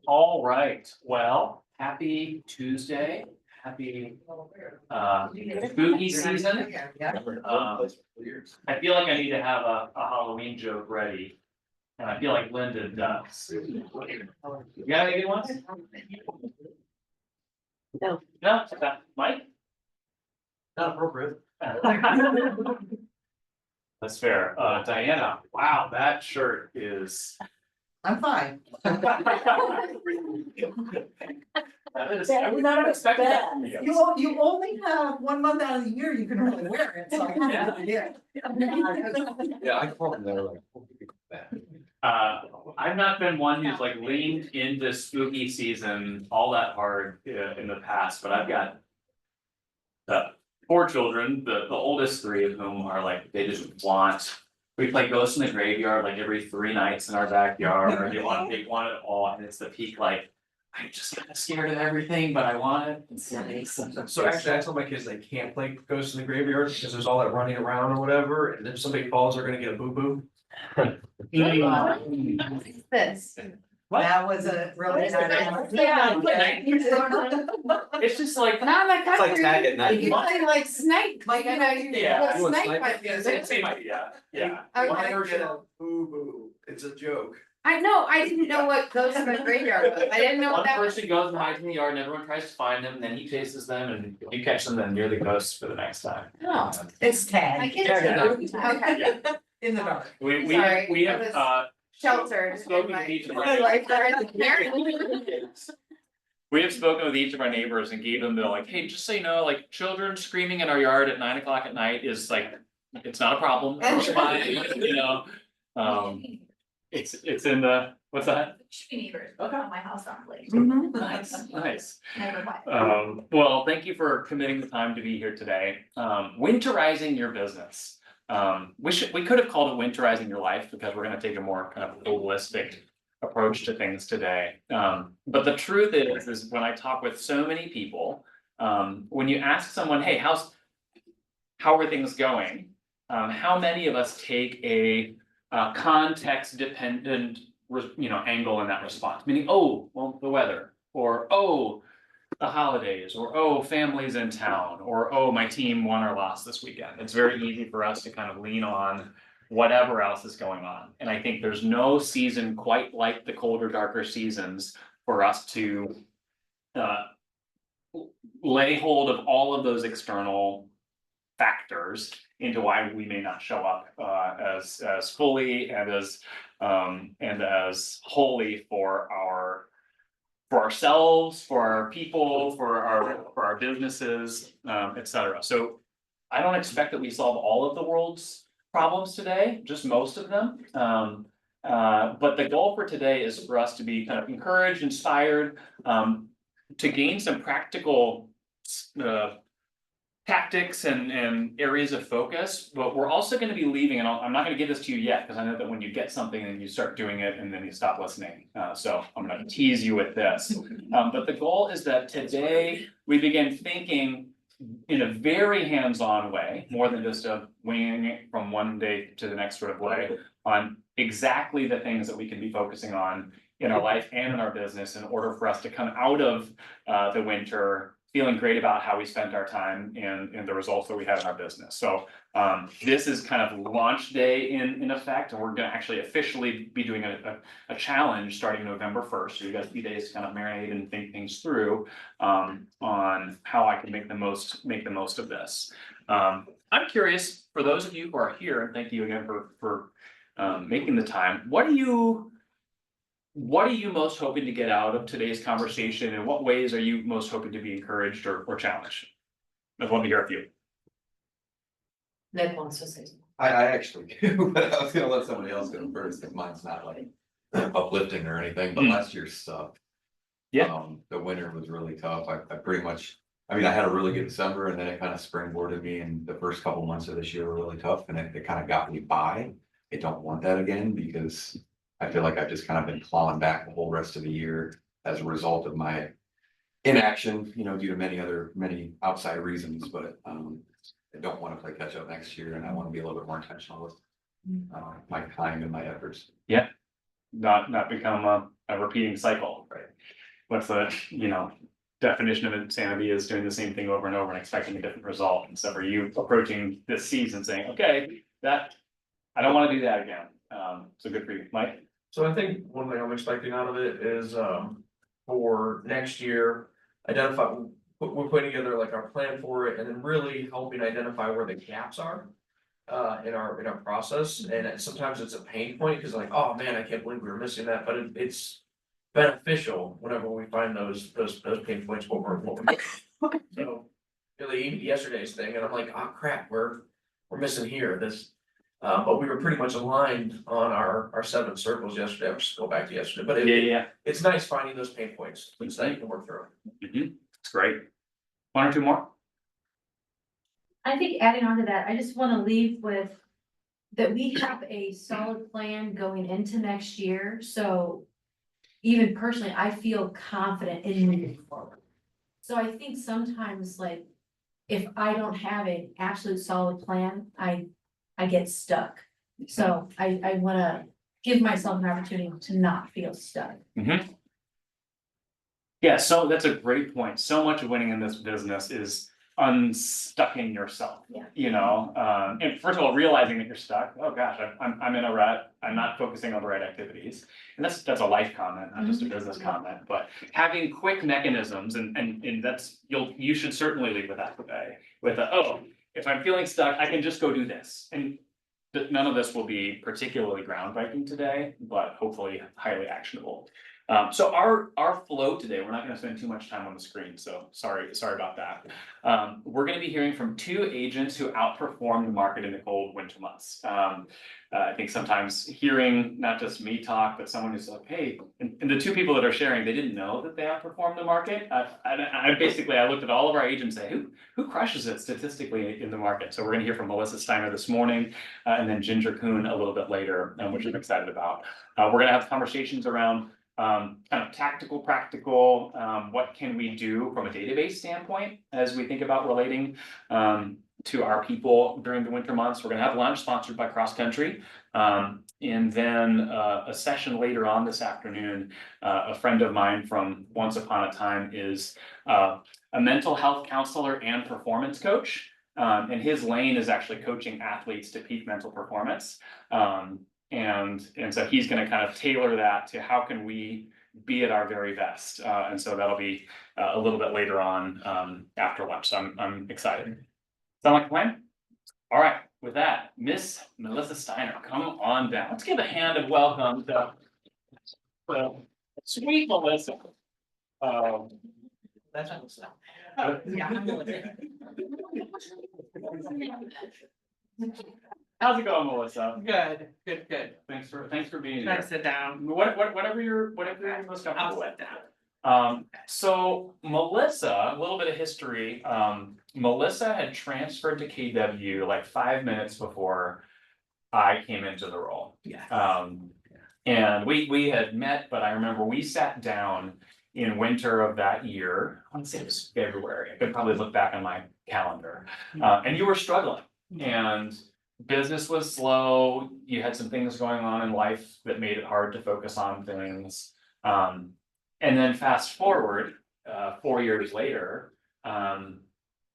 All right, well, happy Tuesday, happy spooky season. I feel like I need to have a Halloween joke ready. And I feel like Linda does. You got any good ones? No. No, Mike? Not appropriate. That's fair. Diana, wow, that shirt is. I'm fine. I would not have expected that from you. You only have 1 month out of the year you can really wear it, so. Yeah. Yeah, I call them there like. I've not been one who's like leaned into spooky season all that hard in the past, but I've got. 4 children, the oldest 3 of whom are like, they just want. We play Ghost in the Graveyard like every 3 nights in our backyard, or they want it all, and it's the peak like. I'm just kind of scared of everything, but I want it. So actually, I tell my kids they can't play Ghost in the Graveyard because there's all that running around or whatever, and if somebody falls, they're gonna get a boo-boo. This. That was a really. It's just like. Not like It's like tag at night. You play like Snake, Like, you know, you Yeah. the snake might be. Same idea, yeah. Okay. Boo-boo, it's a joke. I know, I didn't know what Ghost in the Graveyard was, I didn't know One what that was. person goes and hides in the yard and everyone tries to find them, then he chases them and if you catch them, then you're the ghost for the next time. No. It's I tag. get it. Okay, In the dark. We Sorry, we I have was sheltered. spoken in with each of my our lifeguard. we have spoken with each of our neighbors and gave them the like, hey, just so you know, like children screaming in our yard at 9 o'clock at night is like, it's not a problem, it's fine, you know. It's in the, what's that? Should be neighbors, Okay. on my house on Lake. Nice. Never mind. Well, thank you for committing the time to be here today. Winterizing your business. We could have called it winterizing your life because we're gonna take a more kind of holistic approach to things today. But the truth is when I talk with so many people, when you ask someone, hey, how are things going? How many of us take a context dependent, angle in that response, meaning, oh, well, the weather, or oh, the holidays, or oh, families in town, or oh, my team won or lost this weekend. It's very easy for us to kind of lean on whatever else is going on. And I think there's no season quite like the colder, darker seasons for us to lay hold of all of those external factors into why we may not show up as fully and as wholly for ourselves, for our people, for our businesses, et cetera. So I don't expect that we solve all of the world's problems today, just most of them. But the goal for today is for us to be kind of encouraged, inspired, to gain some practical tactics and areas of focus, but we're also going to be leaving, and I'm not going to give this to you yet, because I know that when you get something and you start doing it and then you stop listening. So I'm going to tease you with this. But the goal is that today we begin thinking in a very hands-on way, more than just a winging it from one day to the next sort of way, on exactly the things that we can be focusing on in our life and in our business in order for us to come out of the winter feeling great about how we spent our time and the results that we had in our business. So this is kind of launch day in effect, and we're gonna actually officially be doing a challenge starting November 1st. So you got a few days to kind of marinate and think things through on how I can make the most of this. I'm curious, for those of you who are here, and thank you again for making the time, what are you most hoping to get out of today's conversation, and what ways are you most hoping to be encouraged or challenged? I'd love to hear a few. Ned wants to say something. I actually do, but I was gonna let somebody else go first, because mine's not like uplifting or anything, but last year's sucked. Yeah. The winter was really tough. I pretty much, I mean, I had a really good December, and then it kind of springboarded me, and the first couple months of this year were really tough, and it kind of got me by. I don't want that again, because I feel like I've just kind of been clawing back the whole rest of the year as a result of my inaction, due to many outside reasons, but I don't want to play catch up next year, and I want to be a little bit more intentional with my time and my efforts. Yeah. not become a repeating cycle. Right. What's the, definition of insanity is doing the same thing over and over and expecting a different result. And so are you approaching this season saying, okay, I don't wanna do that again. So good for you, Mike. So I think one thing I'm expecting out of it is, for next year, identify, we're putting together like our plan for it and then really helping identify where the gaps are. In our process, and sometimes it's a pain point, because like, oh man, I can't believe we were missing that, but it's beneficial whenever we find those pain points, what we're. So, really, even yesterday's thing, and I'm like, oh crap, we're missing here, but we were pretty much aligned on our 7 circles yesterday. I'll just go back to yesterday, but Yeah. it's nice finding those pain points, that you can work through. It's great. 1 or 2 more? I think adding on to that, I just wanna leave with that we have a solid plan going into next year, so. Even personally, I feel confident in moving forward. So I think sometimes like, if I don't have an absolute solid plan, I get stuck. So I wanna give myself an opportunity to not feel stuck. Yeah, so that's a great point. So much of winning in this business is unstucking yourself. Yeah. And first of all, realizing that you're stuck, oh gosh, I'm in a rut, I'm not focusing on the right activities. And that's a life comment, not just a business comment, but having quick mechanisms and that's, you should certainly lead with that today. With if I'm feeling stuck, I can just go do this. And none of this will be particularly groundbreaking today, but hopefully highly actionable. So our flow today, we're not gonna spend too much time on the screen, so sorry about that. We're gonna be hearing from 2 agents who outperformed the market in the cold winter months. I think sometimes hearing not just me talk, but someone who's like, hey, and the 2 people that are sharing, they didn't know that they outperformed the market. I basically looked at all of our agents and say, who crushes it statistically in the market? So we're gonna hear from Melissa Steiner this morning, and then Ginger Kuhn a little bit later, which I'm excited about. We're gonna have conversations around kind of tactical, practical, what can we do from a database standpoint as we think about relating to our people during the winter months. We're gonna have lunch sponsored by Cross Country. And then a session later on this afternoon, a friend of mine from Once Upon a Time is a mental health counselor and performance coach. And his lane is actually coaching athletes to peak mental performance. And so he's gonna kind of tailor that to how can we be at our very best. And so that'll be a little bit later on after lunch. So I'm excited. Sound like a plan? All right, with that, Miss Melissa Steiner, come on down. Let's give a hand of welcome to sweet Melissa. That's not what's up. How's it going, Melissa? Good. Thanks for being Can I here. sit down? Whatever you're most I'll comfortable with. sit down. So Melissa, a little bit of history, Melissa had transferred to KW like 5 minutes before I came into the role. Yeah. And we had met, but I remember we sat down in winter of that year, I want to say it was February, I could probably look back on my calendar, and you were struggling, and business was slow, you had some things going on in life that made it hard to focus on things. And then fast forward, 4 years later,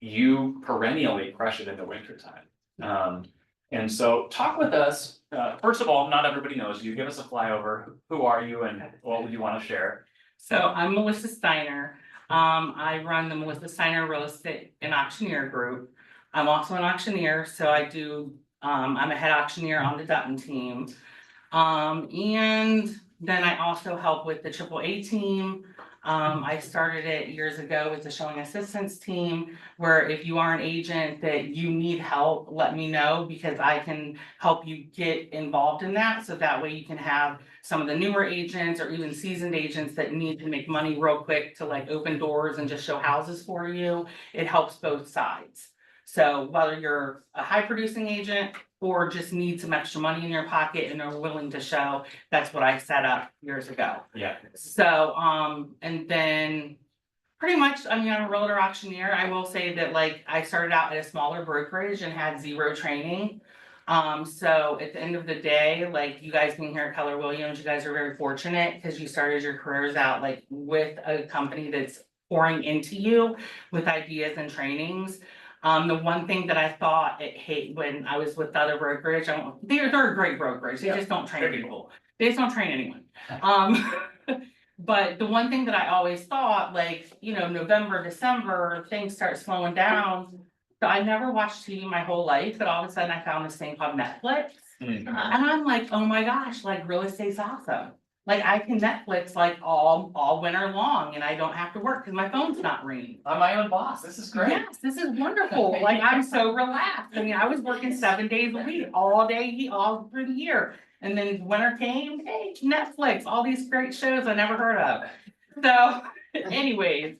you perennially crush it in the wintertime. And so talk with us, first of all, not everybody knows you, give us a flyover, who are you and what would you want to share? So I'm Melissa Steiner. I run the Melissa Steiner Real Estate and Auctioneer Group. I'm also an auctioneer, so I do, I'm a head auctioneer on the Dutton team. And then I also help with the AAA team. I started it years ago with the showing assistance team, where if you are an agent that you need help, let me know, because I can help you get involved in that. So that way you can have some of the newer agents or even seasoned agents that need to make money real quick to like open doors and just show houses for you. It helps both sides. So whether you're a high producing agent or just need some extra money in your pocket and are willing to show, that's what I set up years ago. Yeah. So, and then pretty much, I mean, I'm a realtor auctioneer. I will say that like I started out at a smaller brokerage and had zero training. So at the end of the day, like you guys being here at Keller Williams, you guys are very fortunate because you started your careers out like with a company that's pouring into you with ideas and trainings. The one thing that I thought it hate when I was with the other brokerage, they're a great brokerage, they just don't train people. They just don't train anyone. But the one thing that I always thought, like, you know, November, December, things start slowing down. So I never watched TV my whole life, but all of a sudden I found this thing called Netflix. Mhm. And I'm like, oh my gosh, like real estate's awesome. Like I can Netflix like all winter long and I don't have to work because my phone's not ringing. I'm my own boss, this is great. Yes, this is wonderful. Like I'm so relaxed. I mean, I was working 7 days a week, all day, all through the year. And then winter came, hey, Netflix, all these great shows I never heard of. So anyways,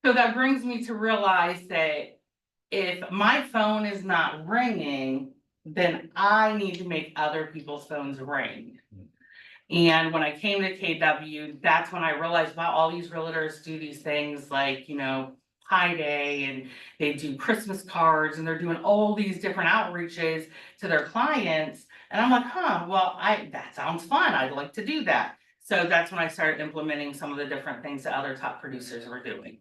so that brings me to realize that if my phone is not ringing, then I need to make other people's phones ring. And when I came to KW, that's when I realized, wow, all these realtors do these things like, you know, High Day, and they do Christmas cards, and they're doing all these different outreaches to their clients. And I'm like, huh, well, that sounds fun. I'd like to do that. So that's when I started implementing some of the different things that other top producers were doing.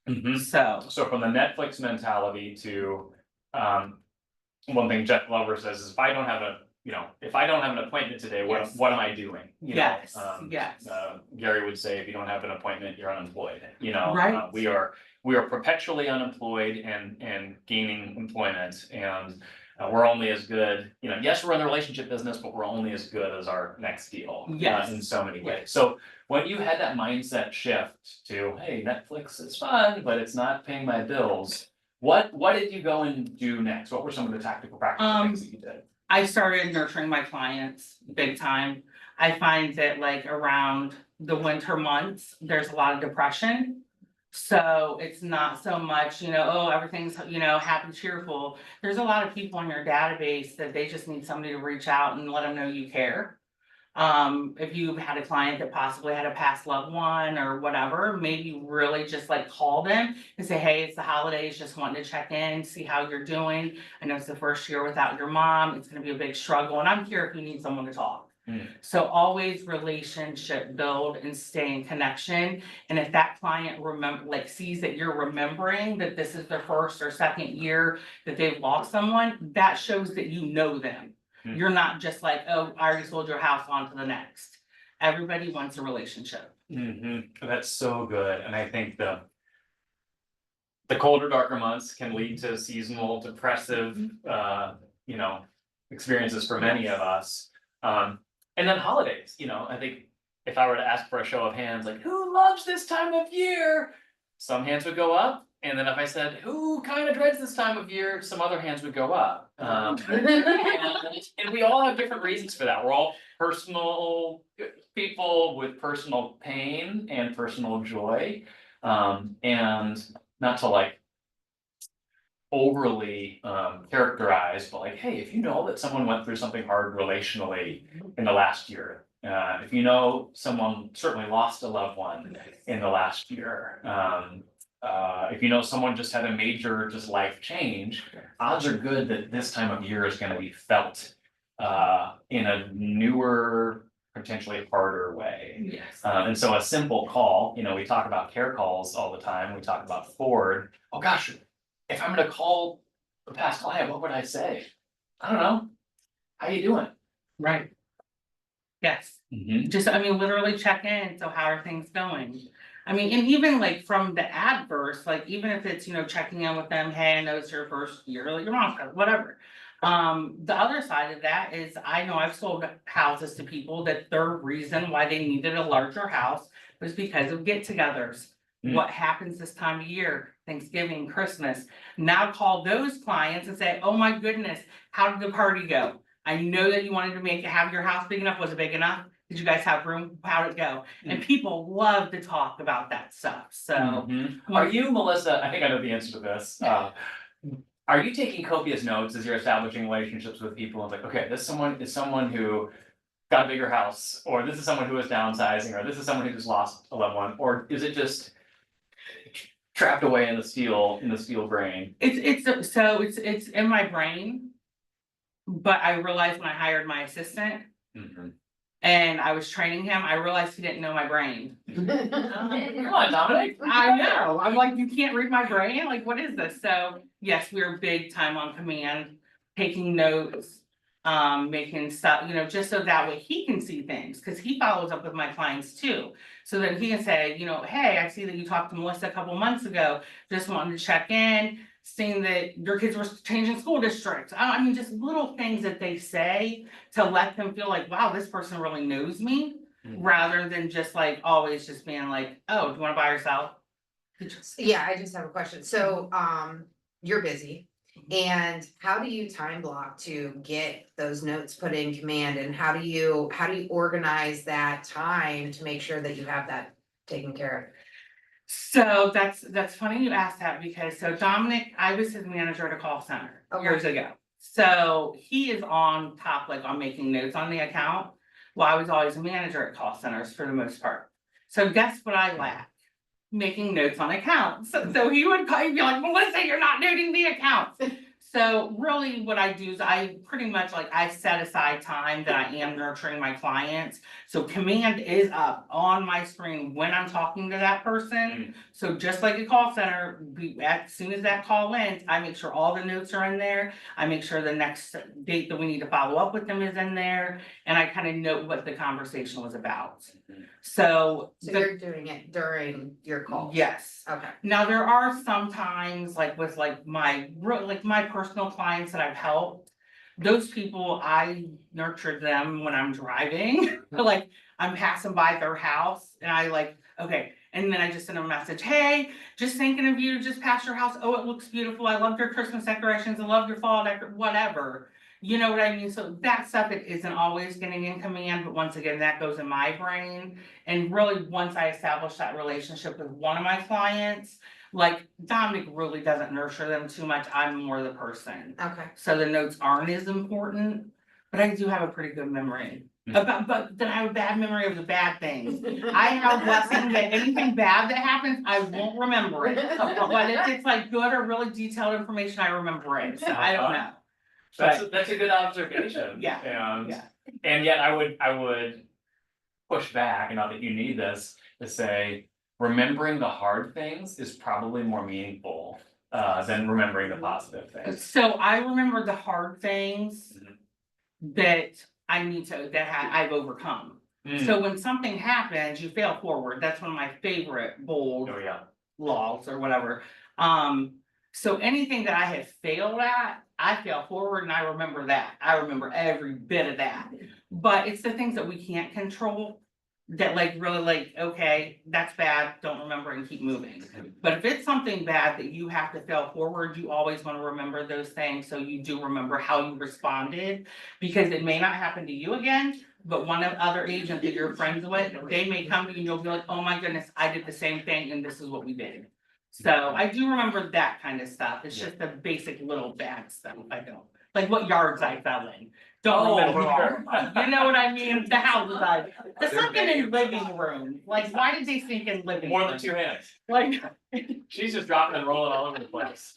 Mhm. So, So from the Netflix mentality to, one thing Jeff Glover says is if I don't have an appointment today, Yes. what am I doing? You know, Yes, yes. Gary would say, if you don't have an appointment, you're unemployed, you know? Right. We are perpetually unemployed and gaining employment, and we're only as good, you know, yes, we're in the relationship business, but we're only as good as our next deal. Yes. In so many ways. So when you had that mindset shift to, hey, Netflix is fun, but it's not paying my bills, what did you go and do next? What were some of the tactical practical things that you did? I started nurturing my clients big time. I find that like around the winter months, there's a lot of depression. So it's not so much, you know, oh, everything's, you know, happy, cheerful. There's a lot of people in your database that they just need somebody to reach out and let them know you care. If you've had a client that possibly had a past loved one or whatever, maybe really just like call them and say, hey, it's the holidays, just wanting to check in, see how you're doing. I know it's the first year without your mom, it's gonna be a big struggle, and I'm here if you need someone to talk. So always relationship build and stay in connection. And if that client sees that you're remembering that this is their first or second year that they've lost someone, that shows that you know them. You're not just like, oh, I already sold your house, on to the next. Everybody wants a relationship. That's so good, and I think the colder, darker months can lead to seasonal depressive, you know, experiences for many of us. And then holidays, you know, I think if I were to ask for a show of hands, like, who loves this time of year? Some hands would go up, and then if I said, who kind of dreads this time of year, some other hands would go up. And we all have different reasons for that. We're all personal people with personal pain and personal joy. And not to like overly characterize, but like, hey, if you know that someone went through something hard relationally in the last year, if you know someone certainly lost a loved one in the last year, if you know someone just had a major just life change, odds are good that this time of year is gonna be felt in a newer, potentially harder way. Yes. And so a simple call, you know, we talk about care calls all the time, we talk about forward. Oh gosh, if I'm gonna call a past client, what would I say? I don't know. How you doing? Right. Yes. Just, I mean, literally check in, so how are things going? I mean, and even like from the adverse, like even if it's, you know, checking in with them, hey, I know it's your first year, like your mom's house, whatever. The other side of that is, I know I've sold houses to people that their reason why they needed a larger house was because of get-togethers. What happens this time of year, Thanksgiving, Christmas? Now call those clients and say, oh my goodness, how did the party go? I know that you wanted to have your house big enough. Was it big enough? Did you guys have room? How'd it go? And people love to talk about that stuff, so. Are you, Melissa, I think I know the answer to this, are you taking copious notes as you're establishing relationships with people? It's like, okay, this is someone who got a bigger house, or this is someone who is downsizing, or this is someone who just lost a loved one, or is it just trapped away in the steel brain? It's in my brain. But I realized when I hired my assistant Mhm. and I was training him, I realized he didn't know my brain. Come on, Dominic. I know, I'm like, you can't read my brain, like, what is this? So, yes, we're big time on command, taking notes. Making stuff, you know, just so that way he can see things, cause he follows up with my clients too. So that he can say, you know, hey, I see that you talked to Melissa a couple months ago, just wanted to check in. Seeing that your kids were changing school districts, I mean, just little things that they say to let them feel like, wow, this person really knows me. Mhm. Rather than just like always just being like, oh, do you wanna buy or sell? Yeah, I just have a question. So, you're busy. And how do you time block to get those notes put in command, and how do you organize that time to make sure that you have that taken care So that's funny you asked that, because so Dominic, I was his manager at a call center Okay. years ago. So he is on top, like on making notes on the account. Well, I was always a manager at call centers for the most part. So guess what I lack? Making notes on accounts. So he would call, he'd be like, Melissa, you're not noting the accounts. So really what I do is I pretty much like, I set aside time that I am nurturing my clients. So command is up on my screen when I'm talking to that person. So just like a call center, as soon as that call ends, I make sure all the notes are in there. I make sure the next date that we need to follow up with them is in there. And I kind of note what the conversation was about. So. of? So you're doing it during your call? Yes. Okay. Now, there are some times, like with like my personal clients that I've helped. Those people, I nurture them when I'm driving, like I'm passing by their house and I like, okay. And then I just send them a message, hey, just thinking of you, just past your house. Oh, it looks beautiful. I love your Christmas decorations. I love your fall whatever. You know what I mean? So that stuff, it isn't always getting in command, but once again, that goes in my brain. And really, once I establish that relationship with one of my clients, like Dominic really doesn't nurture them too much. I'm more the person. Okay. So the notes aren't as important, but I do have a pretty good memory. But then I have a bad memory of the bad things. I have a blessing that anything bad that happens, I won't remember it. But if it's like good or really detailed information, I remember it. So I don't know. That's a good observation. Yeah, And, yeah. and yet I would push back, and not that you need this, to say, remembering the hard things is probably more meaningful, than remembering the positive things. So I remember the hard things that I need to, I've overcome. So when something happens, you fail forward. That's one of my favorite bold Oh, yeah. laws or whatever. So anything that I have failed at, I fail forward and I remember that. I remember every bit of that. But it's the things that we can't control that like really like, okay, that's bad, don't remember and keep moving. But if it's something bad that you have to fail forward, you always want to remember those things. So you do remember how you responded, because it may not happen to you again, but one of other agents that you're friends with, they may come to you and you'll be like, oh my goodness, I did the same thing and this is what we did. So I do remember that kind of stuff. It's just the basic little bad stuff. I don't, like what yards I fell in. Don't remember all. sure. You know what I mean? The houses the sunken in living room. Like, why did they sink in living room? More than two hands. Like, She's just dropping and rolling all over the place.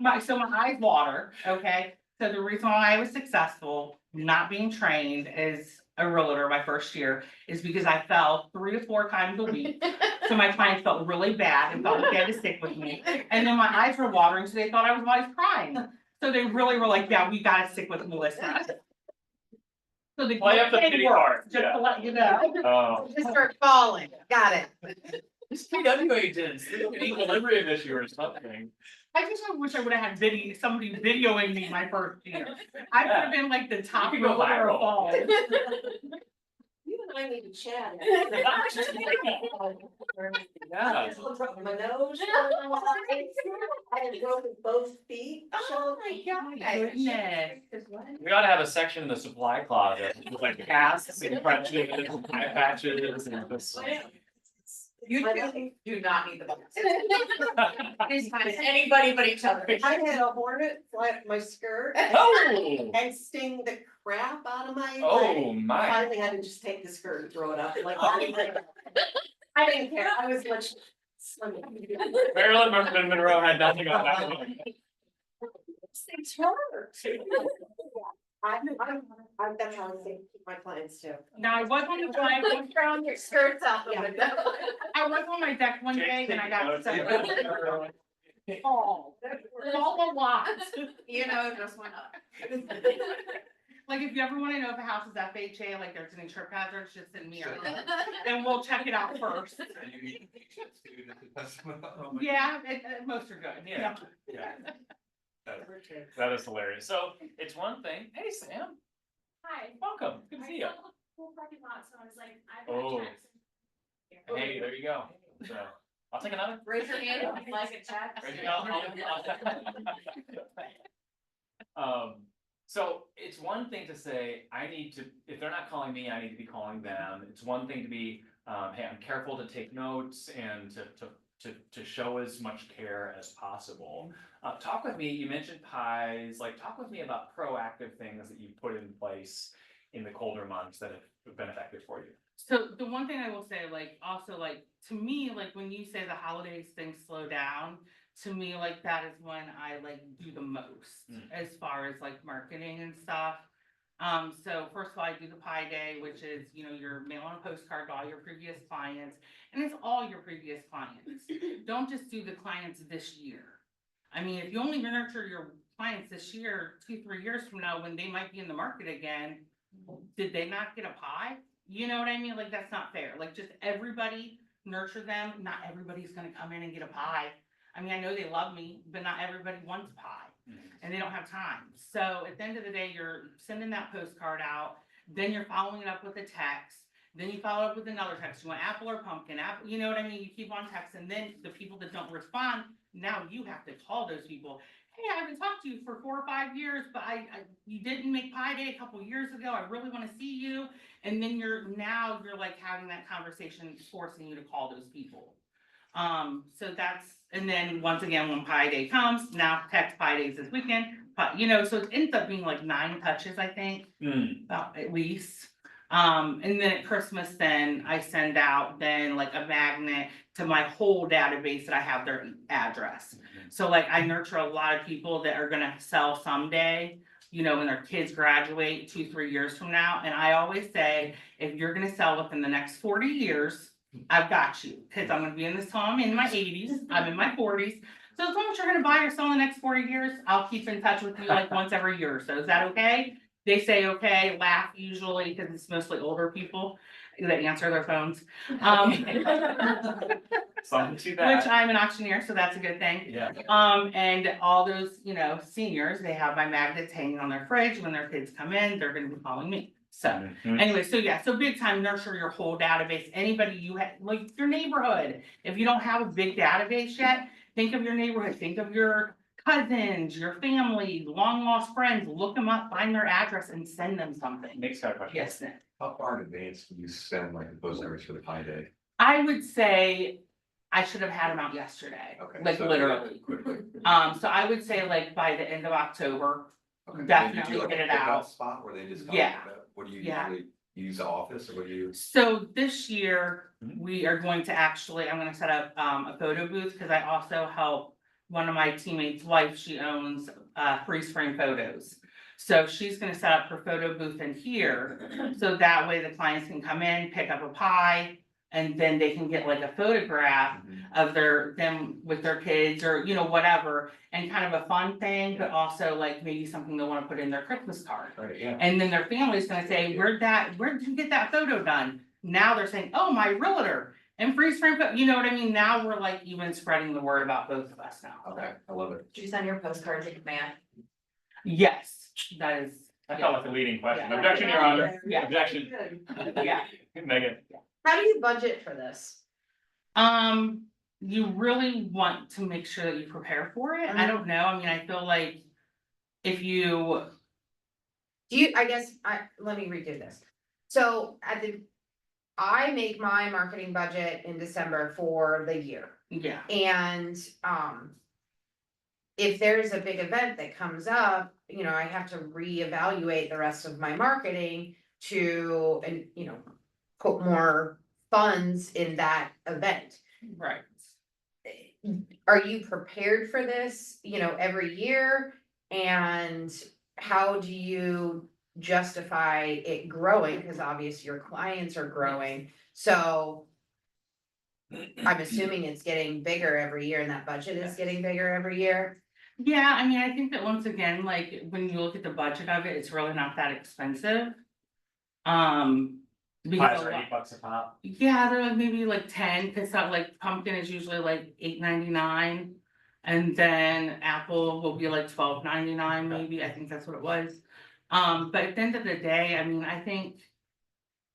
my eyes water, okay? So the reason why I was successful, not being trained as a realtor my first year, is because I fell 3 to 4 times a week. So my clients felt really bad and felt like they had to stick with me. And then my eyes were watering, so they thought I was always crying. So they really were like, yeah, we gotta stick with Melissa. So the Well, you have the pity part, just yeah. to let you know. Oh. Just start falling. Got it. PW agents, an equilibrium issue or something. I just wish I would have had somebody videoing me my first year. I would have been like the top You could go realtor of viral. all. You and I need to chat. Yeah. I broke my nose. I had broken both feet. Oh my goodness. We ought to have a section in the supply closet with like casts and crutches and eye patches and this. You two do not need the box. Anybody but each other. I had a hornet fly up my skirt Oh, and sting the crap out of my leg. oh my. Finally had to just take the skirt and throw it up, like, I didn't care, I was much swimming. Marilyn Monroe had nothing on that one. Things hurt. That's how I think keep my clients too. Now, I was on the drive, Throwing your skirts out the Yeah. window. I was on my deck one day and I got so. Fall a lot. You know, it just went up. Like, if you ever wanna know if a house is FHA, like there's any trip hazards, just send me a and we'll check it out first. Yeah, most are good, Yeah. Yeah. That is hilarious. So it's one thing. Hey, Sam, Hi. welcome. Good to see you. Full parking lot, so I was like, I've Oh. got checks. Hey, there you go. So I'll take another. Raise your hand if you'd like a check. Right, so it's one thing to say, I need to, if they're not calling me, I need to be calling them. It's one thing to be, hey, I'm careful to take notes and to show as much care as possible. Talk with me, you mentioned pies, like talk with me about proactive things that you put in place in the colder months that have been effective for you. So the one thing I will say, like, also, like, to me, like, when you say the holidays, things slow down, to me, like, that is when I, like, do the most, as far as, like, marketing and stuff. So first of all, I do the Pie Day, which is, you know, you're mailing a postcard to all your previous clients, and it's all your previous clients. Don't just do the clients this year. I mean, if you only nurture your clients this year, 2-3 years from now, when they might be in the market again, did they not get a pie? You know what I mean? Like, that's not fair. Like, just everybody nurture them. Not everybody's gonna come in and get a pie. I mean, I know they love me, but not everybody wants pie and they don't have time. So at the end of the day, you're sending that postcard out, then you're following it up with a text, then you follow up with another text. You want apple or pumpkin, apple, you know what I mean? You keep on text, and then the people that don't respond, now you have to call those people. Hey, I haven't talked to you for 4 or 5 years, but you didn't make Pie Day a couple years ago. I really want to see you. And then you're like having that conversation, forcing you to call those people. So that's, and then once again, when Pie Day comes, now text Pie Days this weekend, but you know, so it ends up being like 9 touches, I think, about at least. And then at Christmas, then I send out then like a magnet to my whole database that I have their address. So like I nurture a lot of people that are gonna sell someday, you know, when their kids graduate 2-3 years from now. And I always say, if you're gonna sell within the next 40 years, I've got you, because I'm gonna be in this till I'm in my 80s, I'm in my 40s. So as long as you're gonna buy or sell in the next 40 years, I'll keep in touch with you like once every year. So is that okay? They say, okay, laugh usually, because it's mostly older people that answer their phones. Something to Which that. I'm an auctioneer, so that's a good thing. Yeah. And all those, you know, seniors, they have my magnets hanging on their fridge. When their kids come in, they're gonna be calling me. So anyway, so yeah, so big time nurture your whole database. Anybody you have, like your neighborhood. If you don't have a big database yet, think of your neighborhood, think of your cousins, your family, long lost friends, look them up, find their address and send them something. Nick's got a question. Yes, Nick. How far in advance do you send like the postcards for the Pie Day? I would say I should have had them out yesterday, Okay. like so literally. Quickly. So I would say like by the end of October. Okay. Definitely Do you do, like, get a it pickup out. Spot where they just come? Yeah. What do you Yeah. usually use the office or what do you? So this year, Mhm. we are going to actually, I'm gonna set up a photo booth, because I also help one of my teammates' wife, she owns freeze frame photos. So she's gonna set up her photo booth in here, so that way the clients can come in, pick up a pie, and then they can get like a photograph of them with their kids, or you know, whatever, and kind of a fun thing, but also like maybe something they wanna put in their Christmas card. Right, yeah. And then their family's gonna say, where did you get that photo done? Now they're saying, oh, my realtor and freeze frame, you know what I mean? Now we're like even spreading the word about both of us now. Okay, I love it. Did you send your postcards in command? Yes, that is, I felt like a leading question. Yeah. Objection, Your Honor. Yeah. Objection. yeah. Megan. How do you budget for this? You really want to make sure that you prepare for it. I don't know. I mean, I feel like if you, Let me redo this. So I make my marketing budget in December for the year. yeah, And, if there's a big event that comes up, you know, I have to reevaluate the rest of my marketing to, and, you know, put more funds in that event. right. Are you prepared for this, you know, every year? And how do you justify it growing? Cause obviously your clients are growing, so. I'm assuming it's getting bigger every year and that budget is getting bigger every year. Yeah, I mean, I think that once again, like, when you look at the budget of it, it's really not that expensive. Because Pies a are lot- $8 a pop. yeah, they're like maybe like 10, cause that like pumpkin is usually like $8.99. And then apple will be like $12.99 maybe, I think that's what it was. But at the end of the day, I mean, I think.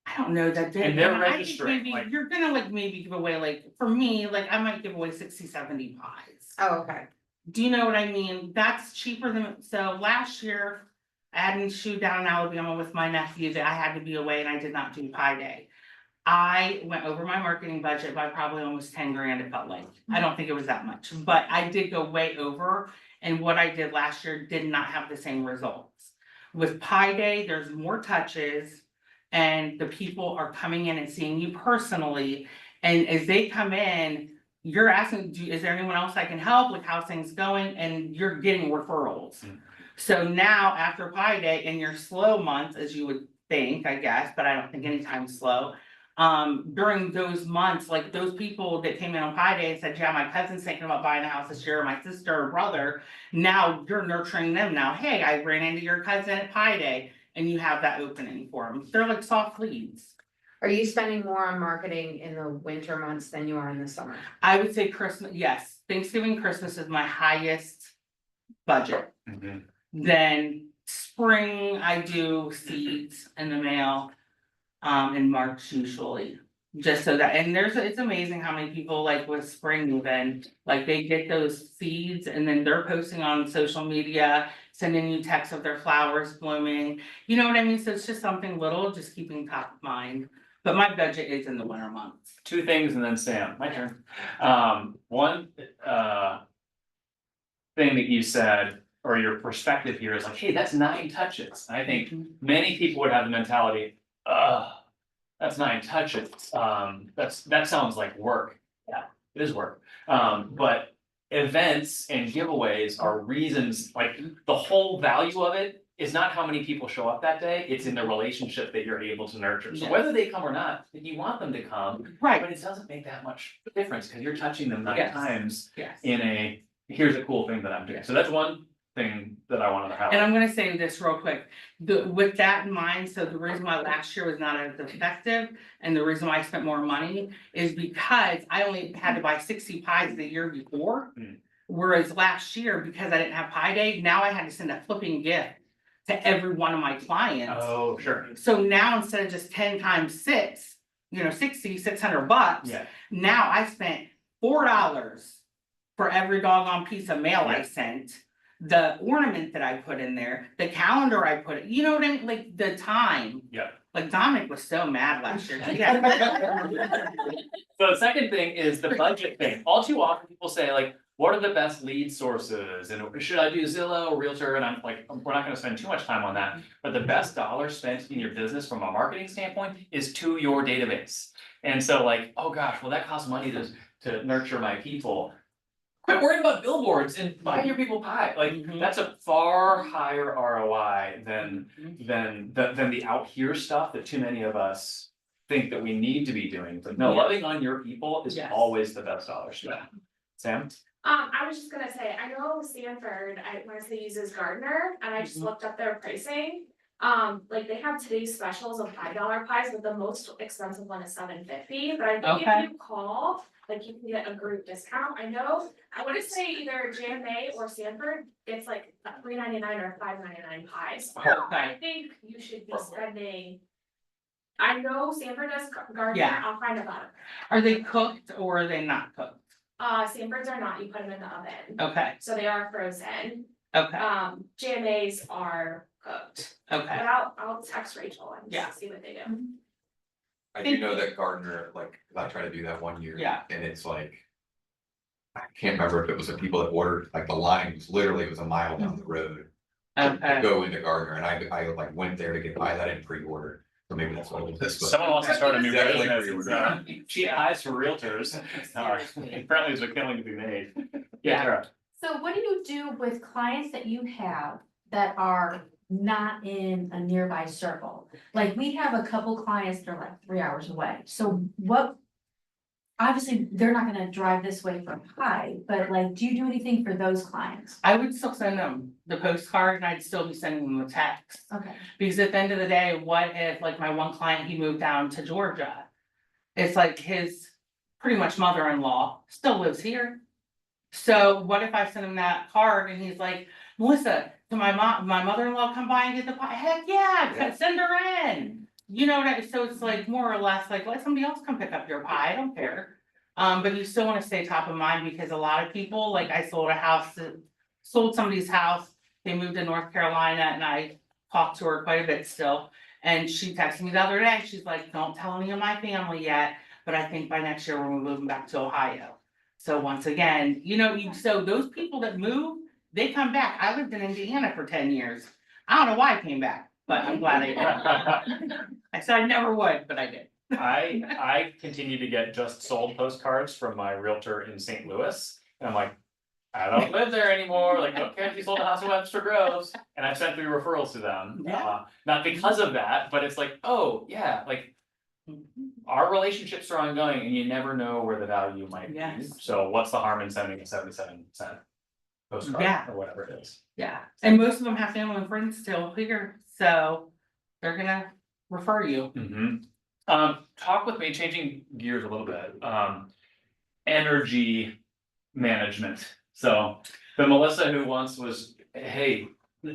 I don't know that. And they're I think registering, maybe like- You're gonna like maybe give away, like, for me, like, I might give away 60, 70 pies. Oh, okay. Do you know what I mean? That's cheaper than, so last year. I had a shoot down in Alabama with my nephew that I had to be away and I did not do Pie Day. I went over my marketing budget by probably almost 10 grand, it felt like. I don't think it was that much, but I did go way over. And what I did last year did not have the same results. With Pie Day, there's more touches. And the people are coming in and seeing you personally. And as they come in, you're asking, is there anyone else I can help? Like, how's things going? And you're getting referrals. Mm. So now after Pie Day in your slow months, as you would think, I guess, but I don't think anytime's slow. During those months, like those people that came in on Pie Day and said, yeah, my cousin's thinking about buying a house this year, or my sister or brother. Now you're nurturing them now. Hey, I ran into your cousin at Pie Day. And you have that opening for them. They're like soft leads. Are you spending more on marketing in the winter months than you are in the summer? I would say Christmas, yes, Thanksgiving, Christmas is my highest budget. Mhm. Then spring, I do seeds in the mail, in March usually. Just so that, and it's amazing how many people like with spring even, like they get those seeds and then they're posting on social media. Sending you texts of their flowers blooming, you know what I mean? So it's just something little, just keeping top of mind. But my budget is in the winter months. 2 things and then Sam, my turn. One, thing that you said, or your perspective here is like, hey, that's 9 touches. I think many people would have the mentality, that's 9 touches. That sounds like work. Yeah, it is work. But events and giveaways are reasons, like, the whole value of it is not how many people show up that day, it's in the relationship that you're able to nurture. So Yes. whether they come or not, if you want them to come, Right, but it doesn't make that much difference, because you're touching them 9 Yes. times yes. in a, here's a cool thing that I'm doing. So that's one thing that I wanted to And highlight. I'm gonna say this real quick, with that in mind, so the reason why last year was not as effective. And the reason why I spent more money is because I only had to buy 60 pies the year before. Mm. Whereas last year, because I didn't have Pie Day, now I had to send a flipping gift to every one of my clients. Oh, sure, So now instead of just 10 times 6, 600 bucks. yeah, Now I spent $4 for every doggone piece of mail I Yeah. sent. The ornament that I put in there, the calendar I put, you know what I mean, like the time. yeah. Like Dominic was so mad last year. So the second thing is the budget thing. All too often people say like, what are the best lead sources? And should I do Zillow or Realtor? And I'm like, we're not gonna spend too much time on that. But the best dollar spent in your business from a marketing standpoint is to your database. And so like, oh gosh, well, that costs money to nurture my people. Quit worrying about billboards and buy your people pie. Like, Mhm. that's a far higher ROI than the out here stuff that too many of us think that we need to be doing. But no, Yeah. loving on your people is Yes. always the best dollar spent. Sam? I was just gonna say, I know Sanford, I wanna say uses Gardner, and I just looked up their pricing. Like they have today's specials of $5 pies, but the most expensive one is $7.50, but I think Okay. if you call, like you can get a group discount. I wanna say either JMA or Sanford, it's like $3.99 or $5.99 pies. I Okay, think you should be spending. I know Sanford does Gardner, Yeah. I'll find about it. are they cooked or are they not cooked? Sanfords are not, you put them in the oven, Okay, so they are frozen. okay, JMAs are cooked, but okay, I'll text Rachel and Yeah. see what they do. I do know that Gardner, like, 'cause I tried to do that one year. Yeah. And it's like. I can't remember if it was the people that ordered, like, the line was literally, it was a mile down the road. To okay. go into Gardner, and I like went there to get pies, I didn't pre-order, so maybe that's what it was, but. Someone wants to start a new Definitely business, cheap pies for realtors. Apparently there's a killing to be made. Yeah, Tara. So what do you do with clients that you have that are not in a nearby circle. Like, we have a couple clients that are like 3 hours away, so what? Obviously, they're not gonna drive this way from Hyde, but like, do you do anything for those clients? I would still send them the postcard and I'd still be sending them the text. Okay. Because at the end of the day, what if, like, my one client, he moved down to Georgia? It's like his pretty much mother-in-law still lives here. So what if I send him that card and he's like, Melissa, can my mother-in-law come by and get the pie? Heck yeah, send her in. You know what so it's like more or less like, let somebody else come pick up your pie, I don't care. But you still wanna stay top of mind because a lot of people, like I sold somebody's house, they moved to North Carolina and I talked to her quite a bit still. And she texted me the other day, she's like, don't tell any of my family yet, but I think by next year we're moving back to Ohio. So once again, so those people that move, they come back. I lived in Indiana for 10 years. I don't know why I came back, but I'm glad I did. I said I never would, but I did. I continue to get just sold postcards from my realtor in St. Louis, and I'm like, I don't live there anymore, like, okay, if you sold a house in Webster Groves, and I've sent 3 referrals to them. Yeah. Not because of that, but it's like, oh, yeah, like. Our relationships are ongoing and you never know where the value might be, Yes. so what's the harm in sending a 77-cent postcard Yeah. or whatever it is? Yeah, and most of them have family and friends still here, so they're gonna refer you. Talk with me, changing gears a little bit, energy management. So the Melissa who once was, hey,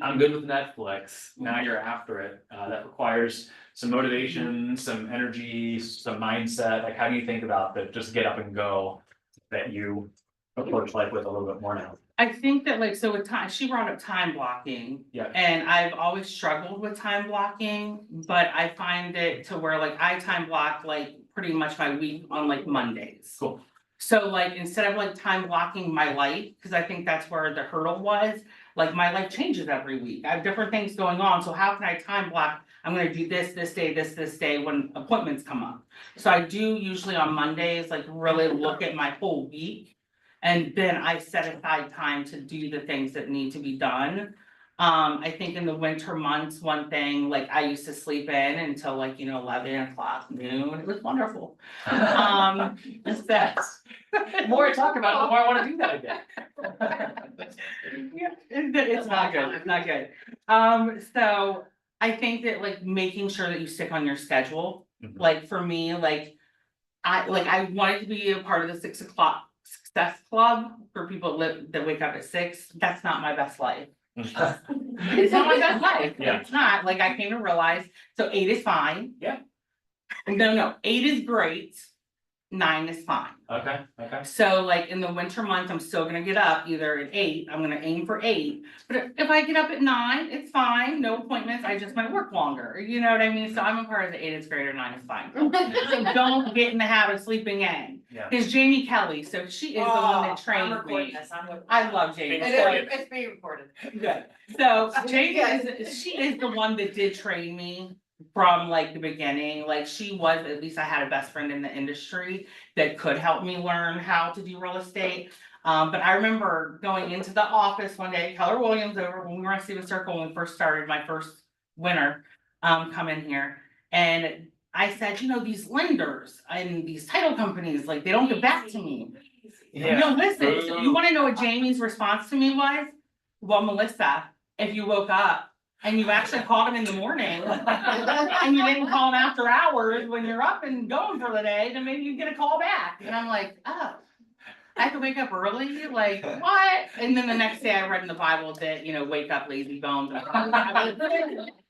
I'm good with Netflix, now you're after it, that requires some motivation, some energy, some mindset, like how do you think about the just get up and go that you approach life with a little bit more now? I think that like, so with time, she brought up time blocking. Yeah. And I've always struggled with time blocking, but I find it to where like I time block like pretty much my week on like Mondays. Cool. So like, instead of like time blocking my life, because I think that's where the hurdle was, like my life changes every week. I have different things going on, so how can I time block? I'm gonna do this day, this day when appointments come up. So I do usually on Mondays, like really look at my whole week. And then I set aside time to do the things that need to be done. I think in the winter months, one thing, like I used to sleep in until like, 11 o'clock noon, it was wonderful. It's that. The more I talk about it, the more I wanna do that again. Yeah, it's not good, it's not good. So I think that like making sure that you stick on your schedule, like for me, I wanted to be a part of the 6 o'clock success club for people that wake up at 6. That's not my best life. It's not my best life. Yeah. It's not, like I came to realize, so 8 is fine. Yeah. No, 8 is great, 9 is fine. Okay. So like in the winter months, I'm still gonna get up either at 8, I'm gonna aim for 8. But if I get up at 9, it's fine, no appointments, I just might work longer, you know what I mean? So I'm a part of the 8 is great or 9 is fine. So don't get in the habit of sleeping in. Yeah. Cause Jamie Kelly, so she is the one that trained me. I love Jamie. Being So- recorded. It's being recorded. Good. So Jamie she is the one that did train me from like the beginning. Like she was, at least I had a best friend in the industry that could help me learn how to do real estate. But I remember going into the office one day, Keller Williams over when we were on Stevens Circle when we first started my first winter, come in here. And I said, these lenders and these title companies, like they don't get back to me. Listen, so you wanna know what Jamie's response to me was? Well, Melissa, if you woke up and you actually called him in the morning and you didn't call him after hours when you're up and going for the day, then maybe you get a call back. And I'm like, oh, I have to wake up early, like what? And then the next day I read in the Bible that, wake up lazy bones.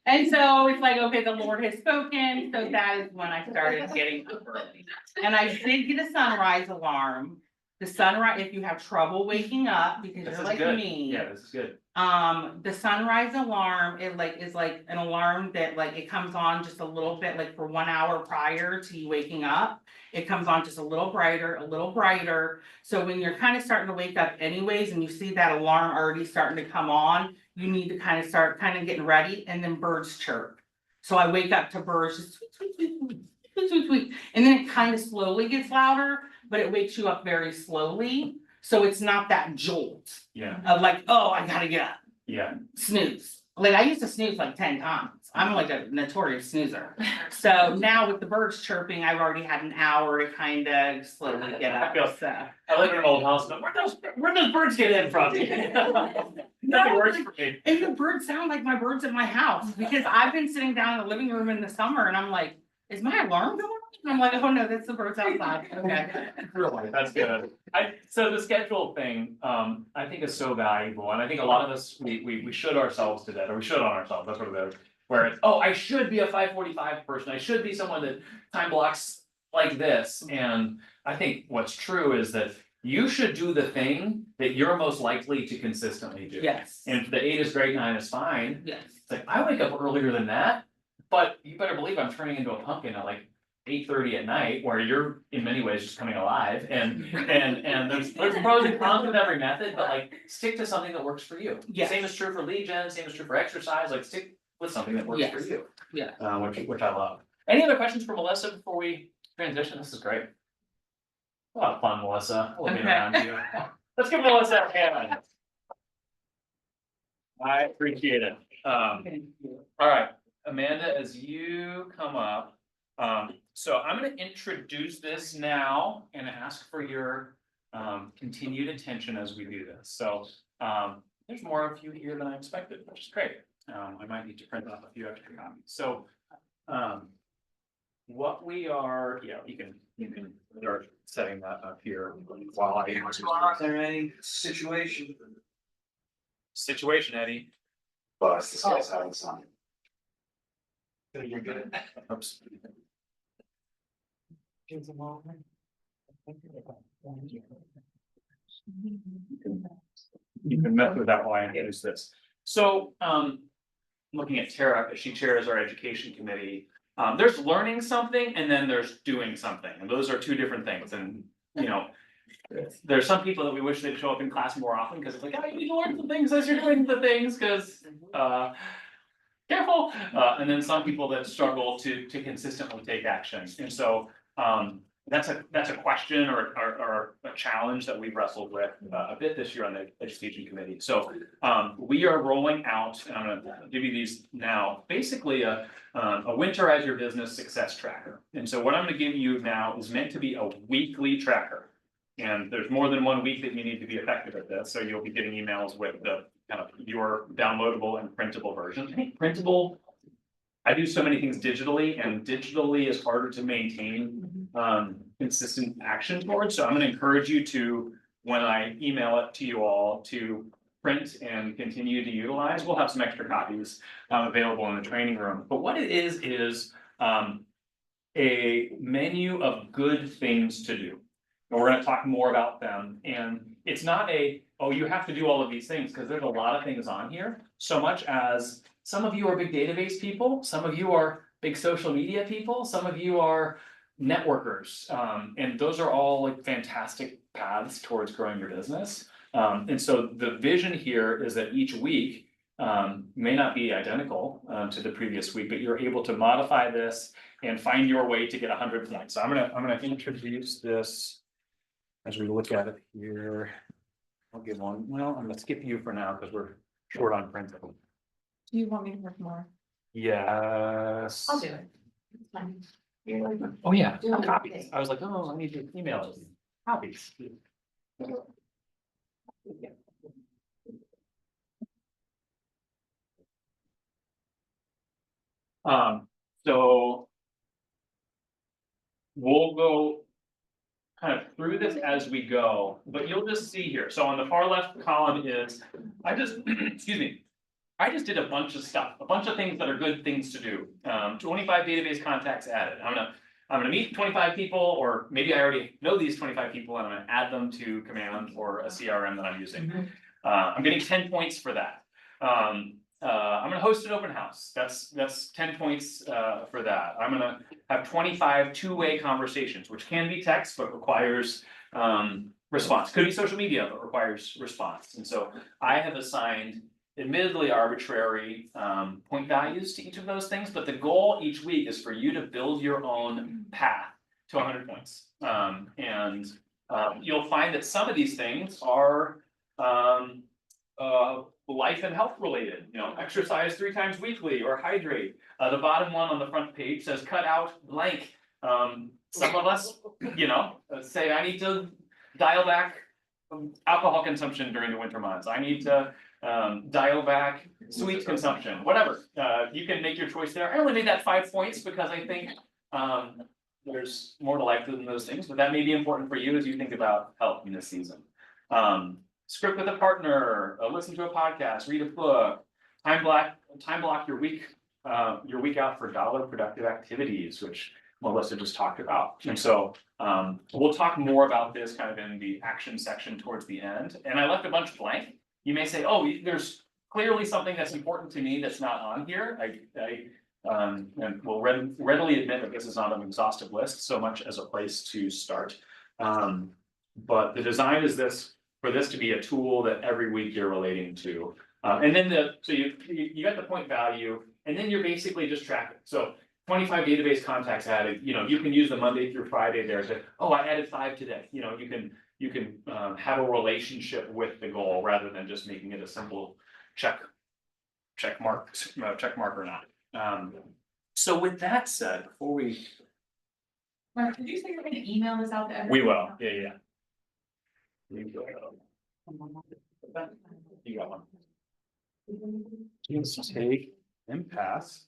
And so it's like, okay, the Lord has spoken, so that is when I started getting up early. And I did get a sunrise alarm. The sunrise, if you have trouble waking up, because This you're is like good. me. Yeah, this is good. The sunrise alarm, it is like an alarm that like, it comes on just a little bit, like for 1 hour prior to you waking up. It comes on just a little brighter. So when you're kind of starting to wake up anyways, and you see that alarm already starting to come on, you need to kind of start getting ready, and then birds chirp. So I wake up to birds just tweet, tweet, tweet, tweet, tweet, tweet, and then it kind of slowly gets louder, but it wakes you up very slowly. So it's not that jolt Yeah, of like, oh, I gotta get up, yeah. snooze. Like, I used to snooze like 10 times. I'm like a notorious snoozer. So now with the birds chirping, I've already had an hour to kind of slowly get up, so. I live in an old house, but where those birds get in from? Nothing works for me. And the birds sound like my birds in my house, because I've been sitting down in the living room in the summer and I'm like, is my alarm going off? And I'm like, oh no, that's the birds outside, okay. Really, that's good. So the schedule thing, I think is so valuable, and I think a lot of us, we should ourselves to that, or we should on ourselves, that's what it is. Where it's, oh, I should be a 5:45 person, I should be someone that time blocks like this, and I think what's true is that you should do the thing that you're most likely to consistently do. Yes, And if the 8 is great, 9 is fine, yes. it's like, I wake up earlier than that, but you better believe I'm turning into a pumpkin at like 8:30 at night, where you're in many ways just coming alive, and there's pros and cons with every method, but like, stick to something that works for you. Yes. Same is true for lead gen, same is true for exercise, like stick with something that works for Yes. you. Yes. Which I love. Any other questions for Melissa before we transition? This is great. A lot of fun, Melissa. I love being Okay. around you. Let's give Melissa a hand. I appreciate it. All right, Amanda, as you come up, so I'm gonna introduce this now and ask for your continued attention as we do this. So there's more of you here than I expected, which is great. I might need to print off a few extra copies. So what we are, yeah, you can start setting that up here while I. Is there any situation? Situation, Eddie. Bus, this guy's having some. Oops. You can mess with that while I introduce this. So, looking at Tara, as she chairs our education committee, there's learning something and then there's doing something, and those are two different things, and, you know. There's some people that we wish they'd show up in class more often, because it's like, oh, you need to learn some things as you're doing the things, because, careful, and then some people that struggle to consistently take action, and so, that's a question or a challenge that we've wrestled with a bit this year on the education committee. So we are rolling out, and I'm gonna give you these now, basically a winter as your business success tracker. And so what I'm gonna give you now is meant to be a weekly tracker. And there's more than 1 week that you need to be effective at this, so you'll be getting emails with the kind of your downloadable and printable version. I think printable, I do so many things digitally, and digitally is harder to maintain consistent action towards. So I'm gonna encourage you to, when I email it to you all, to print and continue to utilize. We'll have some extra copies available in the training room. But what it is a menu of good things to do. And we're gonna talk more about them, and it's not oh, you have to do all of these things, because there's a lot of things on here, so much as some of you are big database people, some of you are big social media people, some of you are networkers, and those are all like fantastic paths towards growing your business. And so the vision here is that each week may not be identical to the previous week, but you're able to modify this and find your way to get 100 points. So I'm gonna introduce this. As we look at it here, I'll give one, well, I'm gonna skip you for now because we're short on print. Do you want me to work more? Yes. I'll do it. It's fine. Oh, yeah, Do it. copies. I was like, oh, I need to email it. Copies. So we'll go kind of through this as we go, but you'll just see here. So on the far left column is, excuse me. I just did a bunch of stuff, a bunch of things that are good things to do. 25 database contacts added. I'm gonna meet 25 people, or maybe I already know these 25 people and I'm gonna add them to Command or a CRM that I'm using. I'm getting 10 points for that. I'm gonna host an open house. That's 10 points for that. I'm gonna have 25 two-way conversations, which can be text, but requires response. Could be social media, but requires response. And so I have assigned admittedly arbitrary point values to each of those things, but the goal each week is for you to build your own path to 100 points. You'll find that some of these things are life and health related, exercise 3 times weekly or hydrate. The bottom one on the front page says cut out blank. Some of us, say I need to dial back alcohol consumption during the winter months. I need to dial back sweet consumption, whatever. You can make your choice there. I only made that 5 points because I think there's more to life than those things, but that may be important for you as you think about health in this season. Script with a partner, listen to a podcast, read a book, time block your week out for dollar productive activities, which Melissa just talked about. And so we'll talk more about this kind of in the action section towards the end. And I left a bunch blank. You may say, oh, there's clearly something that's important to me that's not on here. And will readily admit that this is not an exhaustive list so much as a place to start. But the design is for this to be a tool that every week you're relating to. And then so you got the point value, and then you're basically just tracking. So 25 database contacts added, you can use the Monday through Friday there to, oh, I added 5 today. You can have a relationship with the goal rather than just making it a simple check mark or not. So with that said, before we. Mark, did you say you're gonna email this out to everyone? We will, yeah. You got one. Let's take and pass.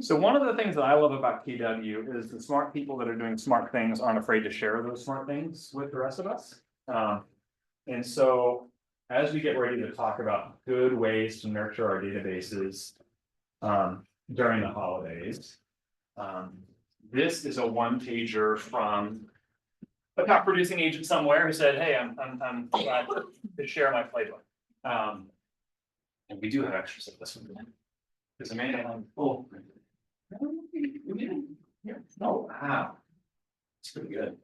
So one of the things that I love about KW is the smart people that are doing smart things aren't afraid to share those smart things with the rest of us. And so as we get ready to talk about good ways to nurture our databases during the holidays, this is a 1-pager from a top producing agent somewhere who said, hey, I'm glad to share my playbook. And we do have extras of this one. Because Amanda, oh. Oh, wow. It's pretty good.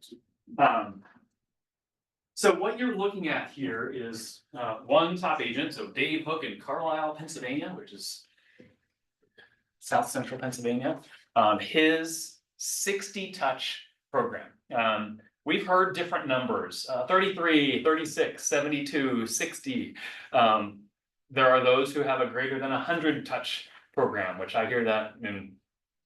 So what you're looking at here is one top agent, so Dave Hook in Carlisle, Pennsylvania, which is South Central Pennsylvania, his 60 touch program. We've heard different numbers, 33, 36, 72, 60. There are those who have a greater than 100 touch program, which I hear that and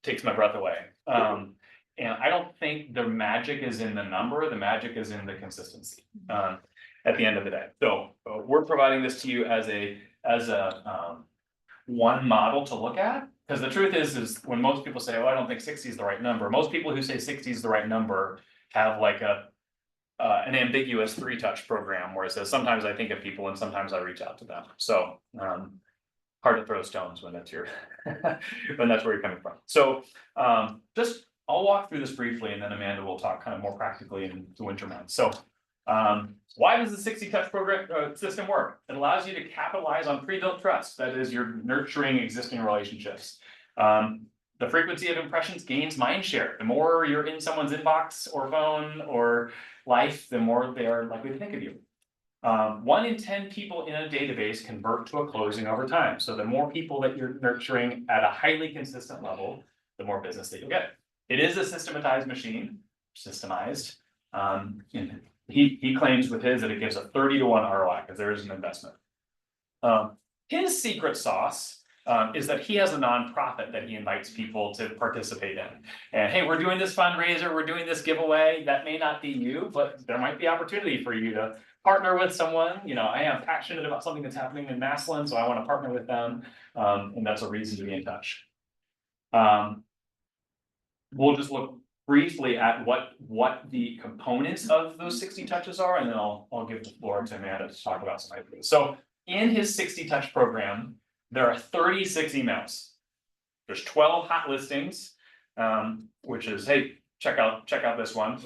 takes my breath away. And I don't think the magic is in the number, the magic is in the consistency at the end of the day. So we're providing this to you as a one model to look at. Because the truth is when most people say, oh, I don't think 60 is the right number, most people who say 60 is the right number have like an ambiguous 3-touch program where it says, sometimes I think of people and sometimes I reach out to them. So hard to throw stones when that's when that's where you're coming from. So I'll walk through this briefly and then Amanda will talk kind of more practically in the winter months. So why does the 60 touch program system work? It allows you to capitalize on pre-built trust. That is, you're nurturing existing relationships. The frequency of impressions gains mind share. The more you're in someone's inbox or phone or life, the more they are likely to think of you. 1 in 10 people in a database convert to a closing over time. So the more people that you're nurturing at a highly consistent level, the more business that you'll get. It is a systematized machine, systemized. And he claims with his that it gives a 30-to-1 ROI because there is an investment. His secret sauce is that he has a nonprofit that he invites people to participate in. And hey, we're doing this fundraiser, we're doing this giveaway. That may not be you, but there might be opportunity for you to partner with someone. I am passionate about something that's happening in Massillon, so I want to partner with them. And that's a reason to be in touch. We'll just look briefly at what the components of those 60 touches are, and then I'll give the floor to Amanda to talk about some ideas. So in his 60 touch program, there are 36 emails. There's 12 hot listings, which is, hey, check out this one.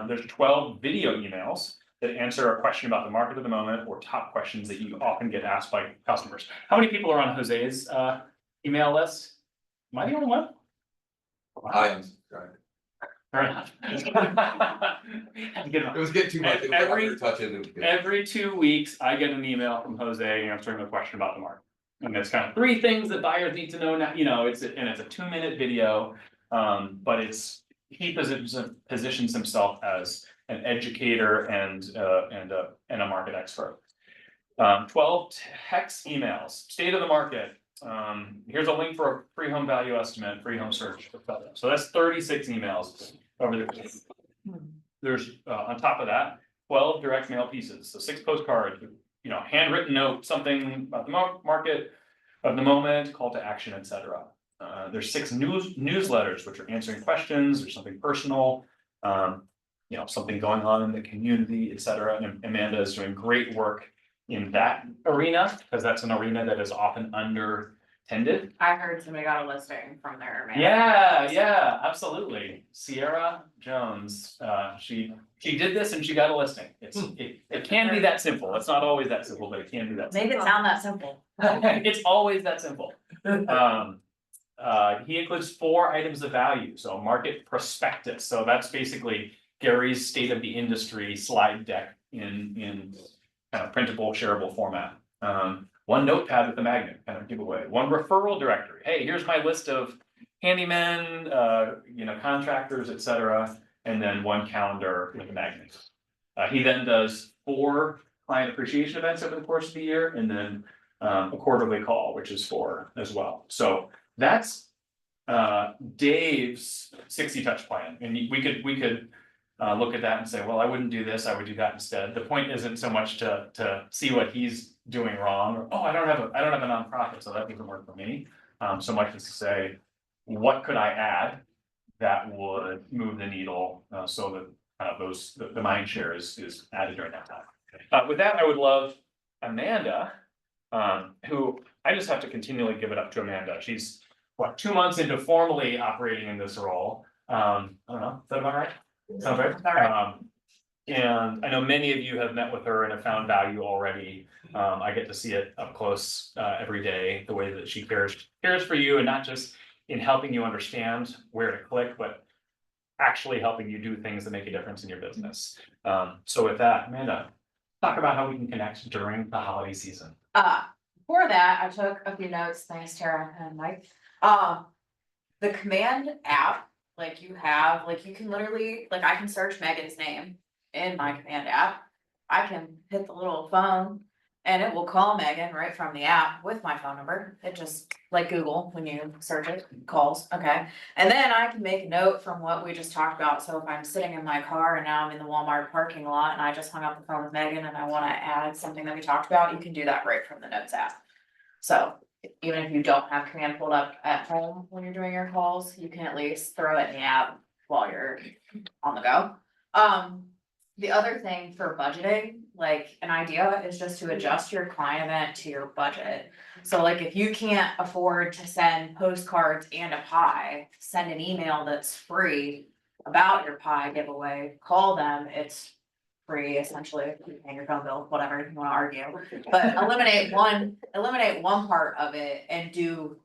There's 12 video emails that answer a question about the market of the moment or top questions that you often get asked by customers. How many people are on Jose's email list? Am I the only one? I am, sorry. Fair enough. It was getting too much. It was like touching. Every 2 weeks, I get an email from Jose answering a question about the market. And it's kind of 3 things that buyers need to know now, it's a 2-minute video. But he positions himself as an educator and a market expert. 12 hex emails, state of the market. Here's a link for a free home value estimate, free home search. So that's 36 emails over the. There's, on top of that, 12 direct mail pieces, so 6 postcards, handwritten note, something about the market of the moment, call to action, etc. There's 6 newsletters, which are answering questions or something personal. Something going on in the community, etc. And Amanda is doing great work in that arena, because that's an arena that is often undertended. I heard somebody got a listing from there, man. Yeah, absolutely. Sierra Jones, she did this and she got a listing. It can be that simple. It's not always that simple, but it can be that simple. Make it sound that simple. It's always that simple. He includes 4 items of value, so market prospectus, so that's basically Gary's state of the industry slide deck in kind of printable, shareable format. 1 notepad with a magnet, kind of giveaway, 1 referral directory, hey, here's my list of handymen, contractors, etc. And then 1 calendar with a magnet. He then does 4 client appreciation events over the course of the year, and then a quarterly call, which is 4 as well. So that's Dave's 60 touch plan, and we could look at that and say, well, I wouldn't do this, I would do that instead. The point isn't so much to see what he's doing wrong, or, oh, I don't have a nonprofit, so that doesn't work for me. So much as to say, what could I add that would move the needle, so that the mind share is added during that time. With that, I would love Amanda, who I just have to continually give it up to Amanda. She's 2 months into formally operating in this role. I don't know, is that about right? Sounds right? About right. And I know many of you have met with her and have found value already. I get to see it up close every day, the way that she cares for you, and not just in helping you understand where to click, but actually helping you do things that make a difference in your business. So with that, Amanda, talk about how we can connect during the holiday season. For that, I took a few notes, thanks Tara and Mike. The command app, you can literally, I can search Megan's name in my command app. I can hit the little phone and it will call Megan right from the app with my phone number. It just, like Google, when you search it, calls, okay? And then I can make a note from what we just talked about. So if I'm sitting in my car and now I'm in the Walmart parking lot and I just hung up the phone with Megan and I wanna add something that we talked about, you can do that right from the Notes app. So even if you don't have command pulled up at home when you're doing your calls, you can at least throw it in the app while you're on the go. The other thing for budgeting, an idea is just to adjust your client event to your budget. So if you can't afford to send postcards and a pie, send an email that's free about your pie giveaway, call them, it's free essentially, pay your phone bill, whatever you wanna argue. But eliminate one part of it and do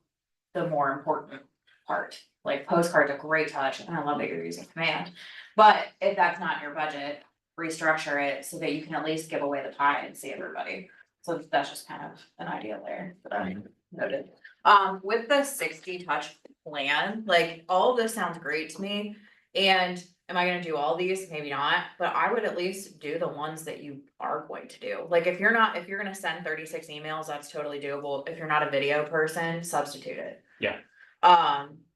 the more important part. Postcards are great touch, and I love that you're using command. But if that's not your budget, restructure it so that you can at least give away the pie and see everybody. So that's just kind of an idea there that I noted. With the 60 touch plan, all of this sounds great to me. And am I gonna do all these? Maybe not, but I would at least do the ones that you are going to do. If you're gonna send 36 emails, that's totally doable. If you're not a video person, substitute it. Yeah.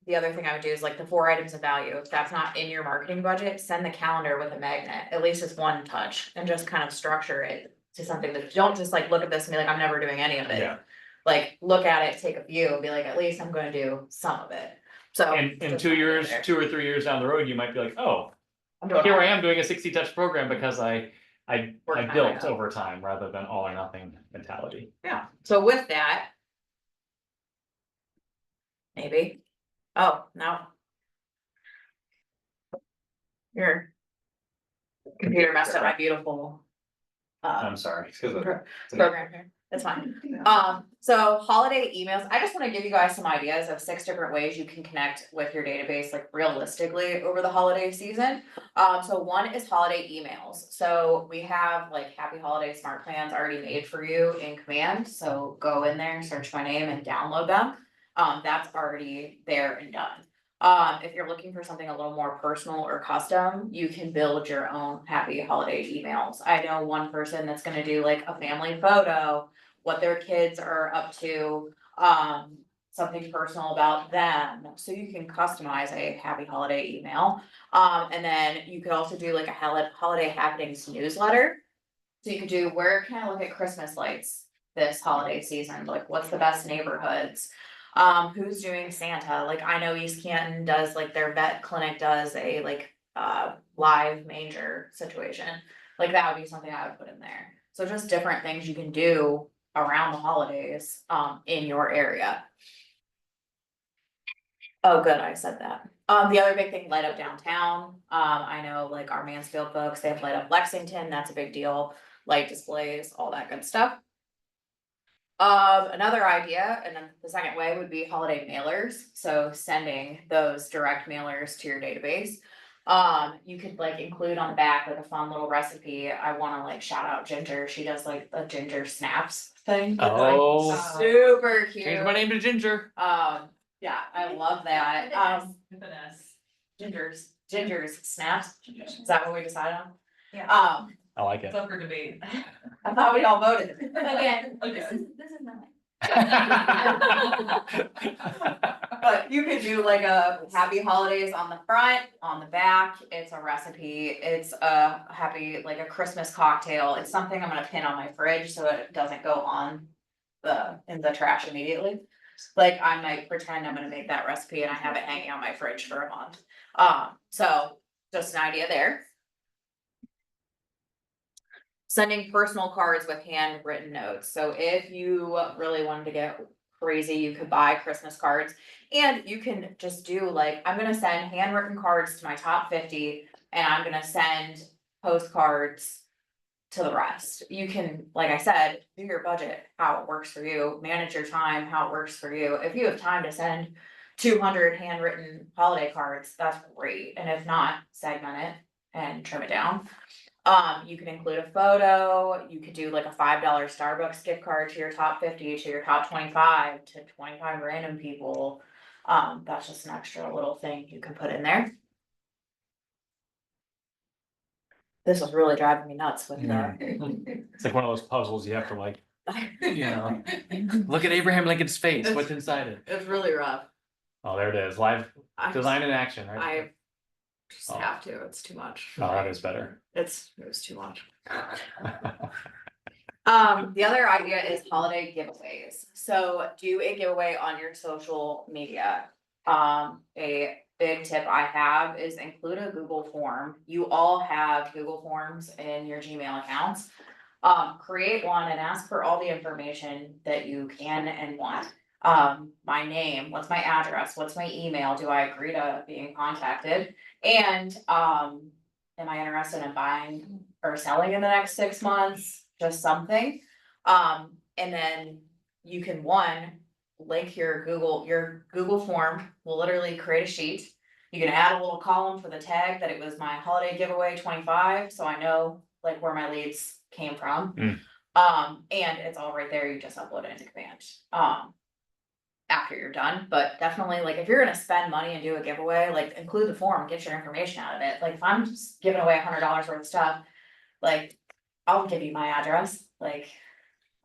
The other thing I would do is the 4 items of value. If that's not in your marketing budget, send the calendar with a magnet. At least it's one touch, and just kind of structure it to something that, don't just look at this and be I'm never doing any of it. Yeah. Look at it, take a view, and be at least I'm gonna do some of it. So. And in just 2 kinda go years, there. 2 or 3 years down the road, you might be like, oh, I'm doing here all I of am it. doing a 60 touch program because I Work my way built up. over time rather than all or nothing mentality. Yeah, so with that. Maybe. Oh, no. Your computer messed up my beautiful. I'm sorry. Program here, that's fine. So holiday emails, I just wanna give you guys some ideas of 6 different ways you can connect with your database, realistically over the holiday season. So one is holiday emails. So we have Happy Holiday Smart Plans already made for you in Command, so go in there, search my name and download them. That's already there and done. If you're looking for something a little more personal or custom, you can build your own happy holiday emails. I know one person that's gonna do like a family photo, what their kids are up to, something personal about them, so you can customize a happy holiday email. And then you could also do like a holiday happenings newsletter. So you could do, where can I look at Christmas lights this holiday season, like what's the best neighborhoods? Who's doing Santa, like I know East Canton does, like their vet clinic does a like, live manger situation. Like that would be something I would put in there, so just different things you can do around the holidays, in your area. Oh, good, I said that. The other big thing, light up downtown. I know like our Mansfield folks, they have light up Lexington, that's a big deal, light displays, all that good stuff. Another idea, and then the second way would be holiday mailers, so sending those direct mailers to your database. You could like include on the back like a fun little recipe. I wanna like shout out Ginger, she does like a ginger snaps thing. It's, like, Oh. super cute. Change my name to Ginger. Yeah, I love that, Ginger's snaps, is that what we decided on? Yeah. I like it. It's up for debate. I thought we all voted. Again, Okay. this is not. But you could do like a happy holidays on the front, on the back, it's a recipe, it's a happy, like a Christmas cocktail, it's something I'm gonna pin on my fridge so it doesn't go on in the trash immediately. Like I might pretend I'm gonna make that recipe and I have it hanging on my fridge for a month. So just an idea there. Sending personal cards with handwritten notes, so if you really wanted to get crazy, you could buy Christmas cards. And you can just do like, I'm gonna send handwritten cards to my top 50 and I'm gonna send postcards to the rest. You can, like I said, do your budget, how it works for you, manage your time, how it works for you. If you have time to send 200 handwritten holiday cards, that's great. And if not, segment it and trim it down. You can include a photo, you could do like a $5 Starbucks gift card to your top 50, to your top 25, to 25 random people. That's just an extra little thing you can put in there. This was really driving me nuts with the. It's like one of those puzzles you have to like, look at Abraham Lincoln's face, what's inside it? It's really rough. Oh, there it is, live I design in action, I right? just Oh. have to, it's too much. Oh, that is better. It was too much. The other idea is holiday giveaways. So do a giveaway on your social media. A big tip I have is include a Google form. You all have Google Forms in your Gmail accounts. Create one and ask for all the information that you can and want. My name, what's my address, what's my email, do I agree to being contacted? And, am I interested in buying or selling in the next 6 months, just something? And then you can link your Google form, will literally create a sheet. You can add a little column for the tag that it was my holiday giveaway 25, so I know like where my leads came from. And it's all right there, you just upload it into Command. After you're done, but definitely like if you're gonna spend money and do a giveaway, like include the form, get your information out of it. Like if I'm just giving away $100 worth of stuff, like I'll give you my address, like.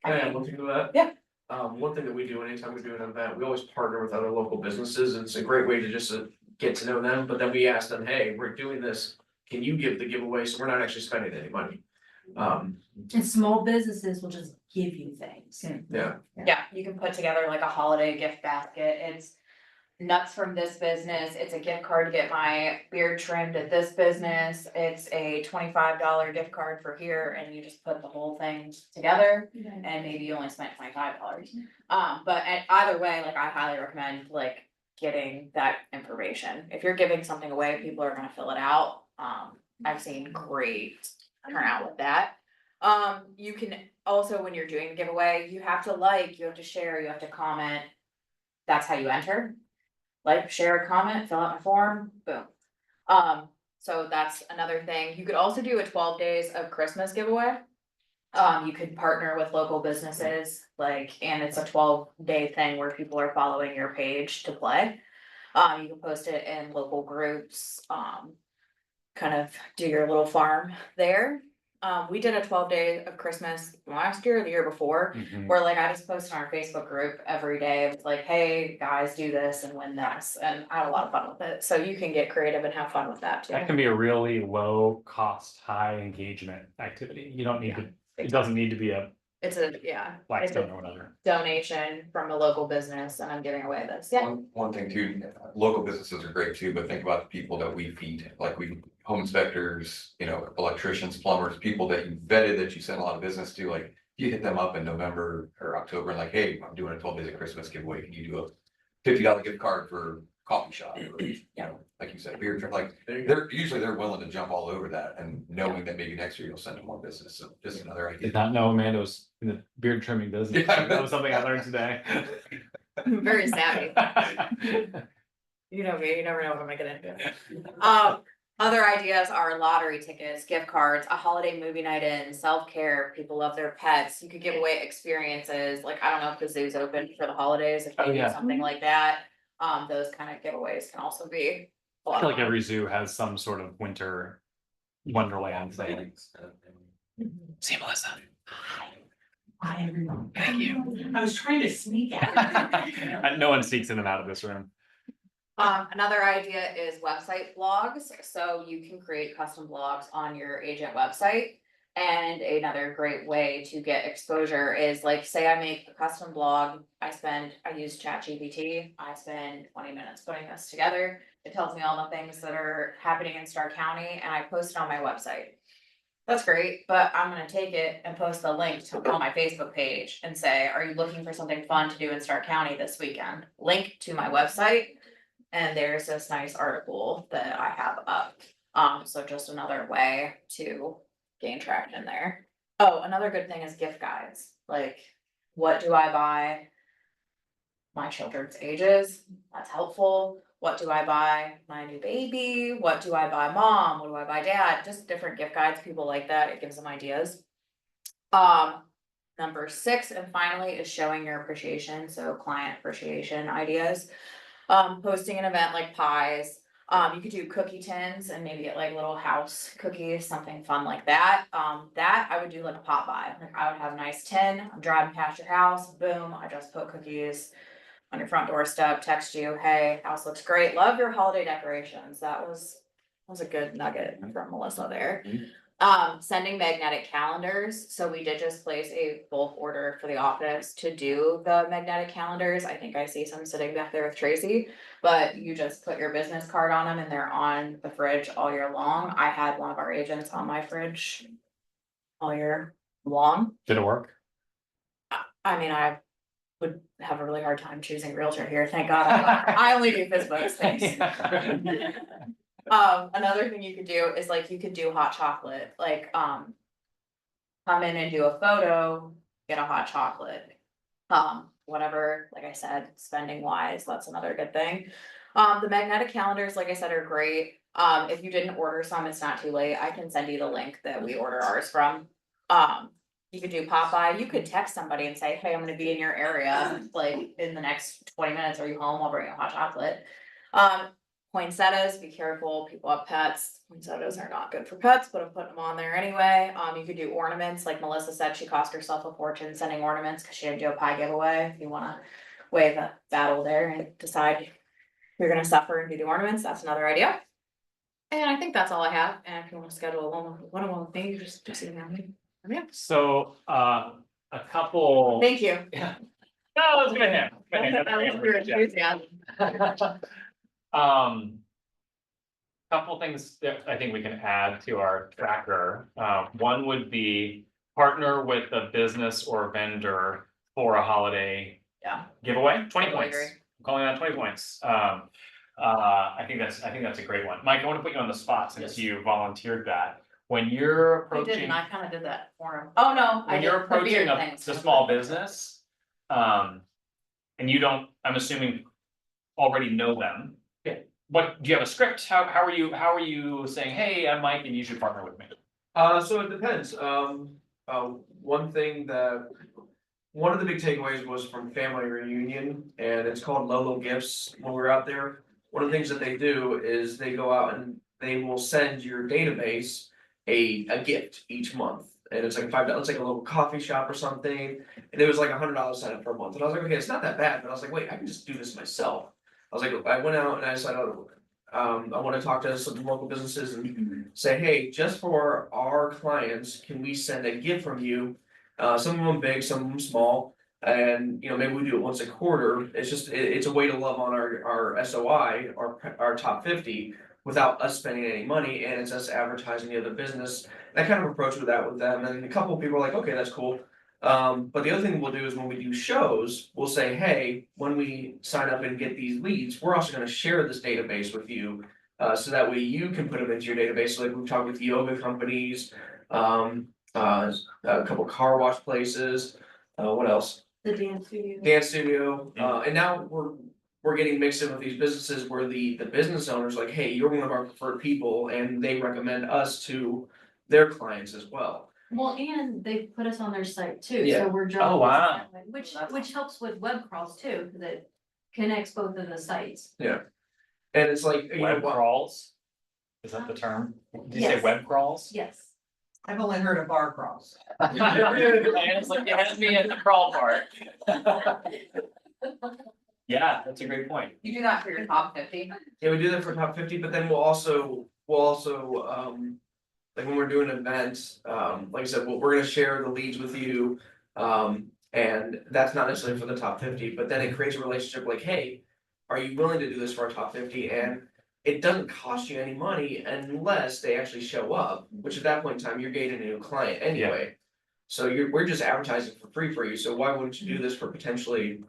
Can I add one thing to that? Yeah. One thing that we do anytime we do an event, we always partner with other local businesses, and it's a great way to just get to know them, but then we ask them, hey, we're doing this, can you give the giveaway, so we're not actually spending any money? And small businesses will just give you things. Yeah, Yeah, you can put together like a holiday gift basket, it's nuts from this business, it's a gift card to get my beard trimmed at this business, it's a $25 gift card for here, and you just put the whole thing together. And maybe you only spent $25. But either way, like I highly recommend like getting that information. If you're giving something away, people are gonna fill it out. I've seen great turnout with that. You can also, when you're doing the giveaway, you have to share, you have to comment. That's how you enter. Like, share, comment, fill out my form, boom. So that's another thing. You could also do a 12 days of Christmas giveaway. You could partner with local businesses, like, and it's a 12-day thing where people are following your page to play. You can post it in local groups, kind of do your little farm there. We did a 12-day of Christmas last year, or the year before, Mhm. where like I just posted on our Facebook group every day. It's like, hey, guys, do this and win this, and I had a lot of fun with it. So you can get creative and have fun with that too. That can be a really low cost, high engagement activity. You don't need to, it doesn't need to be a It's a, yeah, it's Blackstone a or whatever. donation from a local business and I'm giving away this, yeah. One thing too, local businesses are great too, but think about the people that we feed, like home inspectors, electricians, plumbers, people that you vetted, that you send a lot of business to, like. You hit them up in November or October and like, hey, I'm doing a 12 days of Christmas giveaway, can you do a $50 gift card for coffee shop? Or, like you said, beer trip, like, they're willing to jump all over that, and knowing that maybe next year you'll send them more business, so just another idea. Did not know Amanda was in the beard trimming business. Yeah. That was something I learned today. Very savvy. You know me, you never know what I'm gonna get into. Other ideas are lottery tickets, gift cards, a holiday movie night in, self-care, people love their pets, you could give away experiences, like, I don't know if the zoo's open for the holidays, if Oh, they do yeah. something like that. Those kind of giveaways can also be a lot I feel of like fun. every zoo has some sort of winter wonderland thing. See you, Melissa. Hi, everyone. Thank you. I was trying to sneak out. No one sneaks in and out of this room. Another idea is website blogs, so you can create custom blogs on your agent website. And another great way to get exposure is like, say I make a custom blog, I use ChatGPT, I spend 20 minutes putting this together. It tells me all the things that are happening in Stark County and I post it on my website. That's great, but I'm gonna take it and post the link on my Facebook page and say, are you looking for something fun to do in Stark County this weekend? Link to my website. And there's this nice article that I have up. So just another way to gain traction there. Oh, another good thing is gift guides. Like, what do I buy my children's ages? That's helpful. What do I buy my new baby? What do I buy mom? What do I buy dad? Just different gift guides, people like that. It gives them ideas. Number 6, and finally, is showing your appreciation. So client appreciation ideas. Posting an event like pies, you could do cookie tins and maybe get like little house cookies, something fun like that. That I would do like a pop by, like I would have a nice tin, I'm driving past your house, boom, I just put cookies on your front doorstep, text you, hey, house looks great, love your holiday decorations. That was a good nugget from Melissa there. Sending magnetic calendars. So we did just place a bulk order for the office to do the magnetic calendars. I think I see some sitting back there with Tracy, but you just put your business card on them and they're on the fridge all year long. I had one of our agents on my fridge all year long. Did it work? I mean, I would have a really hard time choosing realtor here. Thank God. I only do FSBOs things. Another thing you could do is like, you could do hot chocolate, like, come in and do a photo, get a hot chocolate. Whatever, like I said, spending wise, that's another good thing. The magnetic calendars, like I said, are great. If you didn't order some, it's not too late. I can send you the link that we order ours from. You could do Popeye, you could text somebody and say, hey, I'm gonna be in your area, like in the next 20 minutes, are you home? I'll bring you a hot chocolate. Poinsettias, be careful, people have pets, poinsettias are not good for pets, but I'm putting them on there anyway. You could do ornaments, like Melissa said, she cost herself a fortune sending ornaments, cause she didn't do a pie giveaway. If you wanna weigh the battle there and decide you're gonna suffer and do the ornaments, that's another idea. And I think that's all I have, and if you wanna schedule a one-on-one with me, just email me. Yeah. So, a couple. Thank you. Yeah. No, it's good hand. I love your enthusiasm. Couple things that I think we can add to our tracker. One would be partner with a business or vendor for a holiday Yeah. giveaway, 20 Totally points. agree. I'm calling that 20 points. I think that's a great one. Mike, I want to put you on the spot since Yes. you volunteered that. When you're I didn't, approaching, I kinda did that for him. Oh, no, I when did you're the approaching beard a things. the small business, and you don't, I'm assuming already know them. Yeah. What, do you have a script? How are you saying, hey, I'm Mike and you should partner with me? So it depends. One of the big takeaways was from family reunion, and it's called Lolo Gifts when we were out there. one of the things that they do is they go out and they will send your database a gift each month. And it's like $5, it's like a little coffee shop or something, and it was like $100 sign up per month, and I was like, okay, it's not that bad, but I was like, wait, I can just do this myself. I was like, I went out and I decided, I wanna talk to some local businesses and say, hey, just for our clients, can we send a gift from you? Some of them big, some of them small, and you know, maybe we do it once a quarter, it's just, it's a way to love on our SOI, our top 50. Without us spending any money, and it's us advertising the other business. And I kind of approached with them, and a couple of people were like, okay, that's cool. But the other thing we'll do is when we do shows, we'll say, hey, when we sign up and get these leads, we're also gonna share this database with you. So that way you can put them into your database, so like we've talked with yoga companies, a couple car wash places, what else? The dance studio. Dance studio, and now we're getting mixed in with these businesses where the business owners like, hey, you're one of our preferred people, and they recommend us to their clients as well. Well, and they put us on their site too, Yeah. so we're drawing. Oh, wow. that way, which helps with web crawls too, because it connects both of the sites. And it's like, you know, Web crawls? Is that the term? Did you say Yes. web crawls? Yes. I've only heard of bar crawls. It's like, you had me at the crawl part. Yeah, that's a great point. You do that for your top 50? yeah, we do that for top 50, but then we'll also, like when we're doing events, like I said, we're gonna share the leads with you. And that's not necessarily for the top 50, but then it creates a relationship like, hey, are you willing to do this for our top 50? And it doesn't cost you any money unless they actually show up, which at that point in time, you're gaining a new client anyway. So we're just advertising for free for you, so why wouldn't you do this for potentially,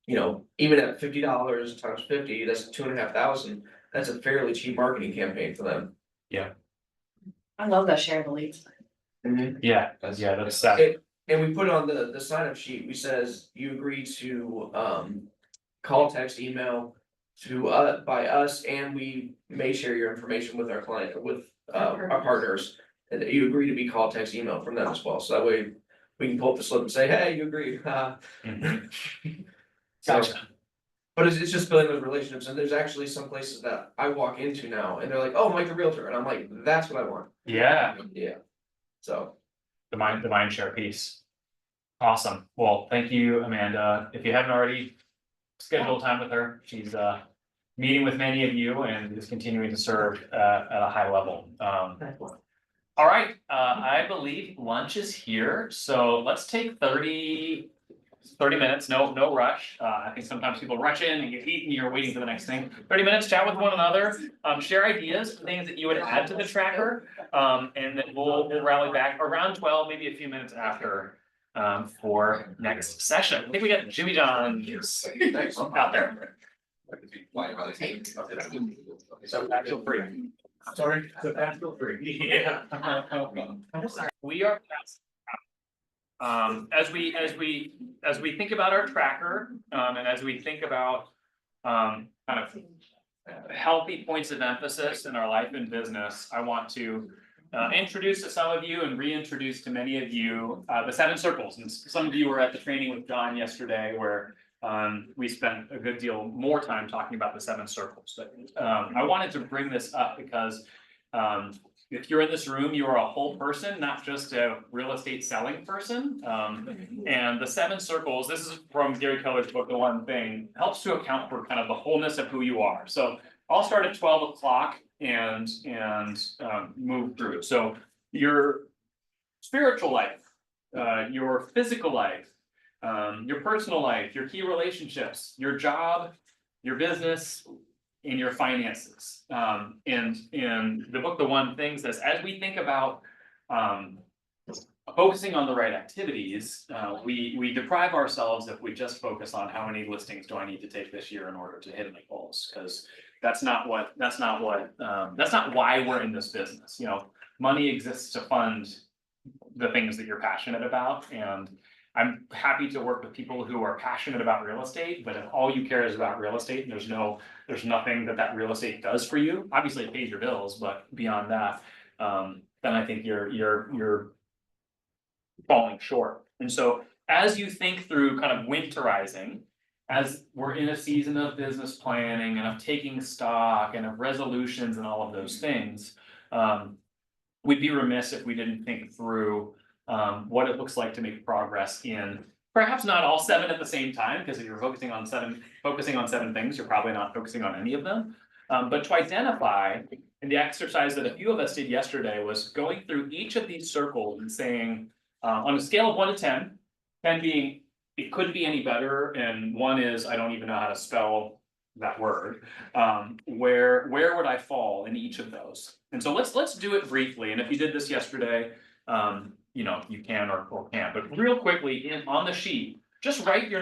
you know, even at $50 times 50, that's 2,500, that's a fairly cheap marketing campaign for them. I love that share the leads. Yeah, that's that. And we put on the sign up sheet, we says you agree to call, text, email to by us, and we may share your information with our client, with our partners. And that you agree to be call, text, email from them as well, so that way we can pull up the slip and say, hey, you agree. Mhm. So, Gotcha. but it's just building those relationships, and there's actually some places that I walk into now, and they're like, oh, Mike the Realtor, and I'm like, that's what I want. Yeah, Yeah. So, the mind share piece. Awesome. Well, thank you, Amanda. If you haven't already scheduled time with her, she's meeting with many of you and is continuing to serve at a high level. All right, I believe lunch is here, so let's take 30 minutes, no rush. I think sometimes people rush in and get eaten, you're waiting for the next thing. 30 minutes, chat with one another, share ideas, things that you would add to the tracker. And then we'll rally back around 12, maybe a few minutes after, for next session. I think we got Jimmy John's out there. So feel free. sorry. So feel free. Yeah. We are past. As we think about our tracker, and as we think about, kind of healthy points of emphasis in our life and business, I want to introduce to some of you and reintroduce to many of you, the 7 circles. And some of you were at the training with John yesterday where we spent a good deal more time talking about the 7 circles. But I wanted to bring this up because if you're in this room, you are a whole person, not just a real estate selling person. And the 7 circles, this is from Gary Keller's book, The One Thing, helps to account for kind of the wholeness of who you are. So I'll start at 12 o'clock and move through. So your spiritual life, your physical life, your personal life, your key relationships, your job, your business, and your finances. And in the book, The One Thing says, as we think about focusing on the right activities, we deprive ourselves if we just focus on how many listings do I need to take this year in order to hit my goals, because that's not why we're in this business. You know, money exists to fund the things that you're passionate about, and I'm happy to work with people who are passionate about real estate, but if all you care is about real estate, and there's nothing that real estate does for you. Obviously, it pays your bills, but beyond that, then I think you're falling short. And so as you think through kind of winterizing, as we're in a season of business planning and of taking stock and of resolutions and all of those things, we'd be remiss if we didn't think through what it looks like to make progress in perhaps not all 7 at the same time, because if you're focusing on 7 things, you're probably not focusing on any of them. But to identify, and the exercise that a few of us did yesterday was going through each of these circles and saying, on a scale of 1 to 10, 10 being it couldn't be any better, and 1 is I don't even know how to spell that word. Where would I fall in each of those? And so let's do it briefly. And if you did this yesterday, you know, you can or can't, but real quickly on the sheet, just write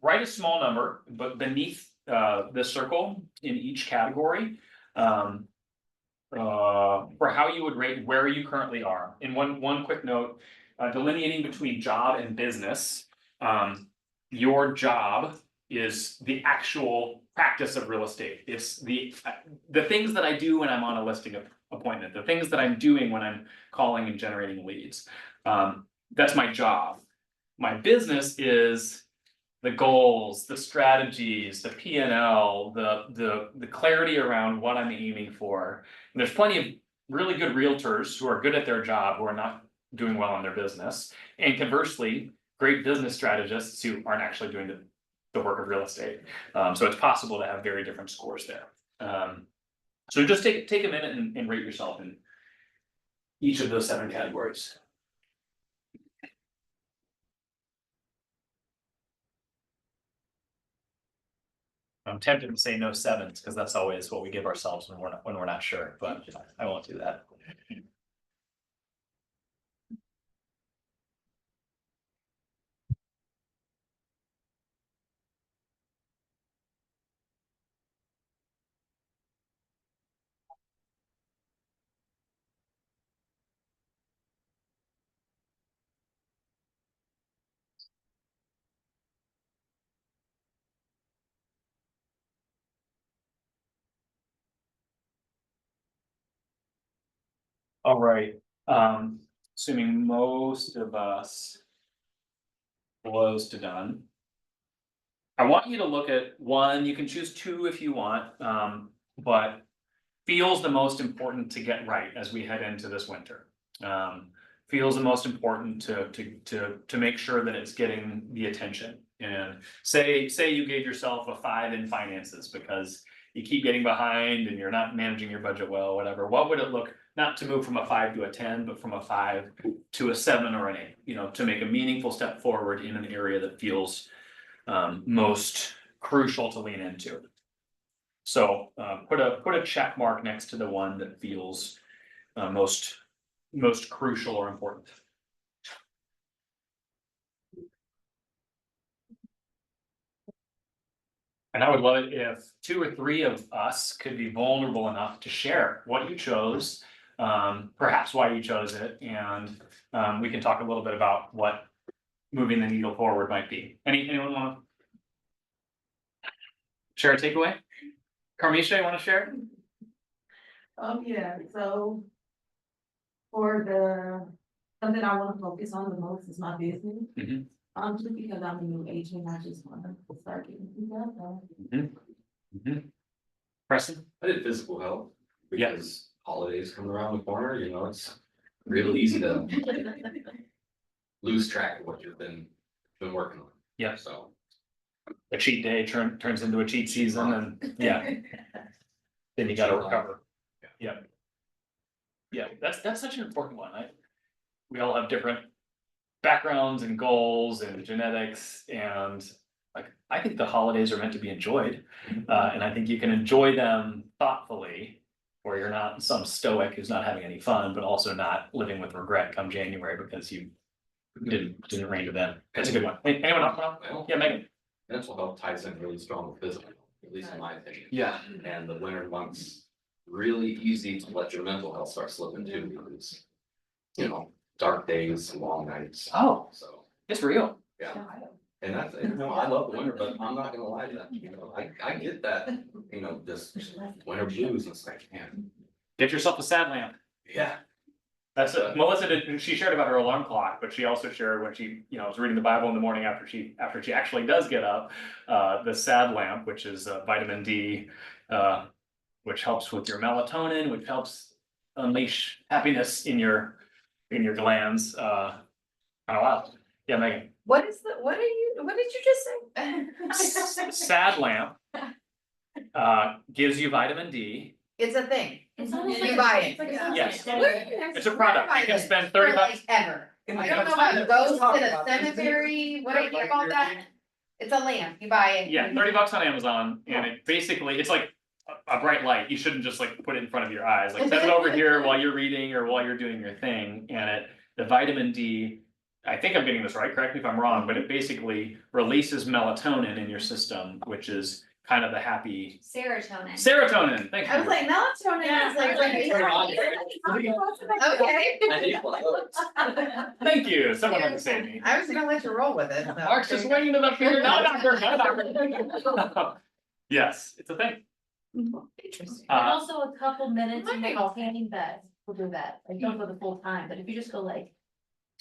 write a small number, but beneath the circle in each category. For how you would rate where you currently are. In one quick note, delineating between job and business. Your job is the actual practice of real estate. It's the things that I do when I'm on a listing appointment, the things that I'm doing when I'm calling and generating leads. That's my job. My business is the goals, the strategies, the P&L, the clarity around what I'm aiming for. And there's plenty of really good realtors who are good at their job who are not doing well in their business. And conversely, great business strategists who aren't actually doing the work of real estate. So it's possible to have very different scores there. So just take a minute and rate yourself in each of those 7 categories. I'm tempted to say no 7s because that's always what we give ourselves when we're not sure, but I won't do that. All right, assuming most of us close to done. I want you to look at 1, you can choose 2 if you want, but feels the most important to get right as we head into this winter. Feels the most important to make sure that it's getting the attention. And say you gave yourself a 5 in finances because you keep getting behind and you're not managing your budget well, whatever. What would it look, not to move from a 5 to a 10, but from a 5 to a 7 or an 8, you know, to make a meaningful step forward in an area that feels most crucial to lean into. So put a check mark next to the one that feels most crucial or important. And I would love it if 2 or 3 of us could be vulnerable enough to share what you chose, perhaps why you chose it, and we can talk a little bit about what moving the needle forward might be. Anyone want to share a takeaway? Carmisha, you want to share? Yeah, so. Something I wanna focus on the most is my business. Mhm. Just because I'm a new agent, I just wanna start getting things up. Preston? I did physical health Yeah. because holidays come around the corner, you know, it's real easy to lose track of what you've been working on. Yeah. So. A cheat day turns into a cheat season and yeah, then you gotta recover. Yeah. Yeah, that's such an important one. We all have different backgrounds and goals and genetics and like, I think the holidays are meant to be enjoyed. And I think you can enjoy them thoughtfully, where you're not some stoic who's not having any fun, but also not living with regret come January because you didn't rein it in. That's a good one. Anyone else? Well, Yeah, Megan. mental health ties in really strong with physical, at least in my opinion. Yeah. And the winter months, really easy to let your mental health start slipping too, because, you know, dark days, long nights, Oh, so, it's real. yeah. And that's, you know, I love the winter, but I'm not gonna lie to that, you know, I get that, you know, just winter blues, it's like, man, Get yourself a sad lamp. yeah. That's it. Melissa did, she shared about her alarm clock, but she also shared when she, you know, was reading the Bible in the morning after she actually does get up. The SAD lamp, which is vitamin D, which helps with your melatonin, which helps unleash happiness in your glands. Kind of wild. Yeah, Megan. What did you just say? SAD lamp gives you vitamin D. It's a thing. It's almost You like buy a- it. it's like a Yes. supplement. It's a product. You can spend 30 For, bucks. like, ever. In I the don't know about context- goes to Talk the about this. cemetery, what do you call that? It's a lamp, you buy it. Yeah, 30 bucks on Amazon, and it basically, it's like a bright light, you shouldn't just like put it in front of your eyes, like set it over here while you're reading or while you're doing your thing, and the vitamin D. I think I'm getting this right, correct me if I'm wrong, but it basically releases melatonin in your system, which is kind of the happy Serotonin. serotonin, thank you. I was like, melatonin is like. Okay. Thank you, someone had to save me. I was gonna let you roll with it, so. Mark's just waiting to the finger, no, doctor, no, doctor. Yes, it's a thing. Interesting. And also a couple minutes in Might the help. tanning bed will do that, like don't go the full time, but if you just go like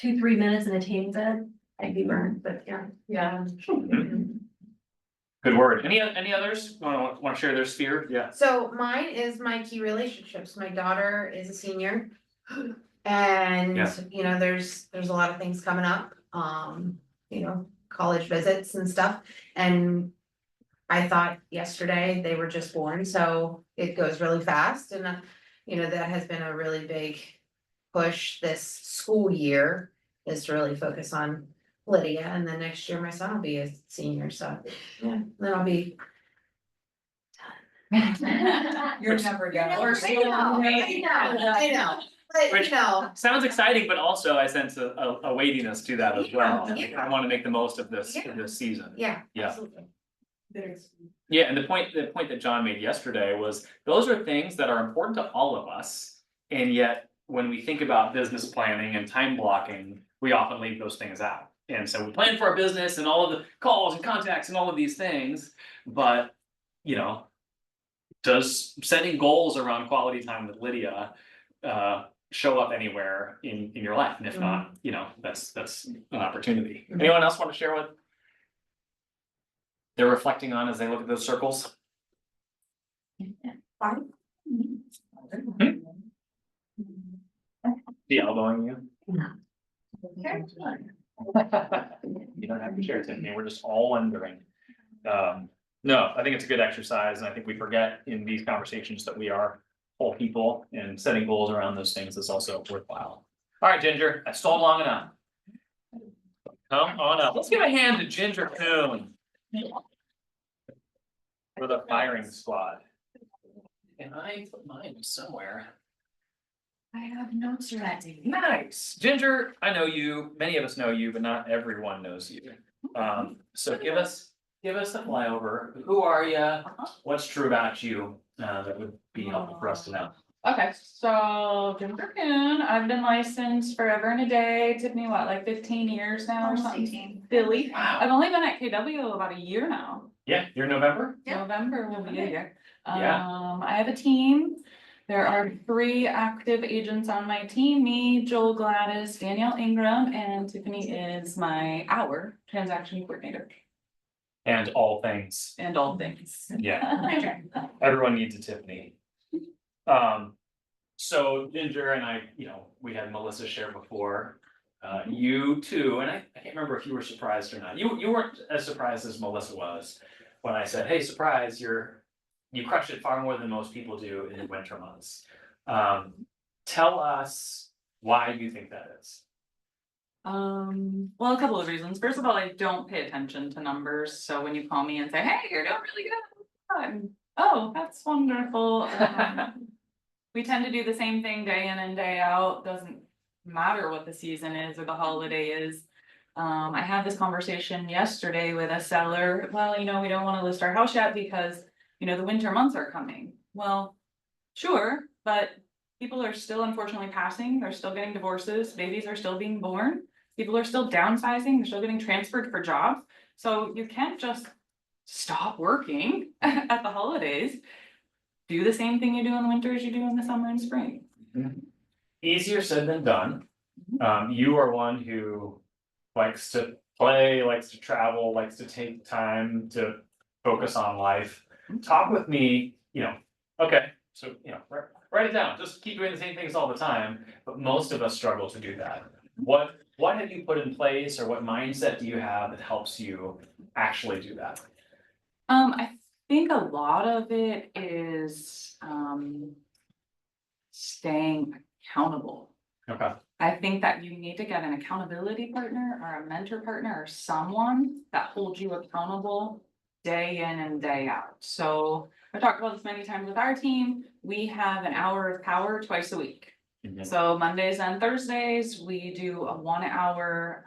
2-3 minutes in a tanning bed, I'd be burned, but yeah. Yeah. Good word, any others, wanna share their sphere? Yeah. So mine is my key relationships. My daughter is a senior. And, Yeah. you know, there's a lot of things coming up, you know, college visits and stuff. And I thought yesterday they were just born, so it goes really fast and, you know, that has been a really big push this school year is to really focus on Lydia, and then next year my son will be a senior, so, yeah, then I'll be. You're never gonna. I know, but Which- you know, Sounds exciting, but also I sense a weightiness to that as well. Yeah. I wanna make the most of this Yeah. season. yeah, Yeah. absolutely. Yeah, and the point that John made yesterday was, those are things that are important to all of us. And yet, when we think about business planning and time blocking, we often leave those things out. And so we plan for our business and all of the calls and contacts and all of these things, but, you know. Does setting goals around quality time with Lydia show up anywhere in your life? And if not, you know, that's an opportunity. Anyone else want to share what they're reflecting on as they look at those circles? The elbowing you? You don't have to share, Tiffany, we're just all wondering. No, I think it's a good exercise, and I think we forget in these conversations that we are whole people, and setting goals around those things is also worthwhile. All right, Ginger, I stalled long enough. Come on up, let's give a hand to Ginger Coon. For the firing squad. And I put mine somewhere. I have notes ready. Nice, Ginger, I know you, many of us know you, but not everyone knows you. So give us the flyover, who are you, what's true about you, that would be helpful for us to know. Okay, so Ginger Coon, I've been licensed forever and a day, took me what, like 15 years now or something? Billy, Wow, I've only been at KW about a year now. yeah, you're November? Yeah. November will be a year. Yeah. I have a team. There are 3 active agents on my team, me, Joel Gladys, Danielle Ingram, and Tiffany is our transaction coordinator And all things, and all things. yeah, everyone needs a Tiffany. So Ginger and I, you know, we had Melissa share before. You too, and I can't remember if you were surprised or not. You weren't as surprised as Melissa was when I said, hey, surprise, you crushed it far more than most people do in the winter months. Tell us why you think that is. Well, a couple of reasons. First of all, I don't pay attention to numbers, so when you call me and say, hey, you're doing really good, I'm, oh, that's wonderful. We tend to do the same thing day in and day out, doesn't matter what the season is or the holiday is. I had this conversation yesterday with a seller, well, you know, we don't wanna list our house yet because, you know, the winter months are coming. Well, sure, but people are still unfortunately passing, they're still getting divorces, babies are still being born. People are still downsizing, they're still getting transferred for jobs, so you can't just stop working at the holidays. Do the same thing you do in the winter as you do in the summer and spring. easier said than done. You are one who likes to play, likes to travel, likes to take time to focus on life. Talk with me, okay, so, write it down, just keep doing the same things all the time, but most of us struggle to do that. What have you put in place, or what mindset do you have that helps you actually do that? I think a lot of it is, staying accountable. Okay. I think that you need to get an accountability partner or a mentor partner or someone that holds you accountable day in and day out. So I've talked about this many times with our team. We have an hour of power twice a week. Mhm. So Mondays and Thursdays, we do a 1 hour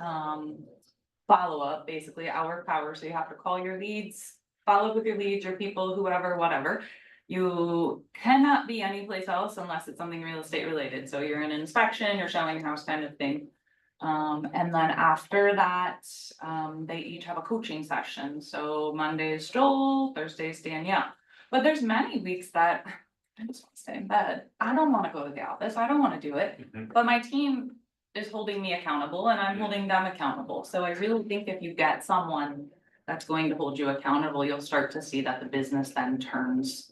follow-up, basically hour of power. So you have to call your leads, follow up with your leads, your people, whoever, whatever. You cannot be anyplace else unless it's something real estate related. So you're in an inspection, you're showing a house kind of thing. And then after that, they each have a coaching session. So Monday's Joel, Thursday's Danielle. But there's many weeks that I just want to stay in bed. I don't want to go to the office. I don't want to do it. Mhm. But my team is holding me accountable and I'm holding them accountable. So I really think if you get someone that's going to hold you accountable, you'll start to see that the business then turns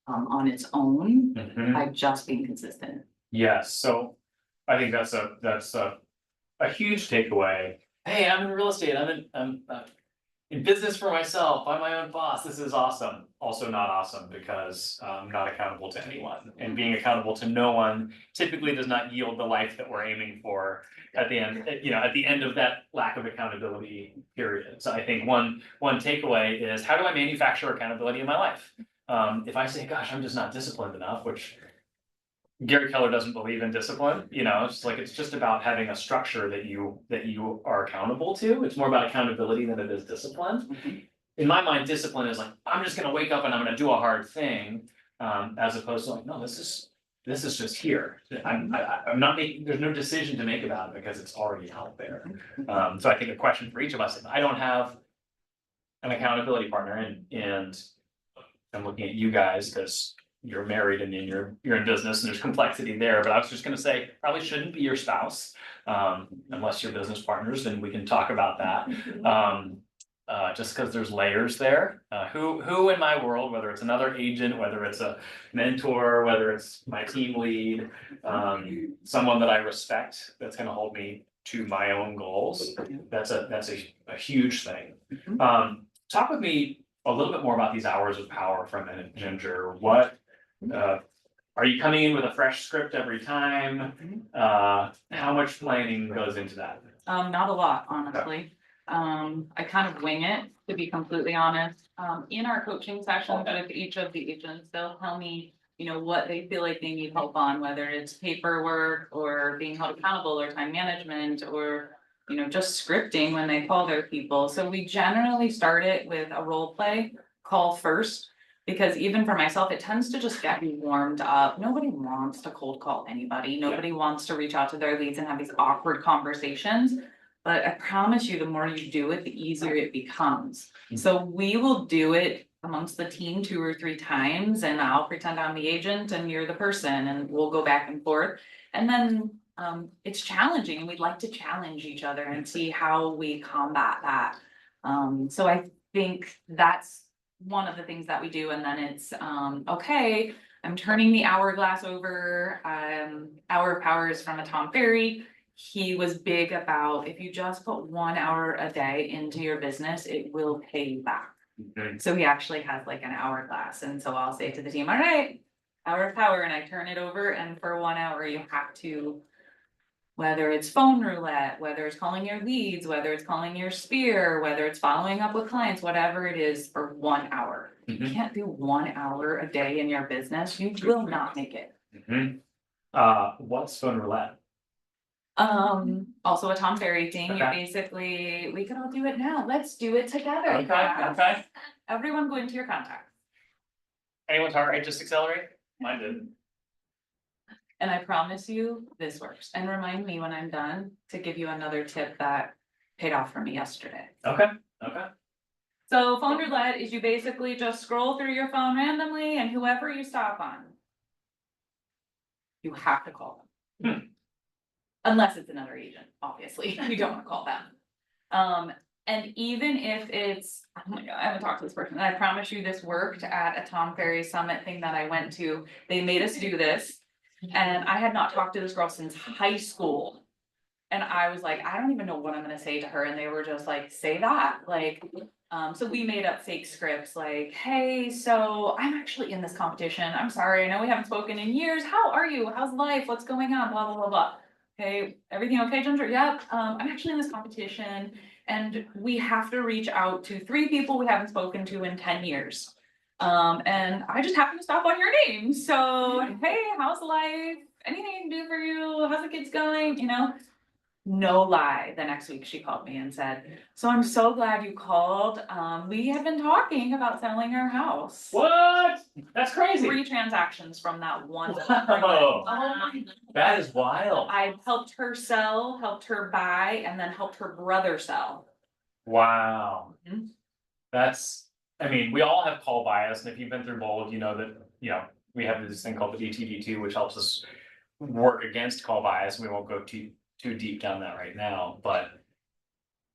on its own Mhm. by just being consistent. Yes, so I think that's a huge takeaway. Hey, I'm in real estate, I'm in business for myself, I'm my own boss, this is awesome. Also not awesome because I'm not accountable to anyone, and being accountable to no one typically does not yield the life that we're aiming for at the end, at the end of that lack of accountability period. So I think one takeaway is, how do I manufacture accountability in my life? If I say, gosh, I'm just not disciplined enough, which Gary Keller doesn't believe in discipline, it's just about having a structure that you are accountable to. It's more about accountability than it is discipline. In my mind, discipline is like, I'm just gonna wake up and I'm gonna do a hard thing, as opposed to like, no, this is just here. I'm not making, there's no decision to make about it because it's already out there. So I think a question for each of us, if I don't have an accountability partner, and I'm looking at you guys because you're married and then you're in business and there's complexity there, but I was just gonna say, probably shouldn't be your spouse. Unless you're business partners, then we can talk about that. Just because there's layers there. Who in my world, whether it's another agent, whether it's a mentor, whether it's my team lead, someone that I respect, that's gonna hold me to my own goals, that's a huge thing. Talk with me a little bit more about these hours of power from Ginger. What, are you coming in with a fresh script every time? How much planning goes into that? Not a lot, honestly. I kind of wing it, to be completely honest. In our coaching sessions with each of the agents, they'll tell me, what they feel like they need help on, whether it's paperwork or being held accountable or time management or, just scripting when they call their people. So we generally start it with a role play call first. Because even for myself, it tends to just get me warmed up. Nobody wants to cold call anybody. Nobody wants to reach out to their leads and have these awkward conversations. But I promise you, the more you do it, the easier it becomes. So we will do it amongst the team 2 or 3 times, and I'll pretend I'm the agent and you're the person, and we'll go back and forth. And then it's challenging, and we'd like to challenge each other and see how we combat that. So I think that's one of the things that we do. And then it's okay, I'm turning the hourglass over. Hour of Power is from a Tom Ferry. He was big about, if you just put 1 hour a day into your business, it will pay you back. So he actually has like an hourglass, and so I'll say to the team, all right, hour of power, and I turn it over, and for 1 hour you have to, whether it's phone roulette, whether it's calling your leads, whether it's calling your sphere, whether it's following up with clients, whatever it is, for 1 hour. You can't do 1 hour a day in your business, you will not make it. What's phone roulette? Also a Tom Ferry thing, you Okay. basically, we can all do it now, let's do it together. Okay, guys. okay. Everyone go into your contacts. Anyone's heart rate just accelerate? Mine did. And I promise you, this works. And remind me when I'm done to give you another tip that paid off for me yesterday. Okay. So phone roulette is you basically just scroll through your phone randomly, and whoever you stop on, you have to call them. Unless it's another agent, obviously, you don't wanna call them. And even if it's, oh my God, I haven't talked to this person, and I promise you this worked at a Tom Ferry Summit thing that I went to, they made us do this. And I had not talked to this girl since high school. And I was like, I don't even know what I'm gonna say to her, and they were just like, say that, like. So we made up fake scripts like, hey, so I'm actually in this competition, I'm sorry, I know we haven't spoken in years, how are you, how's life, what's going on, blah, blah, blah, blah. Okay, everything okay, Ginger? Yep, I'm actually in this competition and we have to reach out to 3 people we haven't spoken to in 10 years. And I just happened to stop on your name, so hey, how's life? Anything I can do for you? How's the kids going? You know? No lie, the next week she called me and said, so I'm so glad you called. We have been talking about selling our house. What? That's crazy. 3 transactions from that one. Wow. That is wild. I helped her sell, helped her buy, and then helped her brother sell. Wow. Mhm. That's, I mean, we all have call bias, and if you've been through both, you know that, you know, we have this thing called the DTD2, which helps us work against call bias. We won't go too deep down that right now, but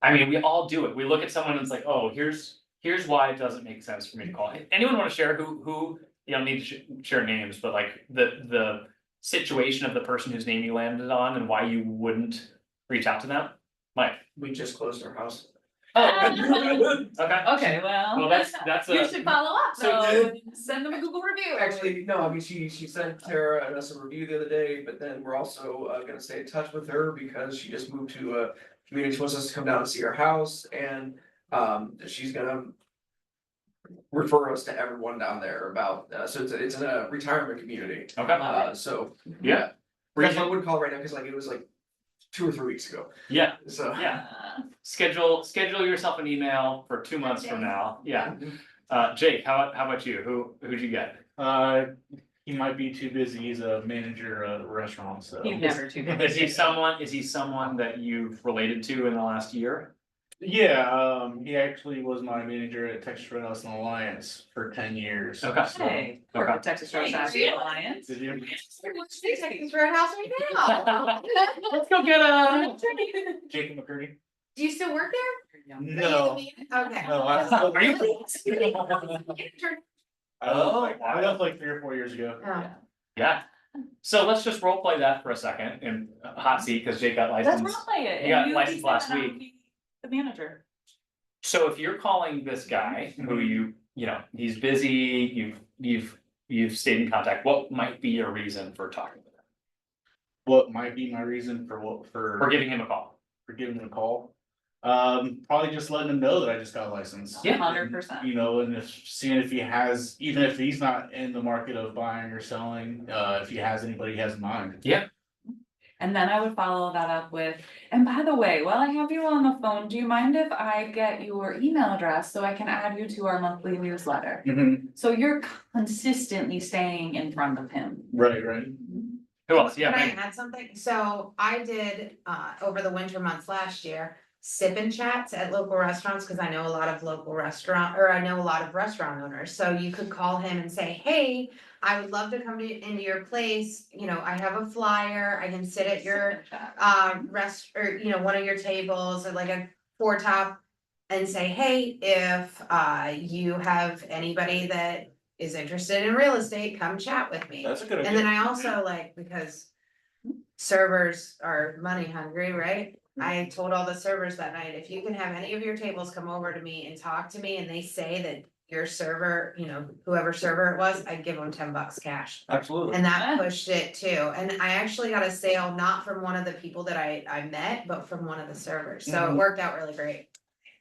I mean, we all do it. We look at someone and it's like, oh, here's why it doesn't make sense for me to call. Anyone want to share who, you don't need to share names, but like the situation of the person whose name you landed on and why you wouldn't reach out to them? Mike. We just closed our house. Oh, okay. Okay, well. Well, that's You a, should follow up, so send them a Google review. Actually, no, I mean, she sent Tara and us a review the other day, but then we're also gonna stay in touch with her because she just moved to a community. She wants us to come down and see her house, and she's gonna refer us to everyone down there about, so it's in a retirement community. okay, So, yeah, that's why I wouldn't call it right now, cause like it was like 2 or 3 weeks ago, yeah, so. yeah. Schedule yourself an email for 2 months from now, yeah. Jake, how about you? Who'd you get? He might be too busy, he's a manager at a restaurant, so. He's never too good. Is he someone that you've related to in the last year? Yeah, he actually was my manager at Texas Roadhouse and Alliance for 10 years. Okay. so- Hey, corporate Texas Roadhouse Hey, Alliance. Did you? Texas Roadhouse right now. Let's go get a. Jacob McCurdy? Do you still work there? No. Okay. No, I still. Are you? I left like 3 or 4 years ago. Oh. Yeah, so let's just role play that for a second in hot seat, cause Jake got Let's licensed. roleplay it. You got and licensed said last that I week. would be The manager. So if you're calling this guy who you know, he's busy, you've stayed in contact, what might be your reason for talking with him? What might be my reason for For giving him a call? for giving him a call? Probably just letting him know that I just got licensed. Yeah. 100%. You know, and seeing if he has, even if he's not in the market of buying or selling, if he has anybody he has in mind. And then I would follow that up with, and by the way, while I have you on the phone, do you mind if I get your email address so I can add you to our monthly newsletter? So you're consistently staying in front of him. Right. Who else? Yeah, Can I Megan. add something? So I did, over the winter months last year, sip and chats at local restaurants, cause I know a lot of I know a lot of restaurant owners, so you could call him and say, hey, I would love to come into your place, you know, I have a flyer, I can sit at your or, you know, one of your tables or like a 4-top. And say, hey, if you have anybody that is interested in real estate, come chat with me. That's a good idea. And then I also like, because servers are money hungry, right? I told all the servers that night, if you can have any of your tables come over to me and talk to me and they say that your server, you know, whoever server it was, I'd give them $10 cash. Absolutely. And that pushed it too. And I actually got a sale, not from one of the people that I met, but from one of the servers. So it worked out really great.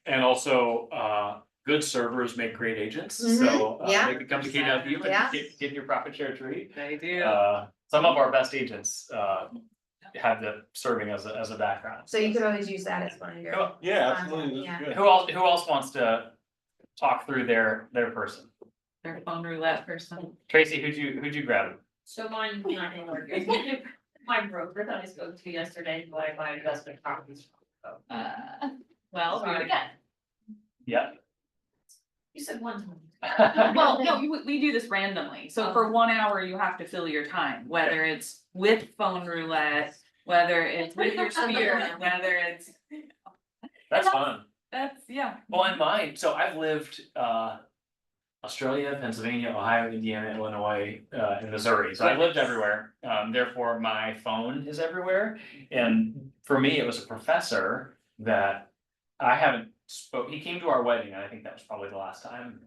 And also, good servers make great agents, Mhm, so yeah. they could come to KW Yeah. and get your profit share treat. They do. Some of our best agents, have the serving as a background. So you could always use that as one of your. Oh, Yeah, absolutely, Yeah. that's good. Who else wants to talk through their person? Their phone roulette person. Tracy, who'd you grab? So mine, not gonna work. My broker that I spoke to yesterday, who I buy investment properties from. Well, do it again. Yeah, You said one time. Well, no, we do this randomly, so for 1 hour, you have to fill your time, whether it's with phone roulette, whether it's with your spear, whether it's. That's fun. That's, yeah. Well, and mine, so I've lived, Australia, Pennsylvania, Ohio, Indiana, Illinois, and Missouri, so I've lived everywhere. Therefore, my phone is everywhere. And for me, it was a professor that I haven't spoke, he came to our wedding, and I think that was probably the last time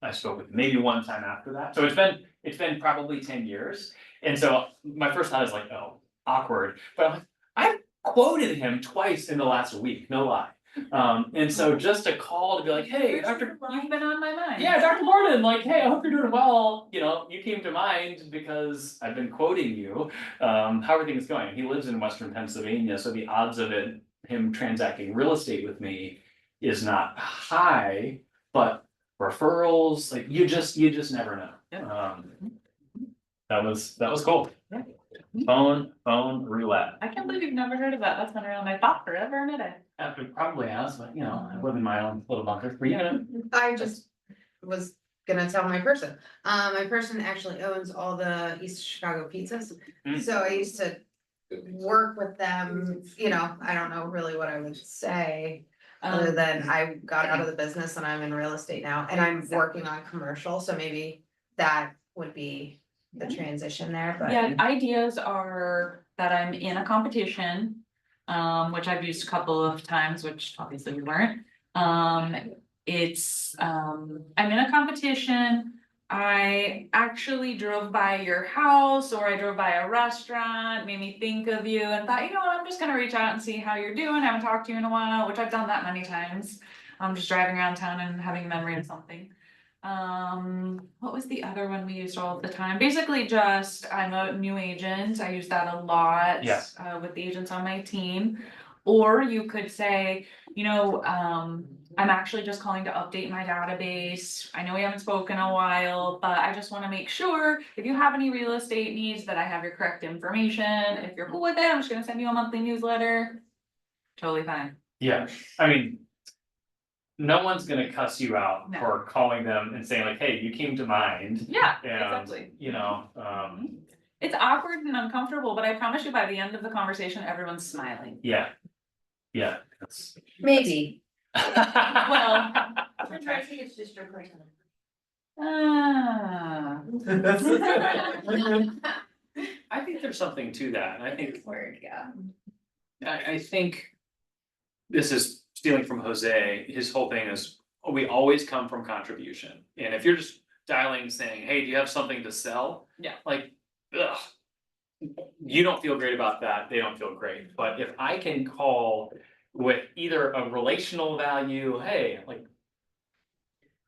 I spoke with him, maybe one time after that. So it's been probably 10 years. And so my first thought is like, oh, awkward, but I'm like, I've quoted him twice in the last week, no lie. And so just a call to be like, hey, Dr. You've been on my mind. Yeah, Dr. Gordon, like, hey, I hope you're doing well, you know, you came to mind because I've been quoting you. How are things going? He lives in Western Pennsylvania, so the odds of him transacting real estate with me is not high, but referrals, like, you just never know. That was cool. Yeah. Phone roulette. I can't believe you've never heard of that, that's been around my thought forever and a day. It probably has, but you know, I live in my own little bunker for you. I just was gonna tell my person. My person actually owns all the East Chicago pizzas. Mm. So I used to work with them, you know, I don't know really what I would say. Other than I got out of the business and I'm in real estate now and I'm working on commercial, so maybe that would be the transition there, but. Yeah, ideas are that I'm in a competition, which I've used a couple of times, which obviously we weren't. I'm in a competition. I actually drove by your house or I drove by a restaurant, made me think of you and thought, you know what, I'm just gonna reach out and see how you're doing. I haven't talked to you in a while, which I've done that many times. I'm just driving around town and having a memory of something. What was the other one we used all the time? Basically just, I'm a new agent. I use that a lot. Yes. With the agents on my team. Or you could say, you know, I'm actually just calling to update my database. I know we haven't spoken a while, but I just wanna make sure if you have any real estate needs that I have your correct information. If you're cool with it, I'm just gonna send you a monthly newsletter. Totally fine. Yeah, I mean. No one's gonna cuss you out No. for calling them and saying like, hey, you came to mind. Yeah, And, exactly. you know, It's awkward and uncomfortable, but I promise you by the end of the conversation, everyone's smiling. yeah. Yeah. That's- Maybe. Well. It's just your person. Ah. I think there's something to that, and I think, Word, yeah. I think. This is stealing from Jose, his whole thing is, we always come from contribution, and if you're just dialing saying, hey, do you have something to sell? Yeah. Like, ugh. You don't feel great about that, they don't feel great, but if I can call with either a relational value, hey, like.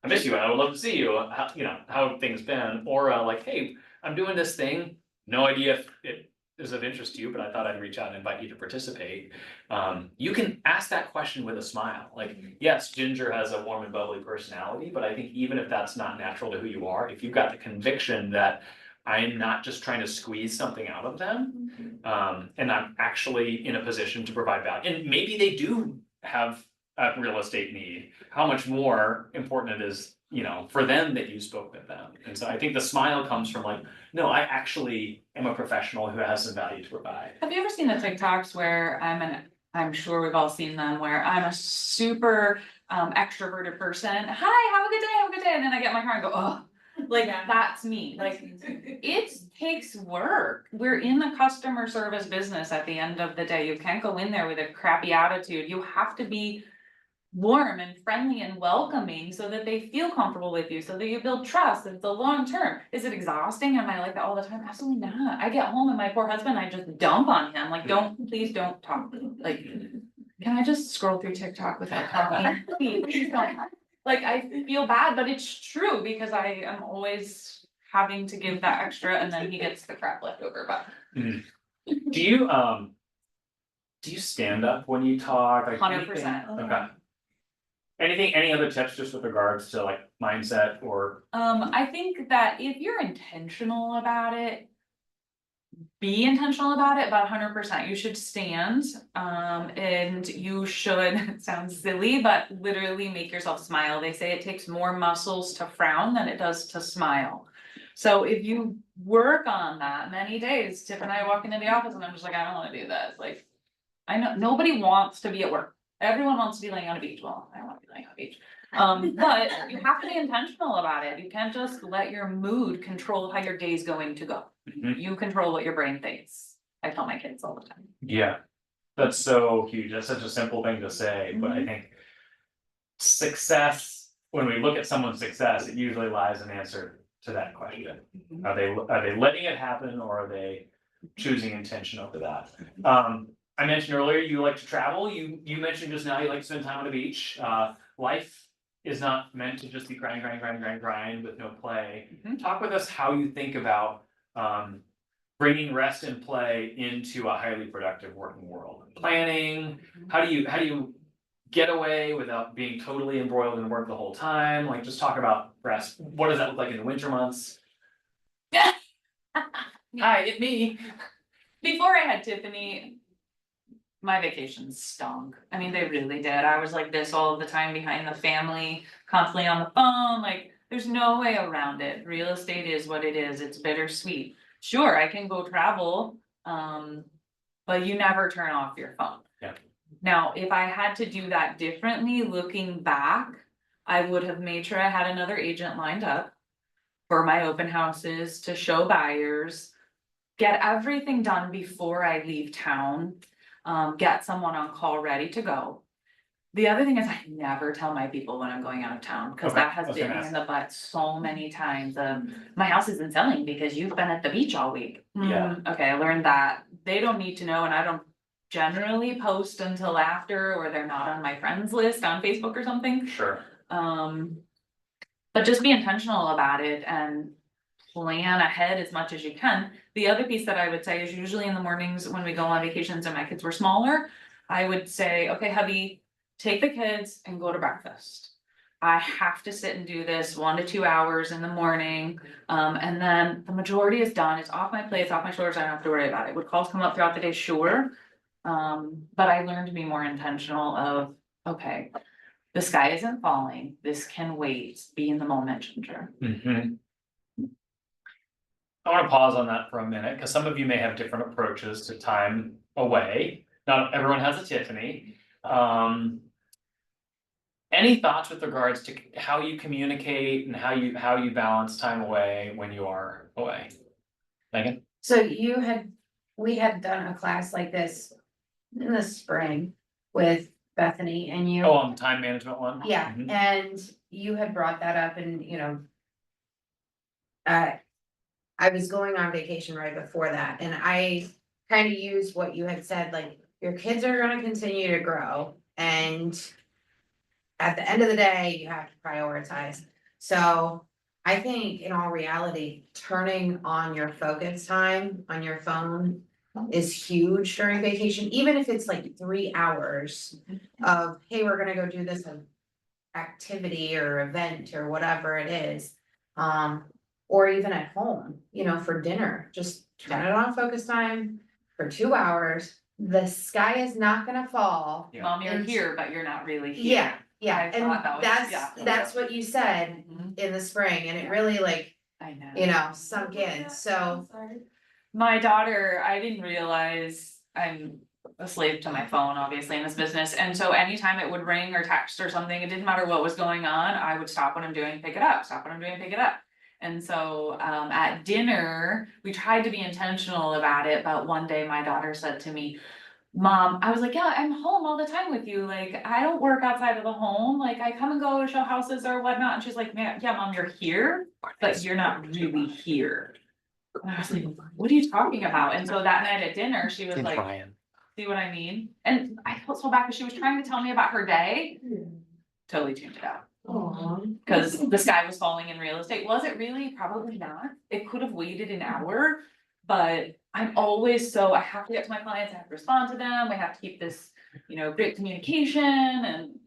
I miss you, and I would love to see you, how, you know, how have things been, or like, hey, I'm doing this thing, no idea if it is of interest to you, but I thought I'd reach out and invite you to participate. You can ask that question with a smile, like, yes, Ginger has a warm and bubbly personality, but I think even if that's not natural to who you are, if you've got the conviction that I'm not just trying to squeeze something out of them, and I'm actually in a position to provide value, and maybe they do have a real estate need, how much more important it is, you know, for them that you spoke with them. And so I think the smile comes from like, no, I actually am a professional who has some value to provide. Have you ever seen the TikToks where I'm sure we've all seen them, where I'm a super extroverted person. Hi, have a good day, have a good day. And then I get in my car and go, oh, like that's me. Like it takes work. We're in the customer service business at the end of the day. You can't go in there with a crappy attitude. You have to be warm and friendly and welcoming so that they feel comfortable with you, so that you build trust. It's a long term. Is it exhausting? Am I like that all the time? Absolutely not. I get home and my poor husband, I just dump on him. Like, please don't talk. Like, can I just scroll through TikTok without talking? Please don't. Like, I feel bad, but it's true because I am always having to give that extra and then he gets the crap left over, but. Do you stand up when you talk? Like, 100%. Okay. Any other tips just with regards to like mindset or? I think that if you're intentional about it, be intentional about it, but 100%, you should stand, and you should, it sounds silly, but literally make yourself smile. They say it takes more muscles to frown than it does to smile. So if you work on that many days, Tiff and I walk into the office and I'm just like, I don't wanna do this, like. I know, nobody wants to be at work, everyone wants to be laying on a beach, well, I don't wanna be laying on a beach. But you have to be intentional about it, you can't just let your mood control how your day's going to go. Mhm. You control what your brain thinks, I tell my kids all the time. Yeah, that's so huge. That's such a simple thing to say, but I think success, when we look at someone's success, it usually lies in answer to that question. Are they letting it happen, or are they choosing intention over that? I mentioned earlier, you like to travel. You mentioned just now you like to spend time on the beach. Life is not meant to just be grind with no play. Mhm. Talk with us how you think about bringing rest and play into a highly productive working world. Planning, how do you get away without being totally embroiled in work the whole time? Like, just talk about rest. What does that look like in the winter months? Hi, it's me. Before I had Tiffany, my vacations stunk. I mean, they really did. I was like this all the time behind the family, constantly on the phone, like, there's no way around it. Real estate is what it is, it's bittersweet. Sure, I can go travel, but you never turn off your phone. Yeah. Now, if I had to do that differently, looking back, I would have made sure I had another agent lined up for my open houses to show buyers, get everything done before I leave town, get someone on call ready to go. The other thing is I never tell my people when I'm going out of town, cause Okay, that I has was bit gonna me in the butt so many times. My house isn't selling because you've been at the beach all week. Yeah. Okay, I learned that. They don't need to know, and I don't generally post until after, or they're not on my friends list on Facebook or something. Sure. But just be intentional about it and plan ahead as much as you can. The other piece that I would say is usually in the mornings when we go on vacations and my kids were smaller, I would say, okay, hubby, take the kids and go to breakfast. I have to sit and do this 1 to 2 hours in the morning, and then the majority is done, it's off my plate, it's off my shoulders, I don't have to worry about it. Would calls come up throughout the day? Sure. But I learned to be more intentional of, okay, the sky isn't falling, this can wait, be in the moment, Ginger. Mhm. I wanna pause on that for a minute, because some of you may have different approaches to time away. Not everyone has a Tiffany. Any thoughts with regards to how you communicate and how you balance time away when you are away? Megan? So we had done a class like this in the spring with Bethany and you. Oh, on the time management one? Yeah, Mhm. and you had brought that up and, you know. I was going on vacation right before that, and I kind of used what you had said, like, your kids are gonna continue to grow, and. At the end of the day, you have to prioritize, so I think in all reality, turning on your focus time on your phone. Is huge during vacation, even if it's like 3 hours of, hey, we're gonna go do this activity or event or whatever it is. Or even at home, you know, for dinner, just turn it on focus time for 2 hours. The sky is not gonna fall. Yeah. Mom, you're And- here, but you're not really here. Yeah, yeah, I and thought that was- yeah. that's what you said Mhm. in the spring, and it really like, I know. you know, sunk in, so. My daughter, I didn't realize I'm a slave to my phone, obviously, in this business, and so anytime it would ring or text or something, it didn't matter what was going on, I would stop what I'm doing, pick it up, stop what I'm doing, pick it up. And so, at dinner, we tried to be intentional about it, but one day my daughter said to me, Mom, I was like, yeah, I'm home all the time with you, like, I don't work outside of the home, like, I come and go to show houses or whatnot, and she's like, yeah, Mom, you're here, but you're not really here. And I was like, what are you talking about? And so that night at dinner, she was like, see what I mean? And I felt so bad because she was trying to tell me about her day. Totally tuned it out. Cause the sky was falling in real estate. Was it really? Probably not. It could have waited an hour. But I'm always I have to get to my clients, I have to respond to them, we have to keep this, you know, great communication and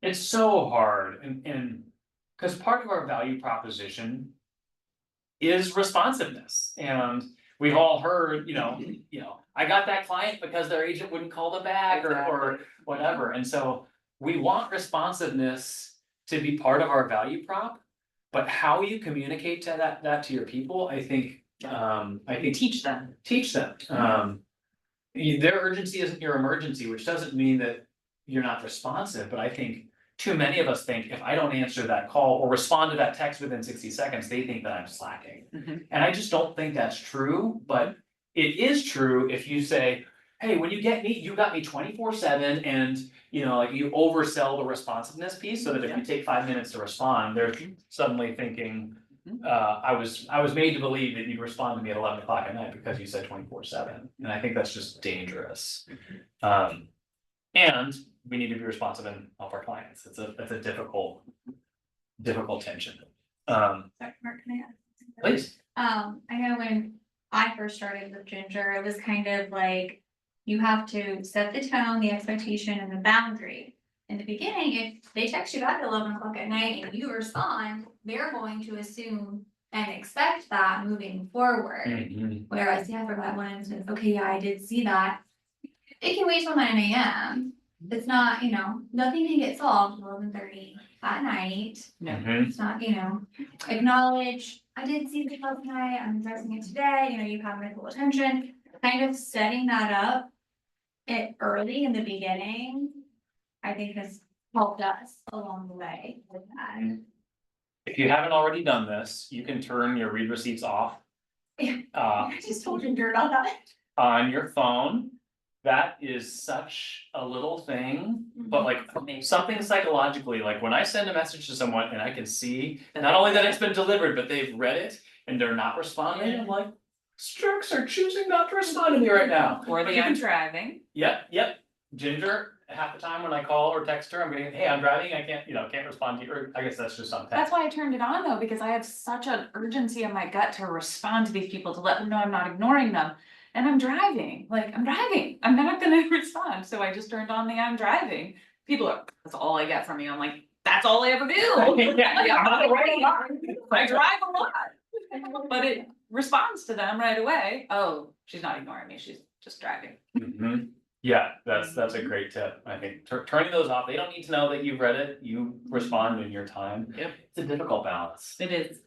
It's so hard and, cause part of our value proposition. is responsiveness. And we've all heard, I got that client because their agent wouldn't call them back or whatever. And so we want responsiveness to be part of our value prop. But how you communicate to that to your people, I think, Teach them. teach them. Their urgency isn't your emergency, which doesn't mean that you're not responsive, but I think too many of us think if I don't answer that call or respond to that text within 60 seconds, they think that I'm slacking. Mhm. And I just don't think that's true, but it is true if you say, hey, when you get me, you got me 24/7 and like you oversell the responsiveness piece so that if you take 5 minutes to respond, they're suddenly thinking, I was made to believe that you'd respond to me at 11 o'clock at night because you said 24/7, and I think that's just dangerous. And we need to be responsive and help our clients. It's a difficult tension. Sorry, Mark, can I add? Please. I know when I first started with Ginger, it was kind of like, you have to set the tone, the expectation and the boundary. In the beginning, if they text you back at 11 o'clock at night and you respond, they're going to assume and expect that moving forward. Whereas, yeah, for that one instance, okay, yeah, I did see that. It can wait till 9 AM. It's not, nothing can get solved till 11:30 at night. It's not, acknowledge, I did see this last night, I'm addressing it today, you have my full attention. Kind of setting that up early in the beginning, I think has helped us along the way with that. If you haven't already done this, you can turn your read receipts off. I just told Ginger about that. On your phone. That is such a little thing, but like something psychologically, like when I send a message to someone and I can see not only that it's been delivered, but they've read it and they're not responding, I'm like, jerks are choosing not to respond to me right now. Or But they you are can- driving. Yep. Ginger, half the time when I call or text her, I'm getting, hey, I'm driving, I can't respond to you, or I guess that's just on That's text. why I turned it on though, because I have such an urgency in my gut to respond to these people, to let them know I'm not ignoring them. And I'm driving, I'm not gonna respond, so I just turned on the I'm driving. People are, that's all I get from you, I'm like, that's all I ever do. Yeah, I'm not right. I drive a lot, but it responds to them right away, oh, she's not ignoring me, she's just driving. Yeah, that's a great tip, I think, turning those off, they don't need to know that you've read it, you respond in your time. Yep. It's a difficult balance. It is.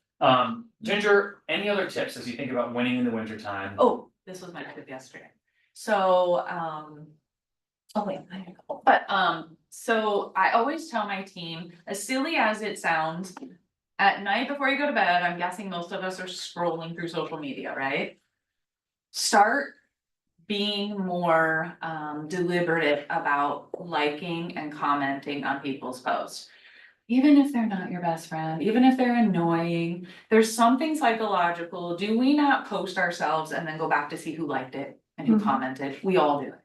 Ginger, any other tips as you think about winning in the winter time? Oh, this was my tip yesterday. So, oh wait, I had a couple, but, so I always tell my team, as silly as it sounds, at night before you go to bed, I'm guessing most of us are scrolling through social media, right? Start being more, deliberative about liking and commenting on people's posts. Even if they're not your best friend, even if they're annoying, there's something psychological. Do we not post ourselves and then go back to see who liked it and who commented? We all do it.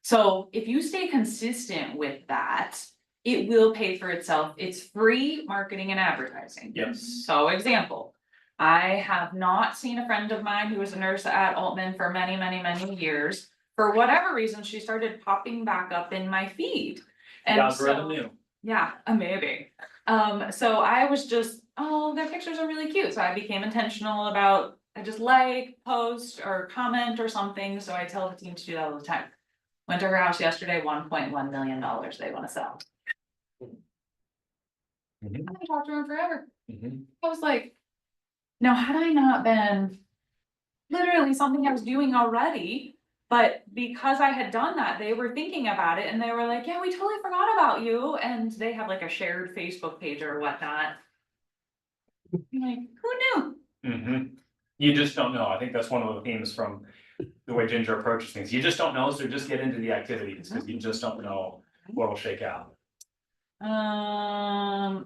So if you stay consistent with that, it will pay for itself. It's free marketing and advertising. Yes. So example, I have not seen a friend of mine who was a nurse at Altman for many, many, many years. For whatever reason, she started popping back up in my feed. And Algorithm so- knew. Yeah, maybe. So I was just, oh, their pictures are really cute, so I became intentional about, I just like, post or comment or something, so I tell the team to do that all the time. Went to her house yesterday, $1.1 million they wanna sell. I haven't talked to her in forever. I was like, now had I not been literally something I was doing already, but because I had done that, they were thinking about it and they were like, yeah, we totally forgot about you. And they have like a shared Facebook page or whatnot. I'm like, who knew? You just don't know, I think that's one of the themes from the way Ginger approaches things, you just don't know, so just get into the activities, because you just don't know what'll shake out.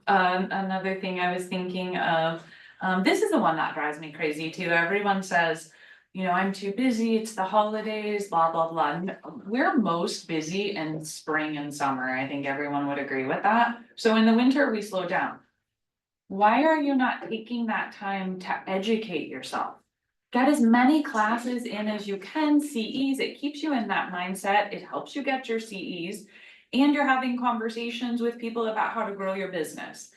Another thing I was thinking of, this is the one that drives me crazy too. Everyone says, I'm too busy, it's the holidays, blah, blah, blah. We're most busy in spring and summer. I think everyone would agree with that. So in the winter, we slow down. Why are you not taking that time to educate yourself? Get as many classes in as you can, CEs, it keeps you in that mindset, it helps you get your CEs. And you're having conversations with people about how to grow your business.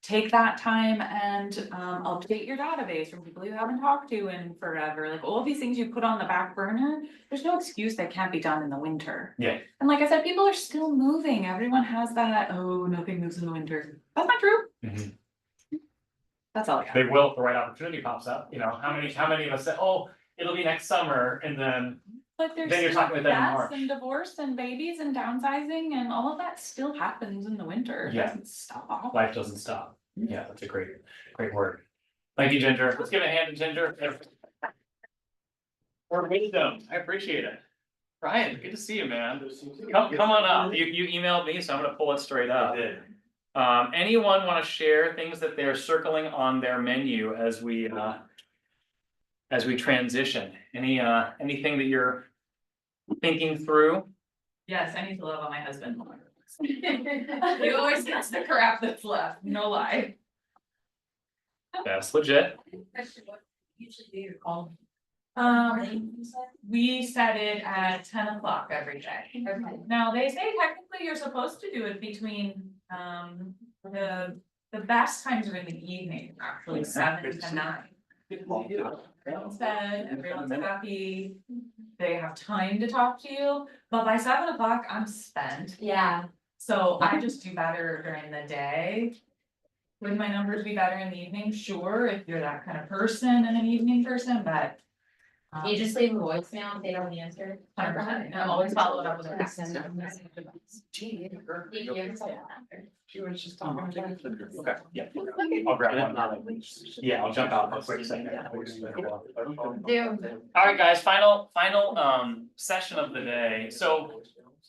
take that time and update your database from people you haven't talked to in forever, like all of these things you put on the back burner, there's no excuse that can't be done in the winter. Yeah. And like I said, people are still moving, everyone has that, oh, nothing moves in the winter, that's not true. Mhm. That's all I got. They will if the right opportunity pops up, you know, how many of us say, oh, it'll be next summer, and then, But there's Then you're still talking about that in deaths March. and divorce and babies and downsizing and all of that still happens in the winter, it Yeah. doesn't stop. life doesn't stop. Yeah, that's a great word. Thank you, Ginger. Let's give a hand to Ginger. For wisdom, I appreciate it. Ryan, good to see you, man. Come on up. You emailed me, so I'm gonna pull it straight up. Anyone wanna share things that they're circling on their menu as we transition? Anything that you're thinking through? Yes, I need to love on my husband more. He always gets the crap that's left, no lie. That's legit. Usually do your call. We set it at 10 o'clock every day. Okay. Now, they say technically you're supposed to do it between, the best times are in the evening, actually, 7 to 9. Everyone's fed, everyone's happy, they have time to talk to you, but by 7 o'clock, I'm spent. Yeah. So I just do better during the day. Would my numbers be better in the evening? Sure, if you're that kind of person and an evening person, but. You just leave a voicemail if they don't answer. 100%, and always follow it up with a text. She was just talking to me. Okay, yeah. I'll grab one. Yeah, I'll jump out for a quick second. All right, guys, final session of the day. So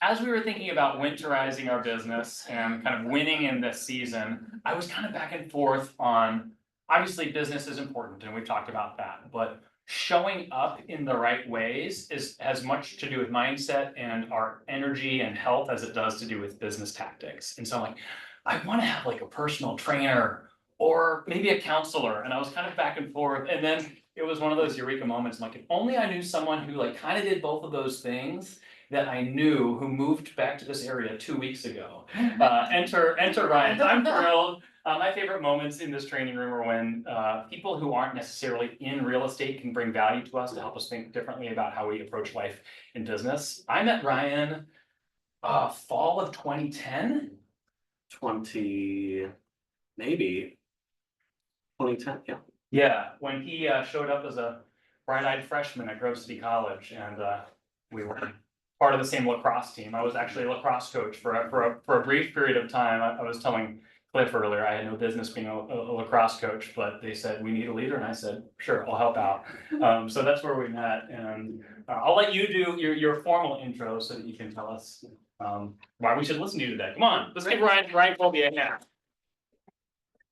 as we were thinking about winterizing our business and kind of winning in this season, I was kind of back and forth on, obviously, business is important and we've talked about that, but showing up in the right ways has much to do with mindset and our energy and health as it does to do with business tactics. And so I'm like, I want to have like a personal trainer or maybe a counselor. And I was kind of back and forth. And then it was one of those eureka moments. I'm like, if only I knew someone who like kind of did both of those things that I knew, who moved back to this area 2 weeks ago. Enter Ryan. I'm thrilled. My favorite moments in this training room are when people who aren't necessarily in real estate can bring value to us to help us think differently about how we approach life in business. I met Ryan fall of 2010. 2010, yeah. Yeah, when he showed up as a bright-eyed freshman at Grove City College, and we were part of the same lacrosse team. I was actually a lacrosse coach for a brief period of time. I was telling Cliff earlier, I had no business being a lacrosse coach, but they said, we need a leader, and I said, sure, I'll help out. So that's where we met, and I'll let you do your formal intro so that you can tell us why we should listen to you today. Come on, let's give Ryan Colby a hand.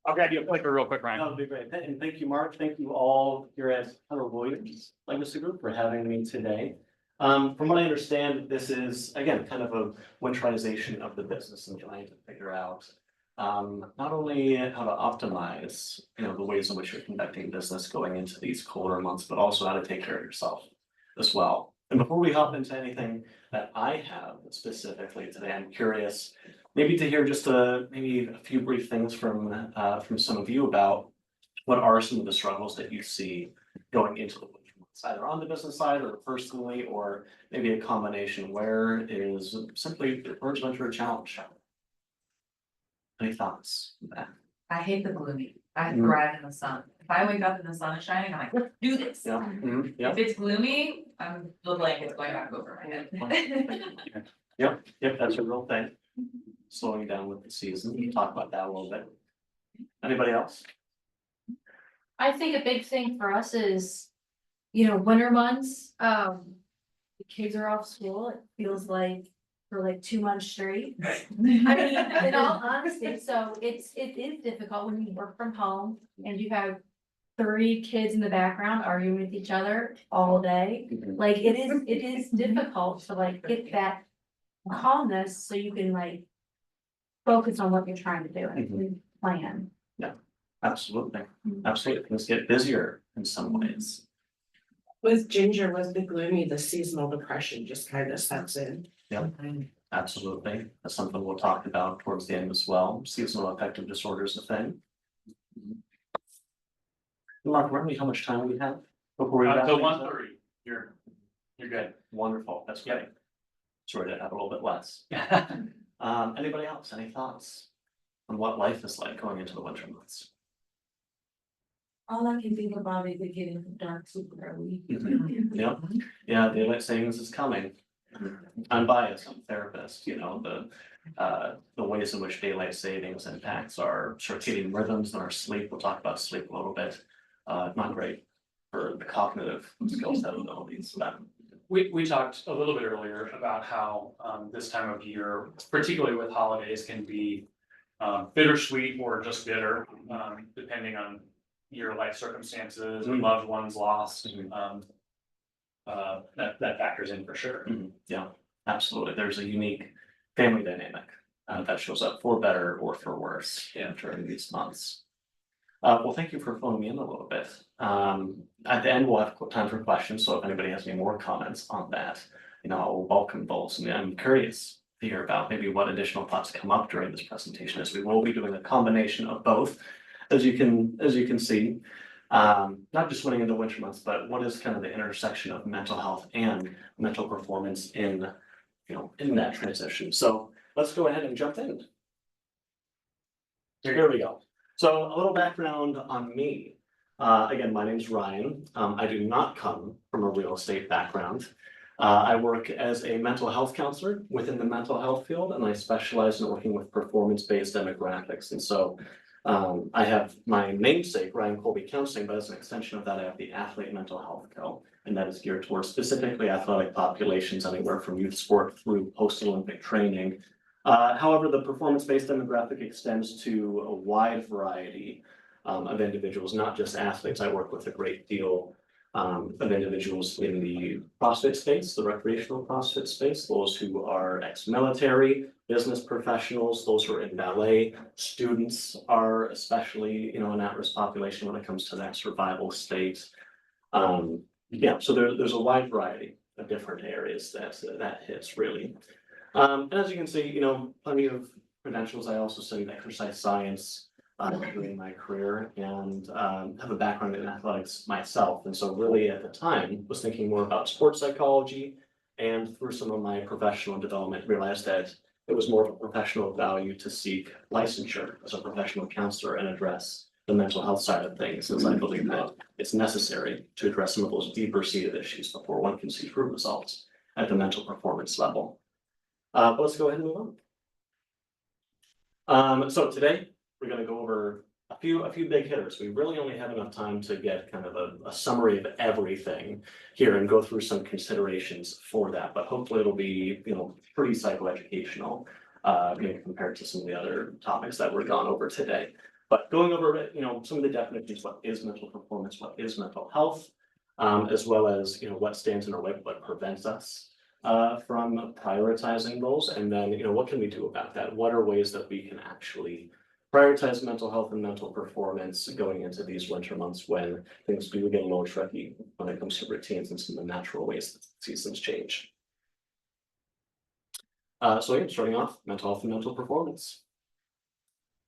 I'll grab you a clicker real quick, Ryan. That would be great. And thank you, Mark. Thank you all here at Keller Williams Legacy Group for having me today. From what I understand, this is, again, kind of a winterization of the business and trying to figure out not only how to optimize, the ways in which you're conducting business going into these colder months, but also how to take care of yourself as well. And before we hop into anything that I have specifically today, I'm curious maybe to hear just maybe a few brief things from some of you about what are some of the struggles that you see going into the winter months, either on the business side or personally, or maybe a combination. Where is simply where's winter a challenge? Any thoughts on that? I hate the gloomy. I thrive in the sun. If I wake up and the sun is shining, I'm like, let's do this. Yeah. Mhm. Yeah. If it's gloomy, I'm the blanket's going back over my head. Yep, that's a real thing. Slowing down with the season. We can talk about that a little bit. Anybody else? I think a big thing for us is, winter months, the kids are off school, it feels like for like 2 months straight. I mean, in all honesty, so it is difficult when you work from home and you have 3 kids in the background arguing with each other all day. Like, it is difficult to like get that calmness so you can like focus on what you're trying to do and plan. Absolutely, absolutely. Things get busier in some ways. With Ginger, was the gloomy, the seasonal depression just kind of sets in. Yep, absolutely. That's something we'll talk about towards the end as well. Seasonal affective disorder is a thing. Mark, remind me how much time we have before we. wrap Until things up? 1:30, you're good. Wonderful, that's great. Sorry to have a little bit less. Anybody else, any thoughts on what life is like going into the winter months? All I can think about is it getting dark super early. Yep, yeah, daylight savings is coming. I'm biased, I'm a therapist, you know, the ways in which daylight savings impacts our circadian rhythms and our sleep, we'll talk about sleep a little bit. Not great for the cognitive skills and abilities, but We talked a little bit earlier about how this time of year, particularly with holidays, can be bittersweet or just bitter, depending on your life circumstances or loved ones lost. That factors in for sure. Yeah, absolutely. There's a unique family dynamic that shows up for better or for worse during these months. Well, thank you for phoning me in a little bit. At the end, we'll have time for questions, so if anybody has any more comments on that, you know, I'll welcome those. And I'm curious to hear about maybe what additional thoughts come up during this presentation, as we will be doing a combination of both, as you can see. Not just winning into winter months, but what is kind of the intersection of mental health and mental performance in, you know, in that transition. So let's go ahead and jump in. Here we go. So a little background on me. Again, my name's Ryan. I do not come from a real estate background. I work as a mental health counselor within the mental health field, and I specialize in working with performance-based demographics. And so I have my namesake, Ryan Colby Counseling, but as an extension of that, I have the Athlete Mental Health Co. And that is geared towards specifically athletic populations, anywhere from youth sport through post-Olympic training. However, the performance-based demographic extends to a wide variety of individuals, not just athletes. I work with a great deal of individuals in the CrossFit space, the recreational CrossFit space, those who are ex-military, business professionals, those who are in ballet, students are especially, you know, an at-risk population when it comes to that survival state. Yeah, so there's a wide variety of different areas that hits really. And as you can see, you know, plenty of credentials. I also studied exercise science during my career and have a background in athletics myself. And so really at the time was thinking more about sports psychology, and through some of my professional development realized that it was more of a professional value to seek licensure as a professional counselor and address the mental health side of things, as I believe that it's necessary to address some of those deeper seated issues before one can see true results at the mental performance level. But let's go ahead and move on. So today we're going to go over a few big hitters. We really only have enough time to get kind of a summary of everything here and go through some considerations for that. But hopefully it'll be, you know, pretty psychoeducational, you know, compared to some of the other topics that we're gone over today. But going over, you know, some of the definitions, what is mental performance, what is mental health, as well as, you know, what stands in our way, what prevents us from prioritizing those, and then, you know, what can we do about that? What are ways that we can actually prioritize mental health and mental performance going into these winter months when things do get a little tricky when it comes to routines and some of the natural ways that seasons change. So again, starting off, mental health and mental performance.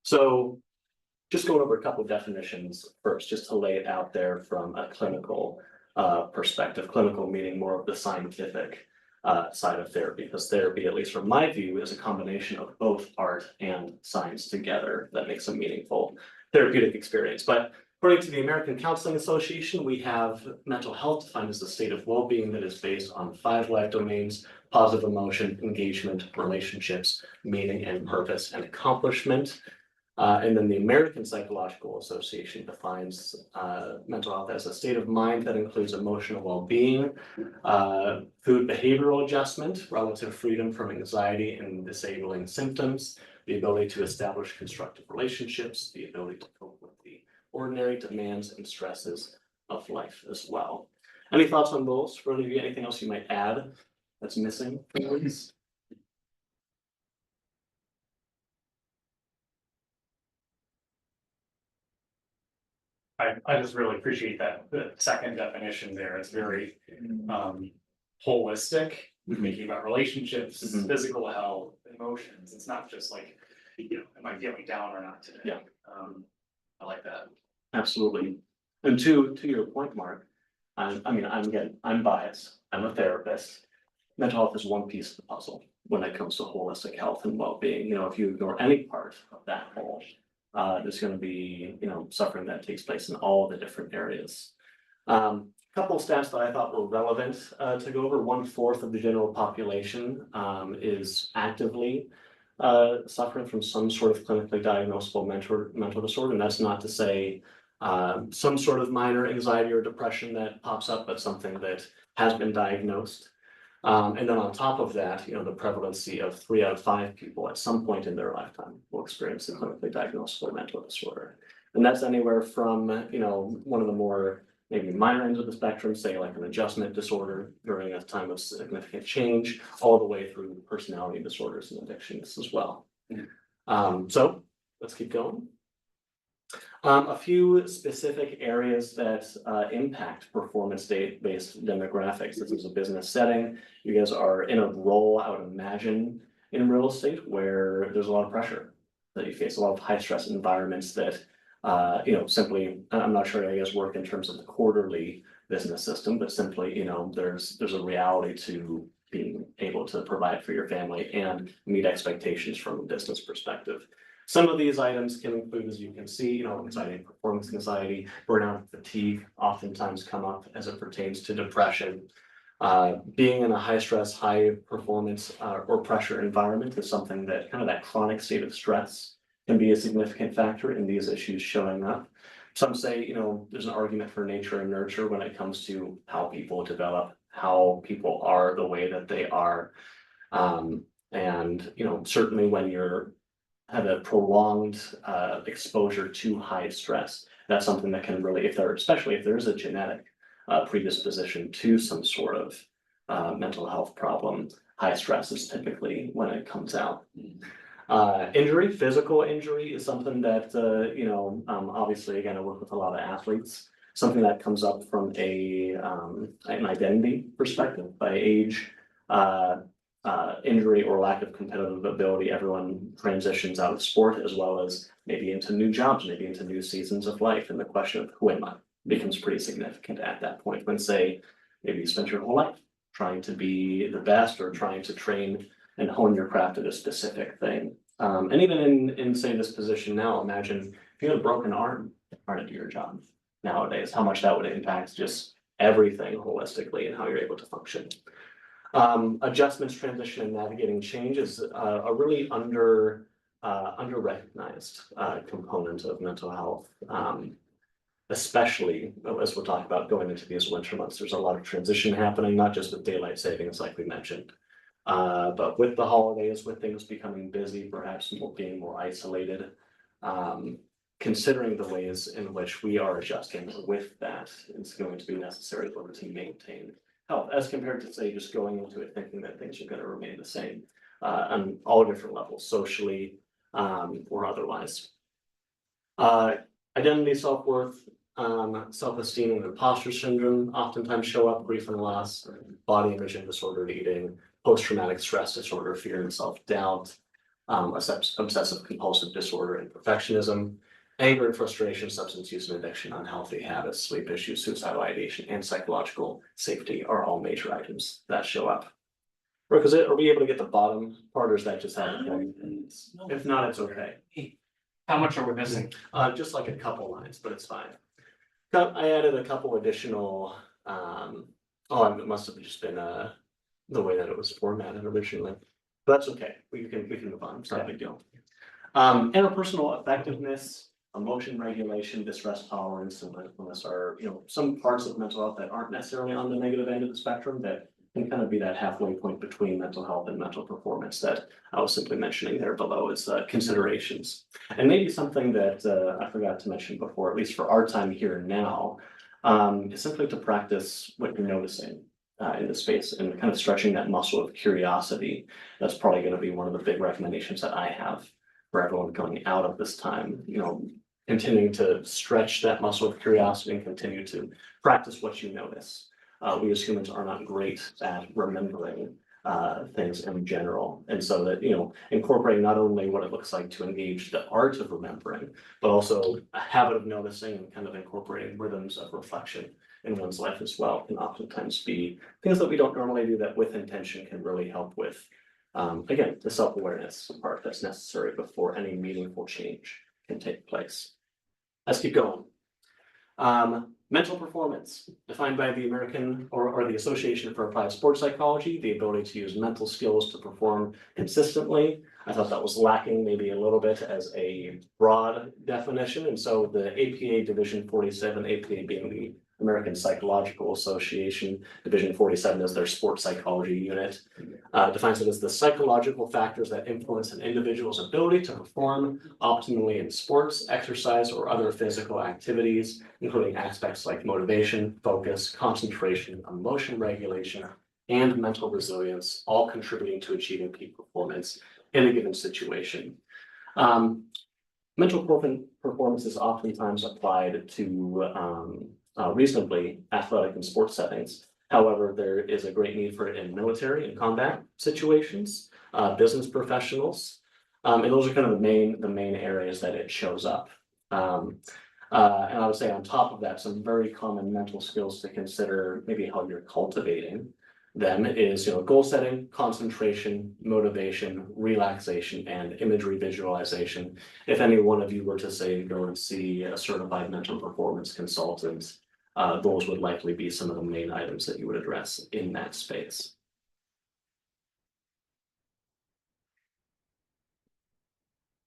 So just going over a couple of definitions first, just to lay it out there from a clinical perspective. Clinical meaning more of the scientific side of therapy, because therapy, at least from my view, is a combination of both art and science together that makes a meaningful therapeutic experience. But according to the American Counseling Association, we have mental health defined as the state of well-being that is based on 5 life domains: positive emotion, engagement, relationships, meaning and purpose and accomplishment. And then the American Psychological Association defines mental health as a state of mind that includes emotional well-being, food behavioral adjustment, relative freedom from anxiety and disabling symptoms, the ability to establish constructive relationships, the ability to cope with the ordinary demands and stresses of life as well. Any thoughts on those? For any of you, anything else you might add that's missing from these? I just really appreciate that, the second definition there, it's very holistic, thinking about relationships, physical health, emotions, it's not just like, you know, am I feeling down or not today? Yeah. I like that. Absolutely. And to your point, Mark, I'm biased. I'm a therapist. Mental health is one piece of the puzzle when it comes to holistic health and well-being. You know, if you ignore any part of that whole, there's gonna be, suffering that takes place in all the different areas. Couple of stats that I thought were relevant to go over. 1/4 of the general population is actively suffering from some sort of clinically diagnosable mental disorder. And that's not to say some sort of minor anxiety or depression that pops up, but something that has been diagnosed. And then on top of that, the prevalency of 3 out of 5 people at some point in their lifetime will experience a clinically diagnosable mental disorder. And that's anywhere from, one of the more maybe minor ends of the spectrum, say like an adjustment disorder during a time of significant change, all the way through personality disorders and addictions as well. So let's keep going. A few specific areas that impact performance-based demographics. This is a business setting. You guys are in a role, I would imagine, in real estate where there's a lot of pressure that you face, a lot of high-stress environments that simply, I'm not sure how you guys work in terms of the quarterly business system, but simply, there's a reality to being able to provide for your family and meet expectations from a business perspective. Some of these items can include, as you can see, anxiety, performance anxiety, burnout, fatigue, oftentimes come up as it pertains to depression. Being in a high stress, high performance or pressure environment is something that that chronic state of stress can be a significant factor in these issues showing up. Some say, there's an argument for nature and nurture when it comes to how people develop, how people are the way that they are. And certainly when you're have a prolonged exposure to high stress, that's something that can really, especially if there's a genetic predisposition to some sort of mental health problem, high stress is typically when it comes out. Injury, physical injury is something that, obviously, again, I work with a lot of athletes, something that comes up from an identity perspective. By age, injury or lack of competitive ability, everyone transitions out of sport as well as maybe into new jobs, maybe into new seasons of life. And the question of who am I becomes pretty significant at that point when, say, maybe you spent your whole life trying to be the best or trying to train and hone your craft at a specific thing. And even in say this position now, imagine if you had a broken arm trying to do your job nowadays, how much that would impact just everything holistically and how you're able to function. Adjustments, transition, and navigating change is a really under-recognized component of mental health. Especially as we'll talk about going into these winter months, there's a lot of transition happening, not just with daylight savings like we mentioned. But with the holidays, with things becoming busy, perhaps being more isolated, considering the ways in which we are adjusting with that, it's going to be necessary in order to maintain health, as compared to, say, just going into it thinking that things are going to remain the same on all different levels, socially or otherwise. Identity, self-worth, self-esteem, and imposter syndrome oftentimes show up. Grief and loss, body image and disordered eating, post-traumatic stress disorder, fear and self-doubt, obsessive compulsive disorder and perfectionism, anger and frustration, substance use and addiction, unhealthy habits, sleep issues, suicidal ideation, and psychological safety are all major items that show up. Brooke, are we able to get the bottom part, or is that just how? If not, it's okay. How much are we missing? Just like a couple lines, but it's fine. I added a couple additional, it must have just been the way that it was formatted originally. But that's okay. We can move on. It's not a big deal. Interpersonal effectiveness, emotion regulation, distress tolerance, and mindfulness are, some parts of mental health that aren't necessarily on the negative end of the spectrum that can kind of be that halfway point between mental health and mental performance that I was simply mentioning there below as considerations. And maybe something that I forgot to mention before, at least for our time here and now, is simply to practice what you're noticing in the space and kind of stretching that muscle of curiosity. That's probably going to be one of the big recommendations that I have for everyone going out of this time, continuing to stretch that muscle of curiosity and continue to practice what you notice. We as humans are not great at remembering things in general. And so that, you know, incorporating not only what it looks like to engage the art of remembering, but also a habit of noticing and kind of incorporating rhythms of reflection in one's life as well can oftentimes be things that we don't normally do that with intention can really help with, again, the self-awareness part that's necessary before any meaningful change can take place. Let's keep going. Mental performance, defined by the American or the Association for Applied Sports Psychology, the ability to use mental skills to perform consistently. I thought that was lacking maybe a little bit as a broad definition, and so the APA Division 47, APA being the American Psychological Association, Division 47 is their sports psychology unit, defines it as the psychological factors that influence an individual's ability to perform optimally in sports, exercise, or other physical activities, including aspects like motivation, focus, concentration, emotion regulation, and mental resilience, all contributing to achieving peak performance in a given situation. Mental performance is oftentimes applied to reasonably athletic and sports settings. However, there is a great need for it in military and combat situations, business professionals, and those are kind of the main areas that it shows up. And I would say on top of that, some very common mental skills to consider, maybe how you're cultivating them is, you know, goal setting, concentration, motivation, relaxation, and imagery visualization. If any one of you were to say go and see a certified mental performance consultant, those would likely be some of the main items that you would address in that space.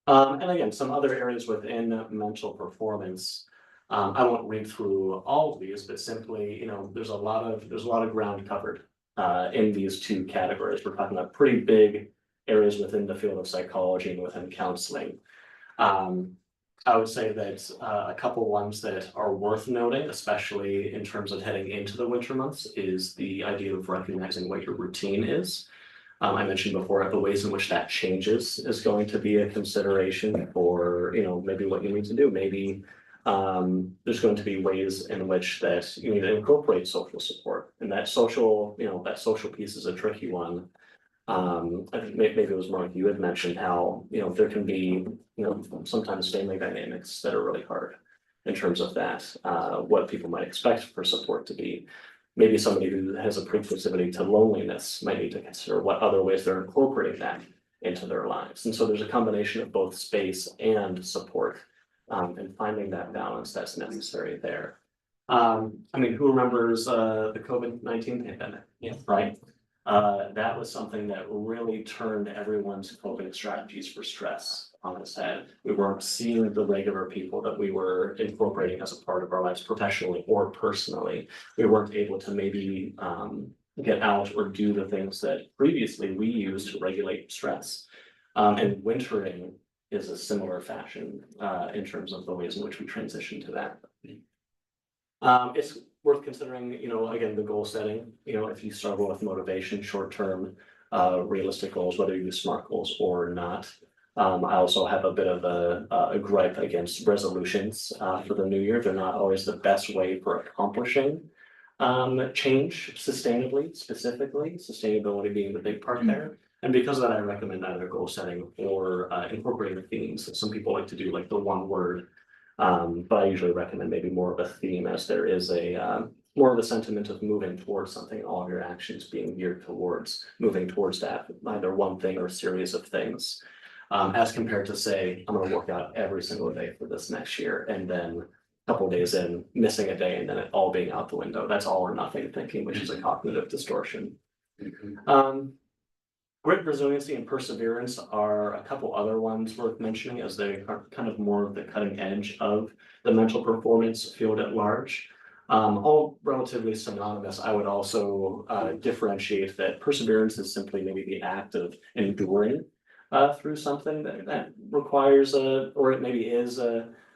And again, some other areas within mental performance. I won't read through all of these, but simply, you know, there's a lot of ground covered in these two categories. We're talking about pretty big areas within the field of psychology and within counseling. I would say that a couple ones that are worth noting, especially in terms of heading into the winter months, is the idea of recognizing what your routine is. I mentioned before the ways in which that changes is going to be a consideration for, you know, maybe what you need to do. Maybe there's going to be ways in which that you need to incorporate social support, and that social, you know, that social piece is a tricky one. I think maybe it was Mark, you had mentioned how, you know, there can be, you know, sometimes family dynamics that are really hard in terms of that, what people might expect for support to be. Maybe somebody who has a proclivity to loneliness might need to consider what other ways they're incorporating that into their lives. And so there's a combination of both space and support, and finding that balance that's necessary there. I mean, who remembers the COVID-19 pandemic? Yeah. Right? That was something that really turned everyone's coping strategies for stress on its head. We weren't seeing the regular people that we were incorporating as a part of our lives professionally or personally. We weren't able to maybe get out or do the things that previously we used to regulate stress. And wintering is a similar fashion in terms of the ways in which we transition to that. It's worth considering, you know, again, the goal setting, you know, if you struggle with motivation, short-term, realistic goals, whether you use SMART goals or not. I also have a bit of a gripe against resolutions for the new year. They're not always the best way for accomplishing change sustainably, specifically, sustainability being the big part there. And because of that, I recommend either goal setting or incorporating themes. Some people like to do like the one word. But I usually recommend maybe more of a theme, as there is a more of a sentiment of moving towards something, all of your actions being geared towards moving towards that, either one thing or a series of things. As compared to say, I'm gonna work out every single day for this next year, and then a couple of days in, missing a day, and then it all being out the window. That's all or nothing thinking, which is a cognitive distortion. Grit, resiliency, and perseverance are a couple other ones worth mentioning, as they are kind of more of the cutting edge of the mental performance field at large. All relatively synonymous. I would also differentiate that perseverance is simply maybe the act of enduring through something that requires or it maybe is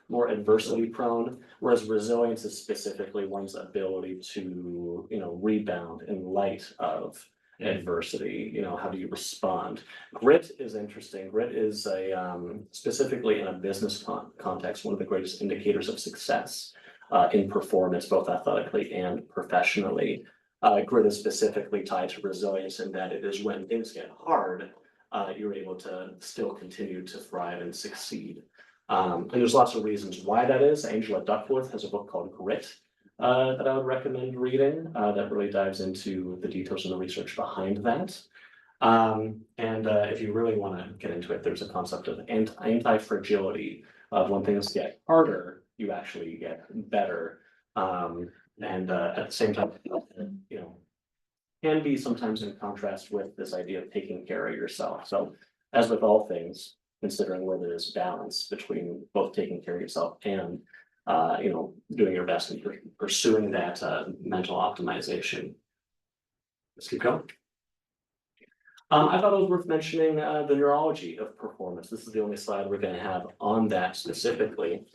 more adversity prone, whereas resilience is specifically one's ability to, you know, rebound in light of adversity. You know, how do you respond? Grit is interesting. Grit is a specifically in a business context, one of the greatest indicators of success in performance, both athletically and professionally. Grit is specifically tied to resilience in that it is when things get hard, you're able to still continue to thrive and succeed. And there's lots of reasons why that is. Angela Duckworth has a book called Grit that I would recommend reading that really dives into the details and the research behind that. And if you really want to get into it, there's a concept of anti-fragility of when things get harder, you actually get better. And at the same time, you know, can be sometimes in contrast with this idea of taking care of yourself. So as with all things, considering where there is balance between both taking care of yourself and you know, doing your best in pursuing that mental optimization. Let's keep going. I thought it was worth mentioning the neurology of performance. This is the only slide we're going to have on that specifically.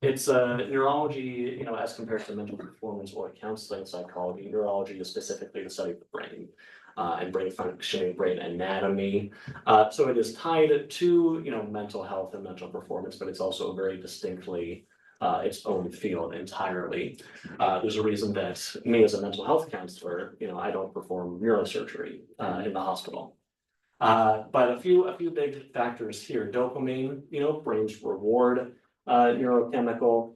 It's neurology, you know, as compared to mental performance or counseling psychology. Neurology is specifically the study of the brain and brain functioning, brain anatomy. So it is tied to, you know, mental health and mental performance, but it's also very distinctly its own field entirely. There's a reason that me as a mental health counselor, you know, I don't perform neurosurgery in the hospital. But a few big factors here. Dopamine, you know, brain's reward neurochemical.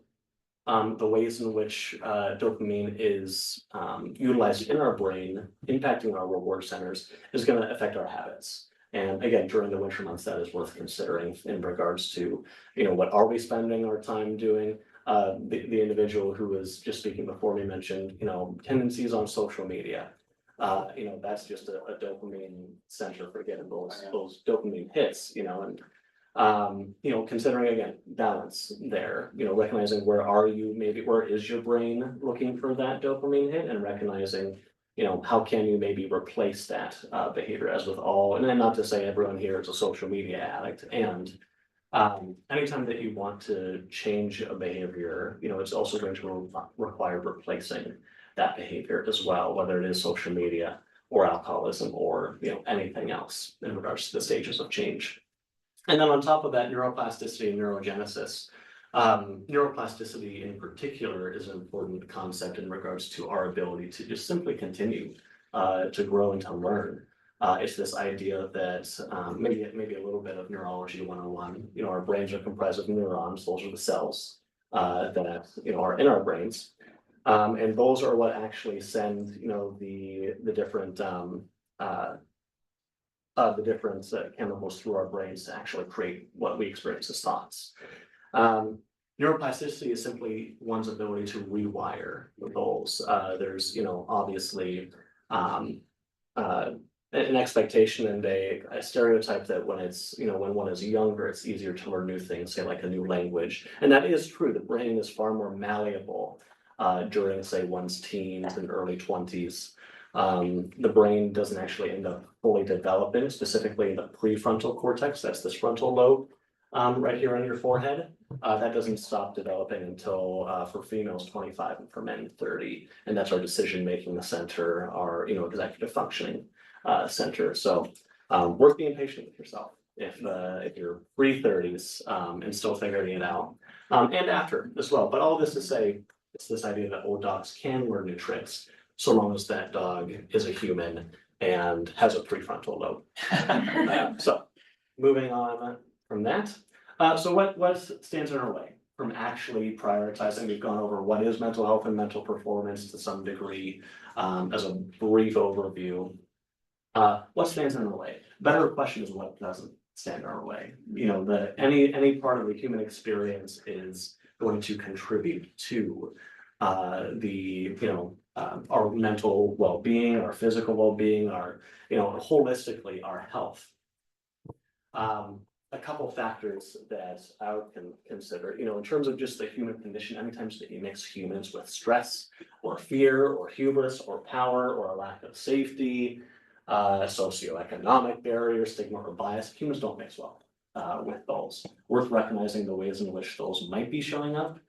The ways in which dopamine is utilized in our brain, impacting our reward centers, is going to affect our habits. And again, during the winter months, that is worth considering in regards to, you know, what are we spending our time doing? The individual who was just speaking before me mentioned, you know, tendencies on social media. You know, that's just a dopamine center for getting those dopamine hits, you know, and you know, considering again, balance there, you know, recognizing where are you, maybe where is your brain looking for that dopamine hit, and recognizing, you know, how can you maybe replace that behavior, as with all, and then not to say everyone here is a social media addict, and anytime that you want to change a behavior, you know, it's also going to require replacing that behavior as well, whether it is social media or alcoholism or, you know, anything else in regards to the stages of change. And then on top of that, neuroplasticity and neurogenesis. Neuroplasticity in particular is an important concept in regards to our ability to just simply continue to grow and to learn. It's this idea that maybe a little bit of neurology 101. You know, our brains are comprised of neurons. Those are the cells that, you know, are in our brains, and those are what actually send, you know, the different chemicals through our brains to actually create what we experience as thoughts. Neuroplasticity is simply one's ability to rewire those. There's, you know, obviously an expectation and a stereotype that when it's, you know, when one is younger, it's easier to learn new things, say like a new language. And that is true. The brain is far more malleable during, say, one's teens and early 20s. The brain doesn't actually end up fully developing, specifically in the prefrontal cortex. That's this frontal lobe right here on your forehead. That doesn't stop developing until for females 25 and for men 30. And that's our decision-making center, our, you know, executive functioning center. So worth being patient with yourself if you're pre-30s and still figuring it out, and after as well. But all this to say, it's this idea that old dogs can learn new tricks, so long as that dog is a human and has a prefrontal lobe. So moving on from that. So what stands in our way from actually prioritizing? We've gone over what is mental health and mental performance to some degree as a brief overview. What stands in our way? Better question is what doesn't stand in our way. You know, any part of the human experience is going to contribute to our mental well-being, our physical well-being, our, you know, holistically our health. A couple factors that I would consider, you know, in terms of just the human condition, anytime that you mix humans with stress or fear or hubris or power or a lack of safety, socioeconomic barriers, stigma or bias, humans don't mix well with those. Worth recognizing the ways in which those might be showing up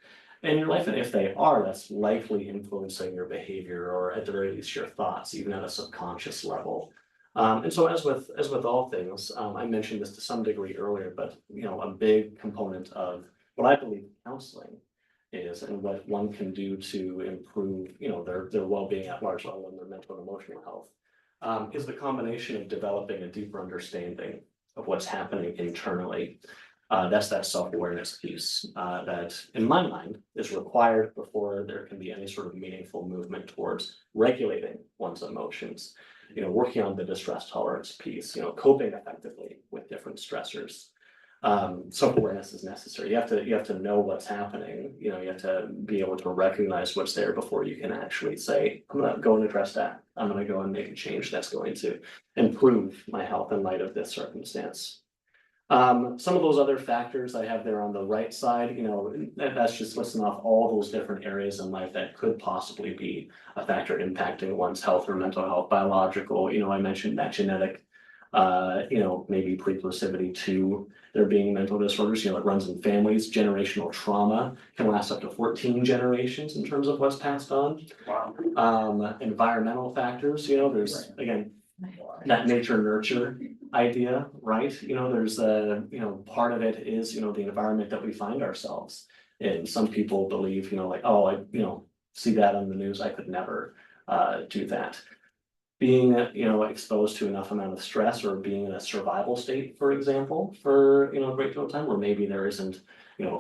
in your life, and if they are, that's likely influencing your behavior or at the very least your thoughts, even at a subconscious level. And so as with all things, I mentioned this to some degree earlier, but you know, a big component of what I believe counseling is and what one can do to improve, their well-being at large level and their mental and emotional health. Is the combination of developing a deeper understanding of what's happening internally. That's that self-awareness piece, that in my mind is required before there can be any sort of meaningful movement towards regulating one's emotions. Working on the distress tolerance piece, coping effectively with different stressors. Self-awareness is necessary. You have to know what's happening, you have to be able to recognize what's there before you can actually say, I'm gonna go and address that. I'm gonna go and make a change that's going to improve my health in light of this circumstance. Some of those other factors I have there on the right side, that's just listing off all those different areas in life that could possibly be a factor impacting one's health or mental health, biological, I mentioned that genetic, maybe preclusivity to there being mental disorders, it runs in families. Generational trauma can last up to 14 generations in terms of what's passed on. Wow. Environmental factors, there's, again, that nature nurture idea, right? There's part of it is, the environment that we find ourselves in. Some people believe, like, oh, I, see that on the news, I could never do that. Being, exposed to enough amount of stress or being in a survival state, for example, for, a great deal of time where maybe there isn't,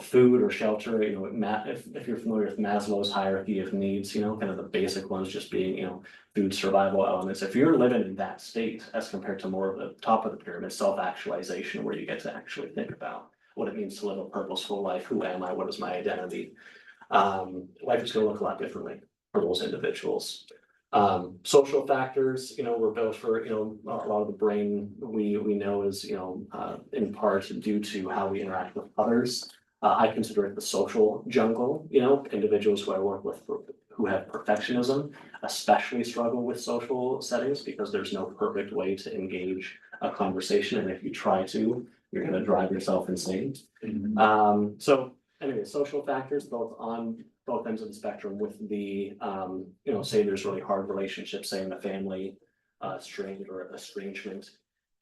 food or shelter, if you're familiar with Maslow's hierarchy of needs, kind of the basic ones just being, food survival elements. If you're living in that state as compared to more of the top of the pyramid, self-actualization, where you get to actually think about what it means to live a purposeful life. Who am I? What is my identity? Life is gonna look a lot differently for those individuals. Social factors, we're built for, a lot of the brain we know is, in part due to how we interact with others. I consider it the social jungle, individuals who I work with who have perfectionism, especially struggle with social settings because there's no perfect way to engage a conversation. And if you try to, you're gonna drive yourself insane. So anyway, social factors, both on both ends of the spectrum with the, say there's really hard relationships, say in the family, strain or estrangement,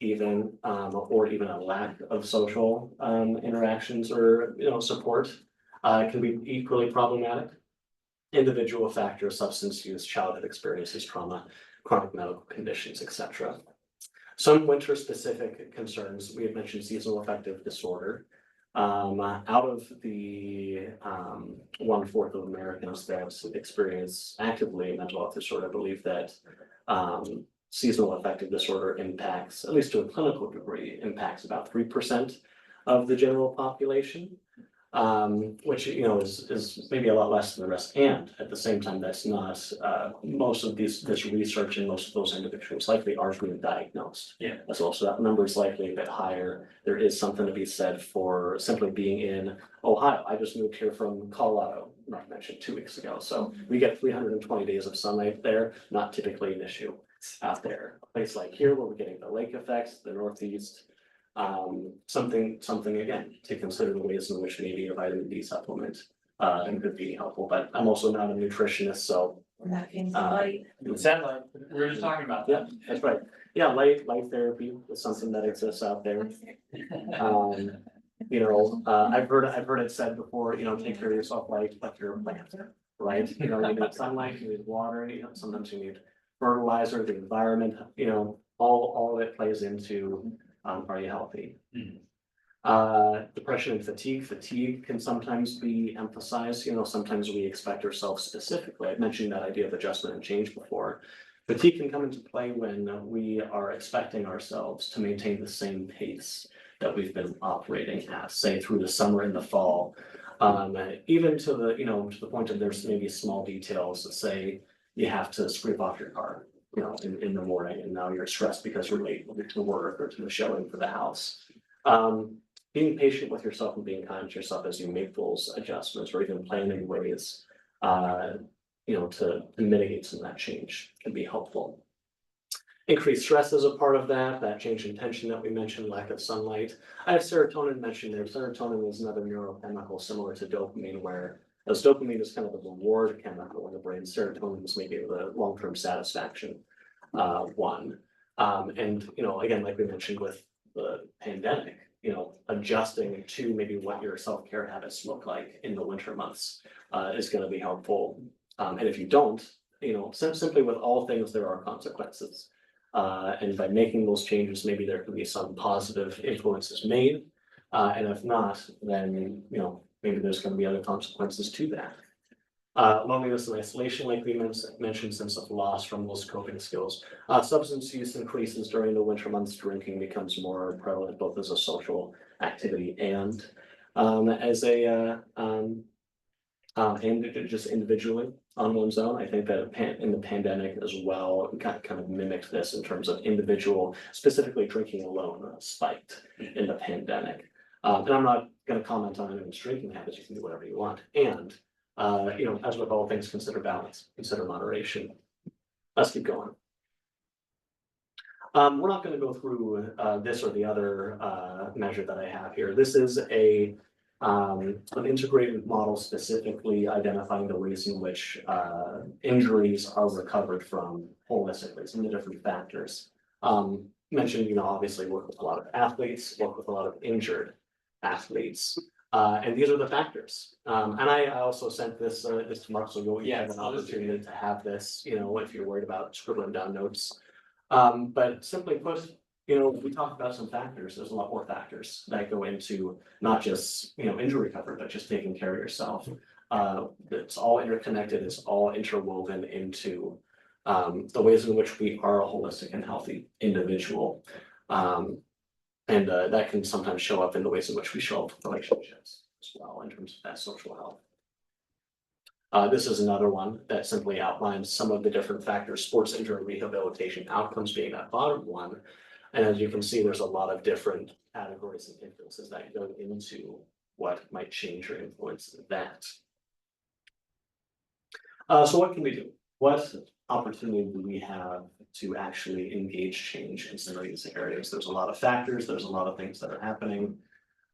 even, or even a lack of social, interactions or, support, can be equally problematic. Individual factors, substance use, childhood experiences, trauma, chronic medical conditions, etc. Some winter specific concerns, we had mentioned seasonal affective disorder. Out of the 1/4 of Americans that experience actively mental health disorder, I believe that seasonal affective disorder impacts, at least to a clinical degree, impacts about 3% of the general population. Which, is maybe a lot less than the rest. And at the same time, that's not, most of this research and most of those individuals likely aren't being diagnosed. Yeah. As well, so that number is likely a bit higher. There is something to be said for simply being in Ohio. I just moved here from Colorado, not to mention 2 weeks ago. So we get 320 days of sunlight there, not typically an issue out there. A place like here where we're getting the lake effects, the Northeast. Something again, to consider the ways in which maybe a vitamin D supplement could be helpful, but I'm also not a nutritionist, so. We're not getting somebody. It sounds like, we were just talking about that. Yeah, that's right. Yeah, light therapy is something that exists out there. I've heard it said before, take care of yourself like you're a plant, right? You need sunlight, you need water, sometimes you need fertilizer, the environment, all of it plays into, are you healthy? Depression and fatigue can sometimes be emphasized, sometimes we expect ourselves specifically. I mentioned that idea of adjustment and change before. Fatigue can come into play when we are expecting ourselves to maintain the same pace that we've been operating at, say through the summer and the fall. Even to the point of there's maybe small details that say you have to scrape off your car, in the morning, and now you're stressed because you're late to work or to the showing for the house. Being patient with yourself and being kind to yourself as you make those adjustments or even planning ways, to mitigate some of that change can be helpful. Increased stress is a part of that change in tension that we mentioned, lack of sunlight. I have serotonin mentioned there. Serotonin is another neurochemical similar to dopamine, where as dopamine is kind of the reward chemical in the brain, serotonin is maybe the long-term satisfaction one. And again, like we mentioned with the pandemic, adjusting to maybe what your self-care habits look like in the winter months, is gonna be helpful. And if you don't, simply with all things, there are consequences. And by making those changes, maybe there can be some positive influences made. And if not, then, maybe there's gonna be other consequences to that. Loneliness and isolation, like we mentioned, sense of loss from those coping skills. Substance use increases during the winter months. Drinking becomes more prevalent, both as a social activity and as a and just individually on one's own. I think that in the pandemic as well, kind of mimicked this in terms of individual, specifically drinking alone spiked in the pandemic. And I'm not gonna comment on anyone's drinking habits. You can do whatever you want. And as with all things, consider balance, consider moderation. Let's keep going. We're not gonna go through this or the other measure that I have here. This is an integrated model specifically identifying the ways in which injuries are recovered from holistically, some of the different factors. Mentioned, obviously work with a lot of athletes, work with a lot of injured athletes. And these are the factors. And I also sent this to Mark, so you have an opportunity to have this, if you're worried about scribbling down notes. But simply put, we talked about some factors. There's a lot more factors that go into not just, injury recovery, but just taking care of yourself. It's all interconnected, it's all interwoven into the ways in which we are a holistic and healthy individual. And that can sometimes show up in the ways in which we show up with relationships as well, in terms of that social health. This is another one that simply outlines some of the different factors, sports injury rehabilitation outcomes being that bottom one. And as you can see, there's a lot of different categories and influences that go into what might change or influence that. So what can we do? What opportunity do we have to actually engage change in some of these areas? There's a lot of factors, there's a lot of things that are happening,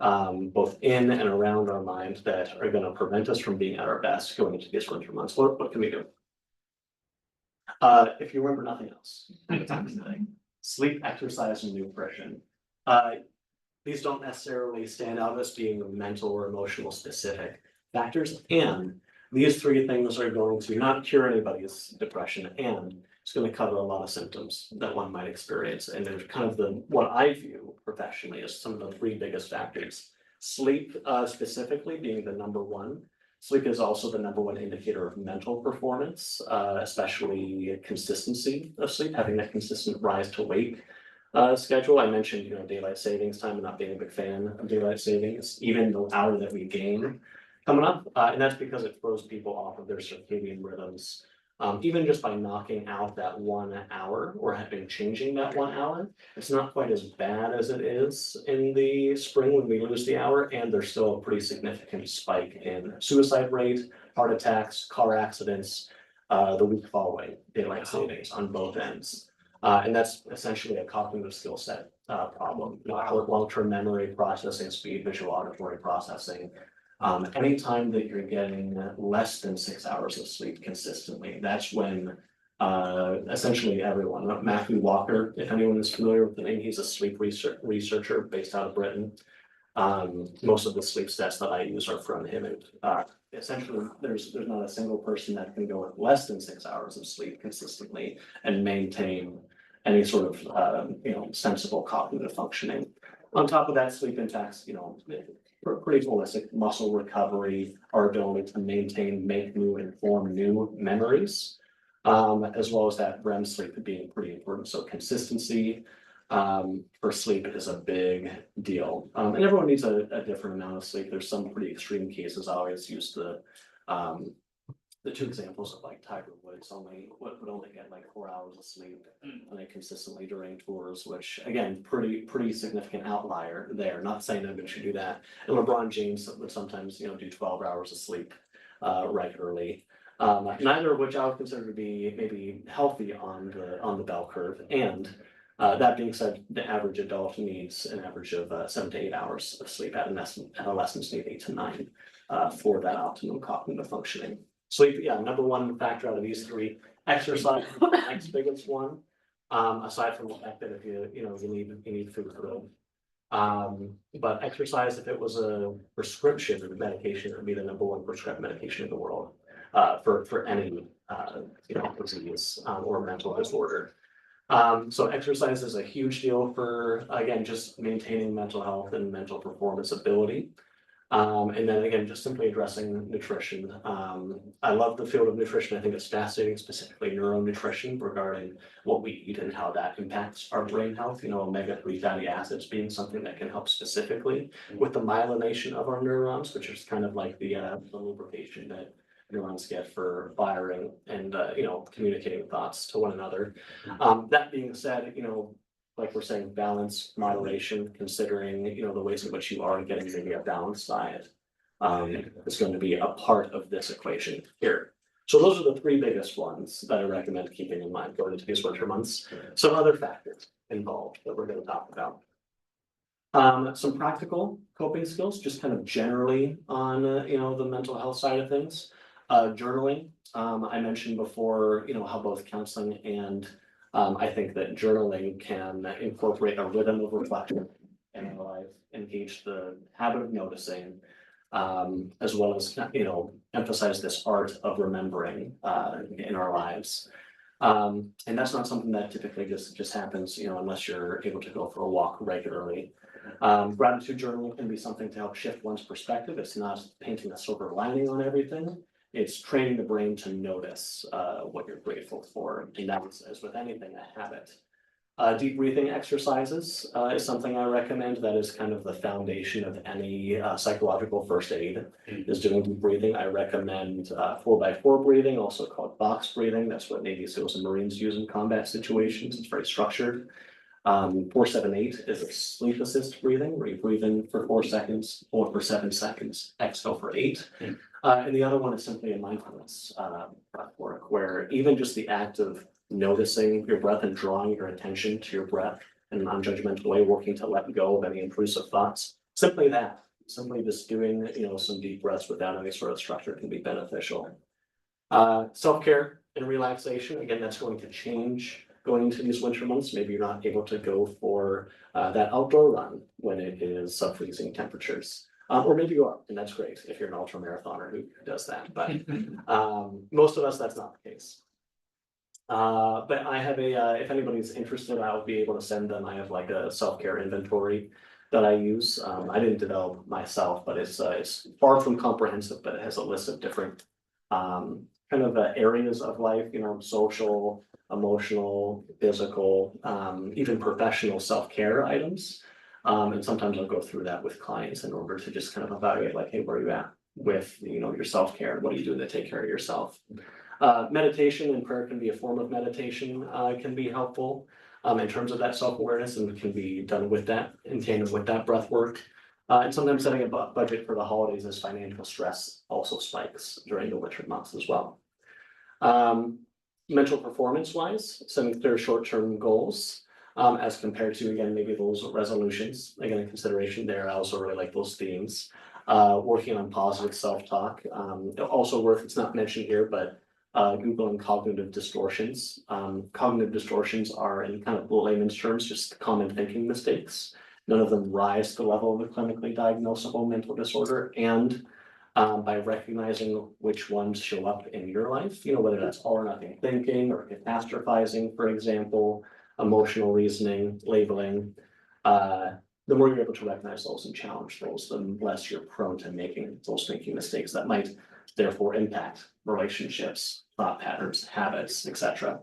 both in and around our mind that are gonna prevent us from being at our best going into these winter months. What can we do? If you remember nothing else, sleep, exercise, and nutrition. These don't necessarily stand out as being mental or emotional specific factors, and these three things are going to not cure anybody's depression, and it's going to cover a lot of symptoms that one might experience. And there's kind of what I view professionally as some of the three biggest factors. Sleep, specifically being the number one. Sleep is also the number one indicator of mental performance, especially consistency of sleep, having that consistent rise to wake schedule. I mentioned, daylight savings time and not being a big fan of daylight savings, even the hour that we gain coming up. And that's because it throws people off of their circadian rhythms. Even just by knocking out that 1 hour or changing that 1 hour, it's not quite as bad as it is in the spring when we lose the hour, and there's still a pretty significant spike in suicide rate, heart attacks, car accidents, the week following daylight savings on both ends. And that's essentially a cognitive skill set problem. Long-term memory, processing speed, visual auditory processing. Anytime that you're getting less than 6 hours of sleep consistently, that's when essentially everyone, Matthew Walker, if anyone is familiar with the name, he's a sleep researcher based out of Britain. Most of the sleep stats that I use are from him, and essentially there's not a single person that can go with less than 6 hours of sleep consistently and maintain any sort of sensible cognitive functioning. On top of that, sleep impacts, pretty holistic muscle recovery, our ability to maintain, make new, and form new memories, as well as that REM sleep being pretty important. So consistency for sleep is a big deal. And everyone needs a different amount of sleep. There's some pretty extreme cases. I always use the two examples of like Tiger Woods would only get like 4 hours of sleep and they consistently during tours, which again, pretty significant outlier there. Not saying everybody should do that. And LeBron James would sometimes, do 12 hours of sleep regularly. Neither of which I would consider to be maybe healthy on the bell curve. And that being said, the average adult needs an average of 7 to 8 hours of sleep. Adolescents need 8 to 9 for that optimum cognitive functioning. Sleep, number one factor out of these three. Exercise, the next biggest one. Aside from the fact that if you need food for But exercise, if it was a prescription medication, it would be the #1 prescribed medication in the world. For any, disease, or mental disorder. So exercise is a huge deal for, again, just maintaining mental health and mental performance ability. And then again, just simply addressing nutrition. I love the field of nutrition. I think it's fascinating, specifically neuronutrition regarding what we eat and how that impacts our brain health. Omega-3 fatty acids being something that can help specifically with the myelination of our neurons, which is kind of like the lubrication that neurons get for firing and, communicating thoughts to one another. That being said, like we're saying, balance, moderation, considering, the ways in which you are getting maybe a balanced diet. Is going to be a part of this equation here. So those are the 3 biggest ones that I recommend keeping in mind going into these winter months. Some other factors involved that we're going to talk about. Some practical coping skills, just kind of generally on, the mental health side of things. Journaling, I mentioned before, how both counseling and I think that journaling can incorporate a rhythm of reflection in our life, engage the habit of noticing, as well as, emphasize this art of remembering in our lives. And that's not something that typically just happens, unless you're able to go for a walk regularly. Gratitude journaling can be something to help shift one's perspective. It's not painting a silver lining on everything. It's training the brain to notice what you're grateful for, and that's, as with anything, a habit. Deep breathing exercises is something I recommend. That is kind of the foundation of any psychological first aid, is doing deep breathing. I recommend 4x4 breathing, also called box breathing. That's what Navy SEALs and Marines use in combat situations. It's very structured. 4-7-8 is a sleep assist breathing, where you breathe in for 4 seconds, hold for 7 seconds, exhale for 8. And the other one is simply a mindfulness breath work, where even just the act of noticing your breath and drawing your attention to your breath in a non-judgmental way, working to let go of any intrusive thoughts, simply just doing, some deep breaths without any sort of structure can be beneficial. Self-care and relaxation, again, that's going to change going into these winter months. Maybe you're not able to go for that outdoor run when it is sub-freezing temperatures. Or maybe you are, and that's great if you're an ultra marathoner who does that, but most of us, that's not the case. But I have if anybody's interested, I'll be able to send them. I have like a self-care inventory that I use. I didn't develop myself, but it's far from comprehensive, but it has a list of different kind of areas of life, social, emotional, physical, even professional self-care items. And sometimes I'll go through that with clients in order to just kind of evaluate, like, hey, where are you at with, your self-care? What are you doing to take care of yourself? Meditation and prayer can be a form of meditation, can be helpful in terms of that self-awareness, and can be done with that, in tandem with that breath work. And sometimes setting a budget for the holidays as financial stress also spikes during the winter months as well. Mental performance wise, setting clear short-term goals. As compared to, again, maybe those resolutions, again, in consideration there, I also really like those themes. Working on positive self-talk, also it's not mentioned here, but Googling cognitive distortions. Cognitive distortions are, in kind of layman's terms, just common thinking mistakes. None of them rise to the level of a clinically diagnosable mental disorder, and by recognizing which ones show up in your life, whether that's all or nothing thinking or catastrophizing, for example, emotional reasoning, labeling, the more you're able to recognize those and challenge those, the less you're prone to making those thinking mistakes that might therefore impact relationships, thought patterns, habits, etc.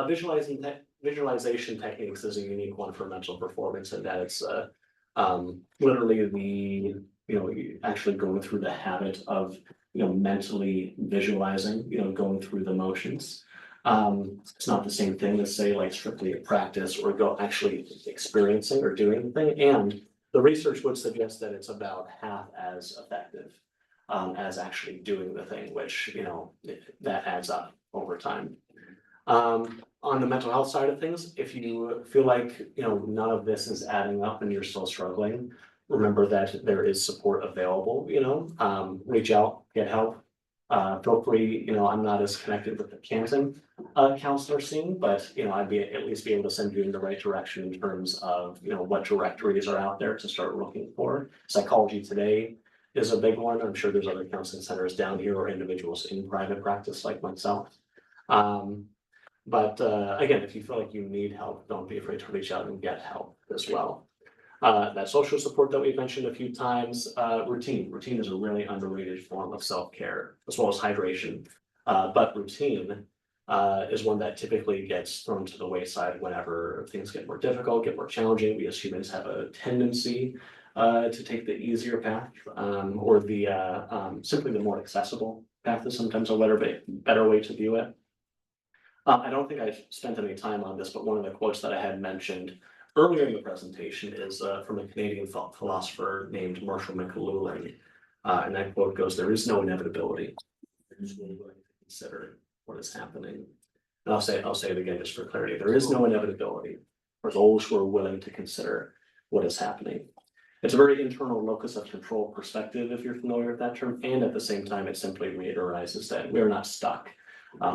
Visualization techniques is a unique one for mental performance, and that it's literally actually going through the habit of mentally visualizing, going through the motions. It's not the same thing as, say, like strictly a practice or go actually experiencing or doing the thing. And the research would suggest that it's about half as effective as actually doing the thing, which, that adds up over time. On the mental health side of things, if you feel like, none of this is adding up and you're still struggling, remember that there is support available, reach out, get help. Feel free, I'm not as connected with the Canton counselor scene, but I'd be at least be able to send you in the right direction in terms of, what directories are out there to start looking for. Psychology Today is a big one. I'm sure there's other counseling centers down here or individuals in private practice like myself. But again, if you feel like you need help, don't be afraid to reach out and get help as well. That social support that we've mentioned a few times, routine. Routine is a really underrated form of self-care, as well as hydration. But routine is one that typically gets thrown to the wayside whenever things get more difficult, get more challenging. We as humans have a tendency to take the easier path, or the simply the more accessible path is sometimes a better way to view it. I don't think I've spent any time on this, but one of the quotes that I had mentioned earlier in the presentation is from a Canadian philosopher named Marshall McLuhan. And that quote goes, "There is no inevitability. There's no way to consider what is happening." And I'll say it again just for clarity. There is no inevitability for those who are willing to consider what is happening. It's a very internal locus of control perspective, if you're familiar with that term, and at the same time, it simply reiterizes that we are not stuck.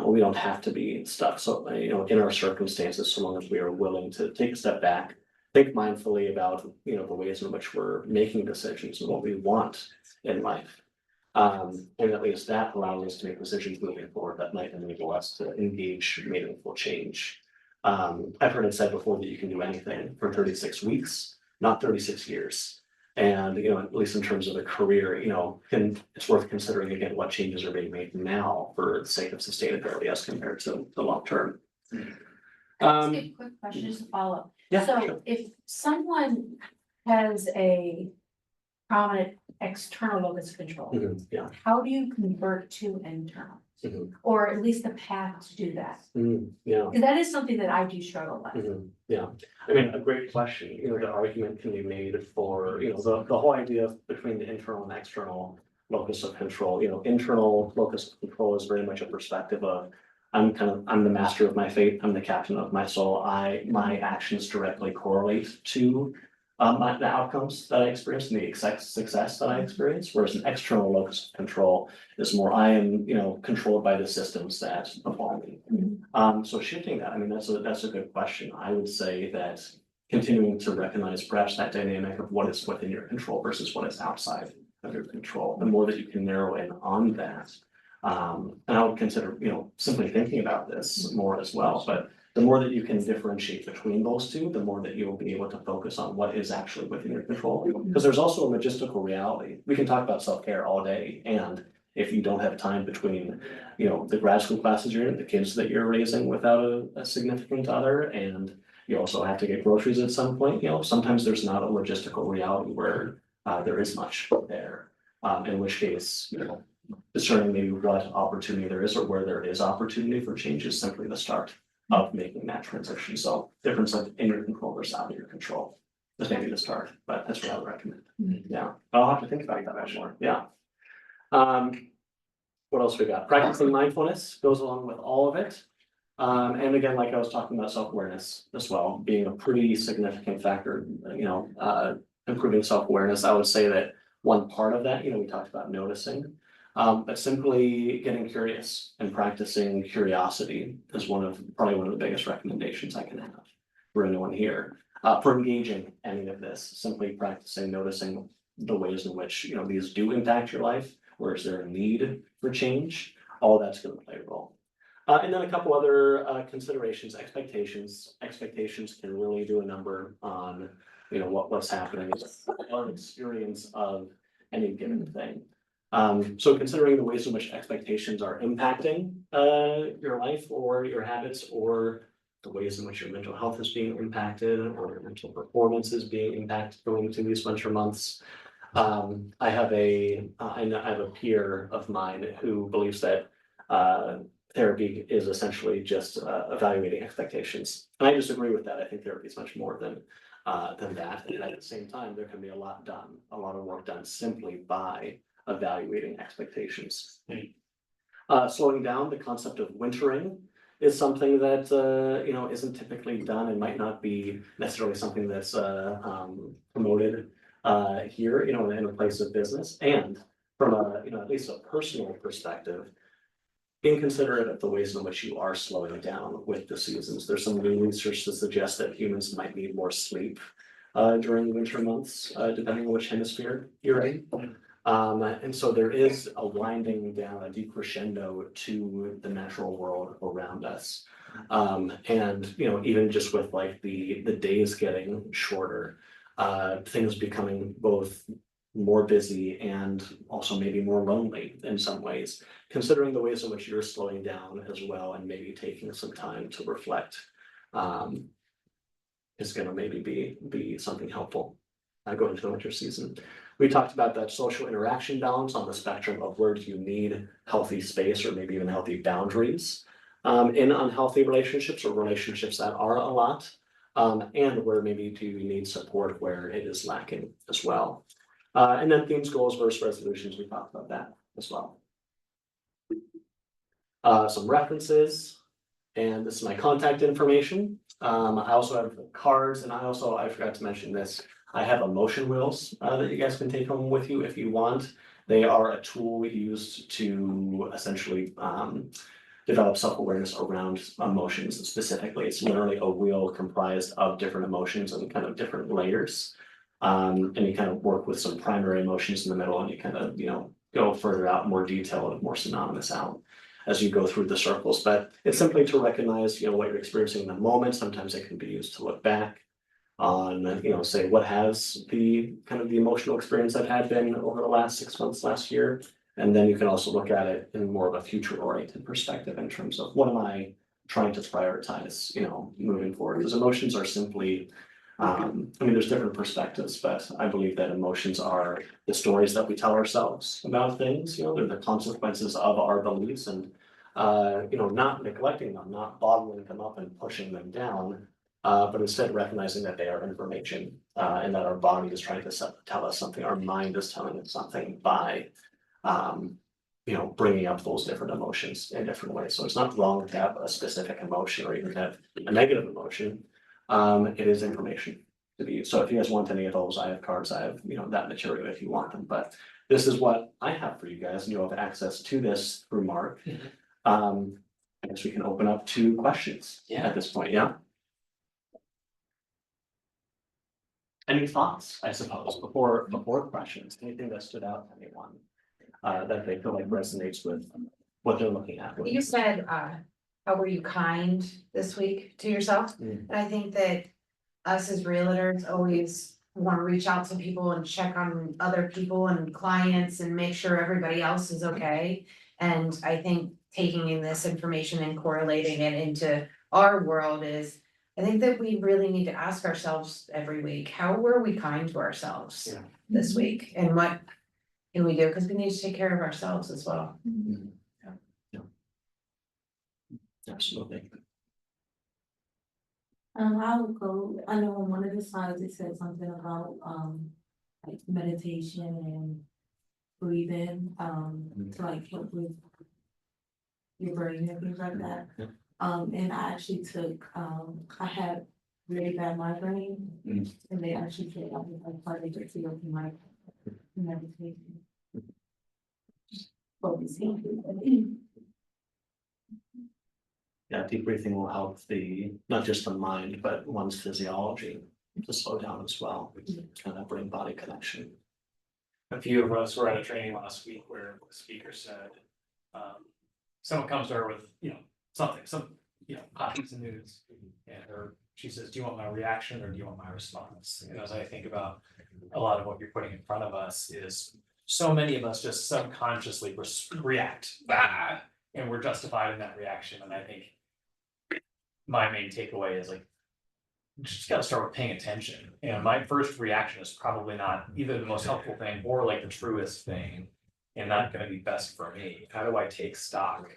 We don't have to be stuck. So, in our circumstances, so long as we are willing to take a step back, think mindfully about, the ways in which we're making decisions and what we want in life. And at least that allows us to make decisions moving forward that might enable us to engage meaningful change. I've heard it said before that you can do anything for 36 weeks, not 36 years. And, at least in terms of a career, it's worth considering again, what changes are being made now for the sake of sustainability as compared to the long term. Just a quick question, just to follow up. Yeah, So sure. if someone has a prominent external locus of control, Yeah. how do you convert to internal? Mhm. Or at least the path to do that? Yeah. Because that is something that I do struggle with. Yeah, I mean, a great question, the argument can be made for, the whole idea between the internal and external locus of control, internal locus of control is very much a perspective of, I'm the master of my fate, I'm the captain of my soul, my actions directly correlate to the outcomes that I experience and the success that I experience, whereas an external locus of control is more, I am, controlled by the systems that befall me. So shifting that, I mean, that's a good question. I would say that continuing to recognize perhaps that dynamic of what is within your control versus what is outside of your control, the more that you can narrow in on that. And I would consider, simply thinking about this more as well, but the more that you can differentiate between those two, the more that you'll be able to focus on what is actually within your control. Because there's also a logistical reality. We can talk about self-care all day, and if you don't have time between, the grad school classes you're in, the kids that you're raising without a significant other, and you also have to get groceries at some point, sometimes there's not a logistical reality where there is much there. In which case, discerning maybe what opportunity there is or where there is opportunity for change is simply the start of making that transition. So difference of in your control versus out of your control is maybe the start, but that's what I would recommend. Yeah, I'll have to think about that more. Yeah. What else we got? Practicing mindfulness goes along with all of it. And again, like I was talking about self-awareness as well, being a pretty significant factor, improving self-awareness. I would say that one part of that, we talked about noticing. But simply getting curious and practicing curiosity is probably one of the biggest recommendations I can have for anyone here. For engaging any of this, simply practicing, noticing the ways in which, these do impact your life, where is there a need for change, all that's gonna play a role. And then a couple other considerations, expectations. Expectations can really do a number on, what's happening, our experience of any given thing. So considering the ways in which expectations are impacting your life or your habits, or the ways in which your mental health is being impacted or your mental performance is being impacted going into these winter months. I have a peer of mine who believes that therapy is essentially just evaluating expectations. And I disagree with that. I think therapy is much more than that. And at the same time, there can be a lot of work done simply by evaluating expectations. Slowing down, the concept of wintering is something that isn't typically done and might not be necessarily something that's promoted here, in a place of business. And from a, at least a personal perspective, being considerate of the ways in which you are slowing down with the seasons. There's some new research to suggest that humans might need more sleep during the winter months, depending on which hemisphere you're in. And so there is a winding down, a decrescendo to the natural world around us. And even just with like the days getting shorter, things becoming both more busy and also maybe more lonely in some ways, considering the ways in which you're slowing down as well and maybe taking some time to reflect is gonna maybe be something helpful going into the winter season. We talked about that social interaction balance on the spectrum of where do you need healthy space or maybe even healthy boundaries in unhealthy relationships or relationships that are a lot, and where maybe do you need support where it is lacking as well. And then themes, goals versus resolutions, we talked about that as well. Some references, and this is my contact information. I also have cards, and I forgot to mention this. I have emotion wheels that you guys can take home with you if you want. They are a tool used to essentially develop self-awareness around emotions specifically. It's literally a wheel comprised of different emotions and kind of different layers. And you kind of work with some primary emotions in the middle, and you kind of, go further out, more detailed, more synonymous out as you go through the circles. But it's simply to recognize, what you're experiencing in the moment. Sometimes it can be used to look back on, say what has the kind of the emotional experience I've had been over the last 6 months, last year. And then you can also look at it in more of a future oriented perspective in terms of what am I trying to prioritize, moving forward, because emotions are simply, there's different perspectives, but I believe that emotions are the stories that we tell ourselves about things, they're the consequences of our beliefs, and not neglecting them, not bottling them up and pushing them down, but instead recognizing that they are information, and that our body is trying to tell us something, our mind is telling us something by bringing up those different emotions in different ways. So it's not wrong to have a specific emotion or even have a negative emotion. It is information to be used. So if you guys want any of those, I have cards, I have, that material if you want them, but this is what I have for you guys, and you'll have access to this through Mark. I guess we can open up to questions at this point, yeah? Any thoughts, I suppose, before questions, anything that stood out to anyone, that they feel like resonates with what they're looking at? You said, how were you kind this week to yourself? And I think that us as realtors always wanna reach out to people and check on other people and clients and make sure everybody else is okay. And I think taking in this information and correlating it into our world is, I think that we really need to ask ourselves every week, how were we kind to ourselves this week? And what can we do? Cause we need to take care of ourselves as well. Absolutely. I would go, I know on one of the slides, it said something about, like meditation and breathing, to like help with your brain and things like that. And I actually took, I had really bad migraine, and they actually said I was like part of the field in my meditation. Focusing. Yeah, deep breathing will help not just the mind, but one's physiology to slow down as well, kind of brain body connection. A few of us were at a training last week where the speaker said, someone comes to her with, something, hot piece of news. And she says, do you want my reaction or do you want my response? And as I think about a lot of what you're putting in front of us is, so many of us just subconsciously react, and we're justified in that reaction. And I think my main takeaway is like, just gotta start with paying attention. And my first reaction is probably not either the most helpful thing or like the truest thing, and not gonna be best for me. How do I take stock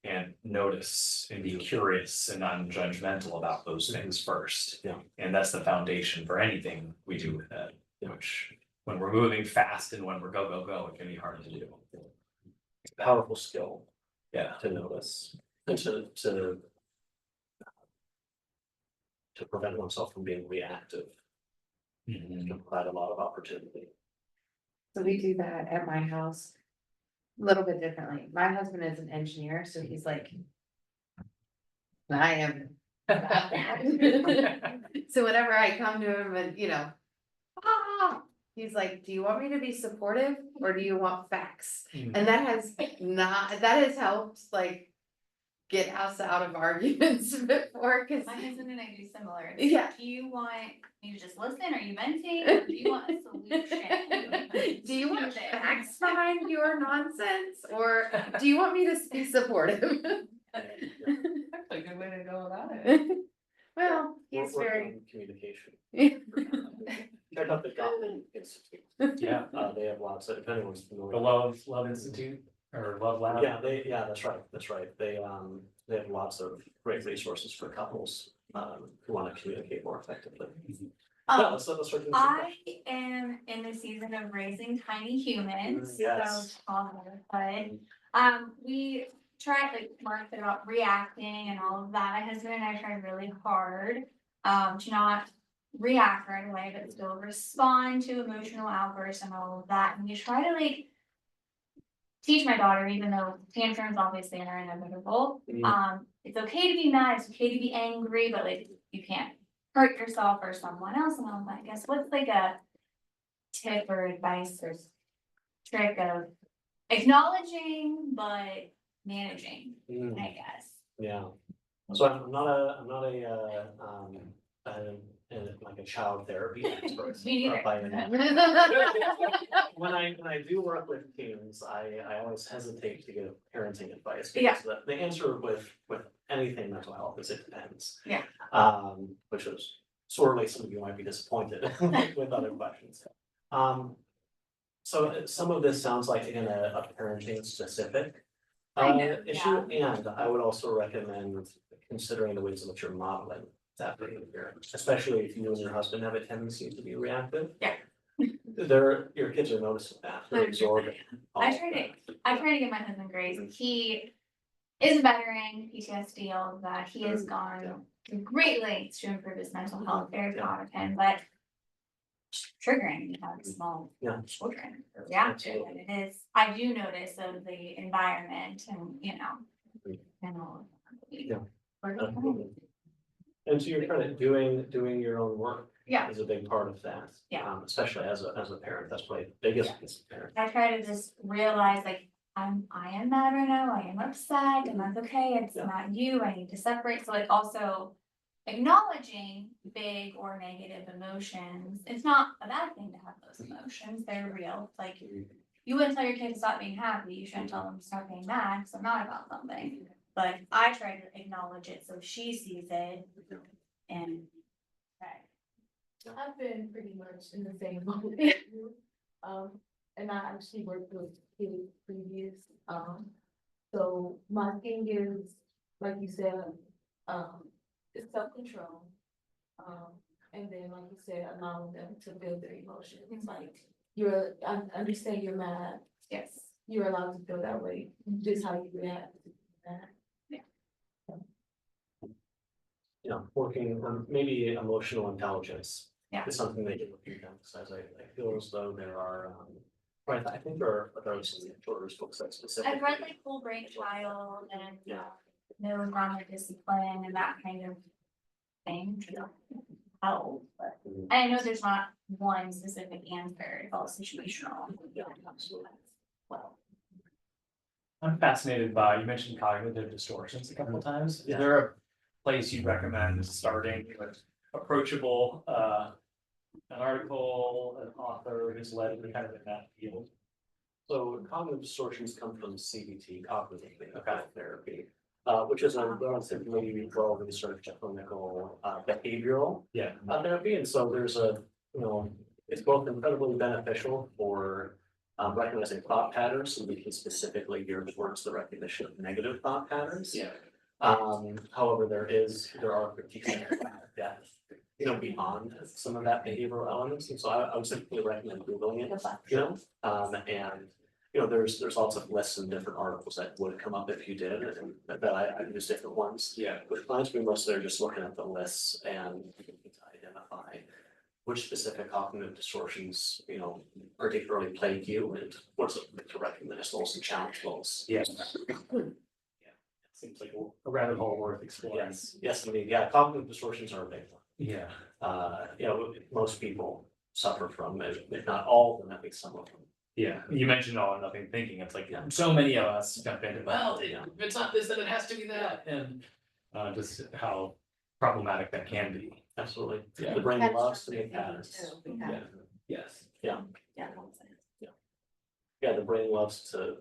and notice and be curious and non-judgmental about those things first? Yeah. And that's the foundation for anything we do with it, which when we're moving fast and when we're go, it can be hard to do. Powerful skill. Yeah. To notice and to prevent oneself from being reactive. Can provide a lot of opportunity. So we do that at my house. A little bit differently. My husband is an engineer, so he's like. I am. not that. So whenever I come to him and, he's like, do you want me to be supportive or do you want facts? And that has helped like. Get us out of arguments before, cause. My husband and I do similar. Yeah. Do you want me to just listen? Are you venting? Or do you want a solution? Do you want Choose it. facts behind your nonsense, or do you want me to be supportive? That's a good way to go about it. Well, We're he's working very. on communication. Check out the Gottman Institute. Yeah. They have lots of, if anyone's familiar. The Love Institute or Love Lab. Yeah, that's right. They have lots of great resources for couples, who wanna communicate more effectively. Yeah, let's start doing some I questions. am in the season of raising tiny humans, Yes. so but we tried, like Mark said about reacting and all of that. My husband and I tried really hard to not react right away, but still respond to emotional outbursts and all of that. And we try to like teach my daughter, even though tantrums obviously are inevitable. It's okay to be mad, it's okay to be angry, but like you can't hurt yourself or someone else. And I'm like, I guess what's like a tip or advice or trick of acknowledging but managing, I guess. Yeah, so I'm not like a child therapy expert. Me neither. by any- When I do work with teens, I always hesitate to give parenting advice. Yeah. Because the answer with anything mental health is it depends. Yeah. Which is sorely some of you might be disappointed with other questions. So some of this sounds like again a parenting specific Kind of, issue, and I would also recommend considering the ways in which you're modeling that behavior, especially if you and your husband have a tendency to be reactive. Yeah. Your kids are noticing that, they're absorbing. all I of try that. to give my husband grace. He is a veteran, PTSD, all of that. He has gone to great lengths to improve his mental health, very proud of him, but triggering, you have small Yeah. children are reactive, and it is, I do notice of the environment and, and all. Yeah. And to your credit, doing your own work. Yeah. Is a big part of that. Yeah. Especially as a parent, that's probably the biggest piece of parent. I try to just realize like, I am mad right now, I am upset, and that's okay, it's Yeah. not you, I need to separate, so like also. Acknowledging big or negative emotions, it's not a bad thing to have those emotions, they're real, like. You wouldn't tell your kid to stop being happy, you shouldn't tell them to stop being mad, because I'm not about something. But I try to acknowledge it so she sees it and. I've been pretty much in the same boat. And I actually worked with kids previous, so my thing is, like you said, it's self-control. And then, like you said, allowing them to feel their emotions, it's like, I understand you're mad, Yes. you're allowed to feel that way, just how you react to that. Working on maybe emotional intelligence. Yeah. Is something they can repeat emphasize. I feel as though there are, right, I think there are some children's books that specifically. I've read like Full Brain Child and Yeah. No Drama Discipline and that kind of thing to help, but I know there's not one specific answer, it's all situational. Yeah, absolutely. Well, I'm fascinated by, you mentioned cognitive distortions a couple of times. Is Yeah. there a place you'd recommend starting with approachable, an article, an author who's led kind of in that field? So cognitive distortions come from CBT, cognitive behavioral therapy, which is a relatively well researched clinical behavioral Yeah. therapy. And so there's it's both incredibly beneficial for recognizing thought patterns, so we can specifically gear towards the recognition of negative thought patterns. Yeah. However, there are critiques that beyond some of that behavioral elements, and so I would simply recommend Googling it, and there's lots of lists and different articles that would come up if you did, and that I use different ones. Yeah. With clients, we mostly are just looking at the lists and identify which specific cognitive distortions, particularly plague you, and what's it like to recognize those and challenge those? Yeah. Seems like a rabbit hole worth exploring. Yes, indeed, yeah, cognitive distortions are a big one. Yeah. Most people suffer from it, if not all of them, at least some of them. Yeah, you mentioned all or nothing thinking, it's like, so many of us jump into, well, if it's not this, then it has to be that, and just how problematic that can be. Absolutely, Yeah. the brain That's loves just to make thinking patterns. too. Yeah, yes. Yeah. Yeah, the brain loves to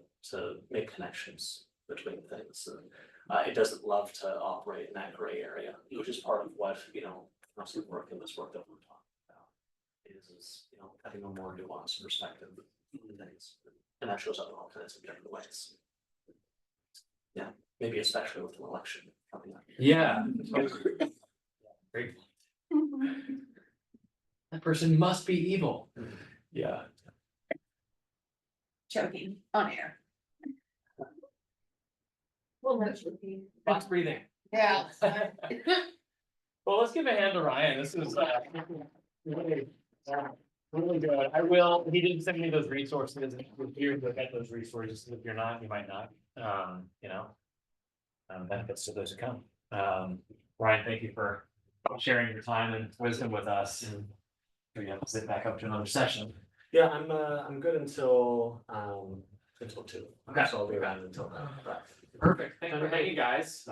make connections between things, and it doesn't love to operate in that gray area, which is part of what, constant work in this work that we're talking about. Is having a more nuanced perspective on things, and that shows up in all kinds of different ways. Yeah, maybe especially with an election coming up. Yeah. Great. That person must be evil. Yeah. Joking on air. Well, that would be. Box breathing. Yeah. Well, let's give a hand to Ryan. This is really, really good. He didn't send me those resources. If you look at those resources, if you're not, you might not. Benefits to those who come. Ryan, thank you for sharing your time and wisdom with us. And we have to sit back up to another session. Yeah, I'm good until 2. Okay. So I'll be around until then. But Perfect. Thanks for hanging, guys.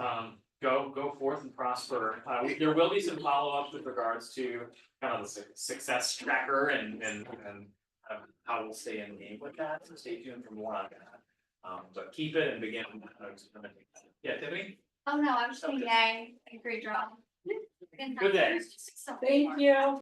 Go forth and prosper. There will be some follow-ups with regards to kind of the success tracker and how we'll stay in game with that. So stay tuned for more on that. But keep it and begin. Yeah, Tiffany? Oh, no, I'm just saying, yay, great job. Good day. Thank you.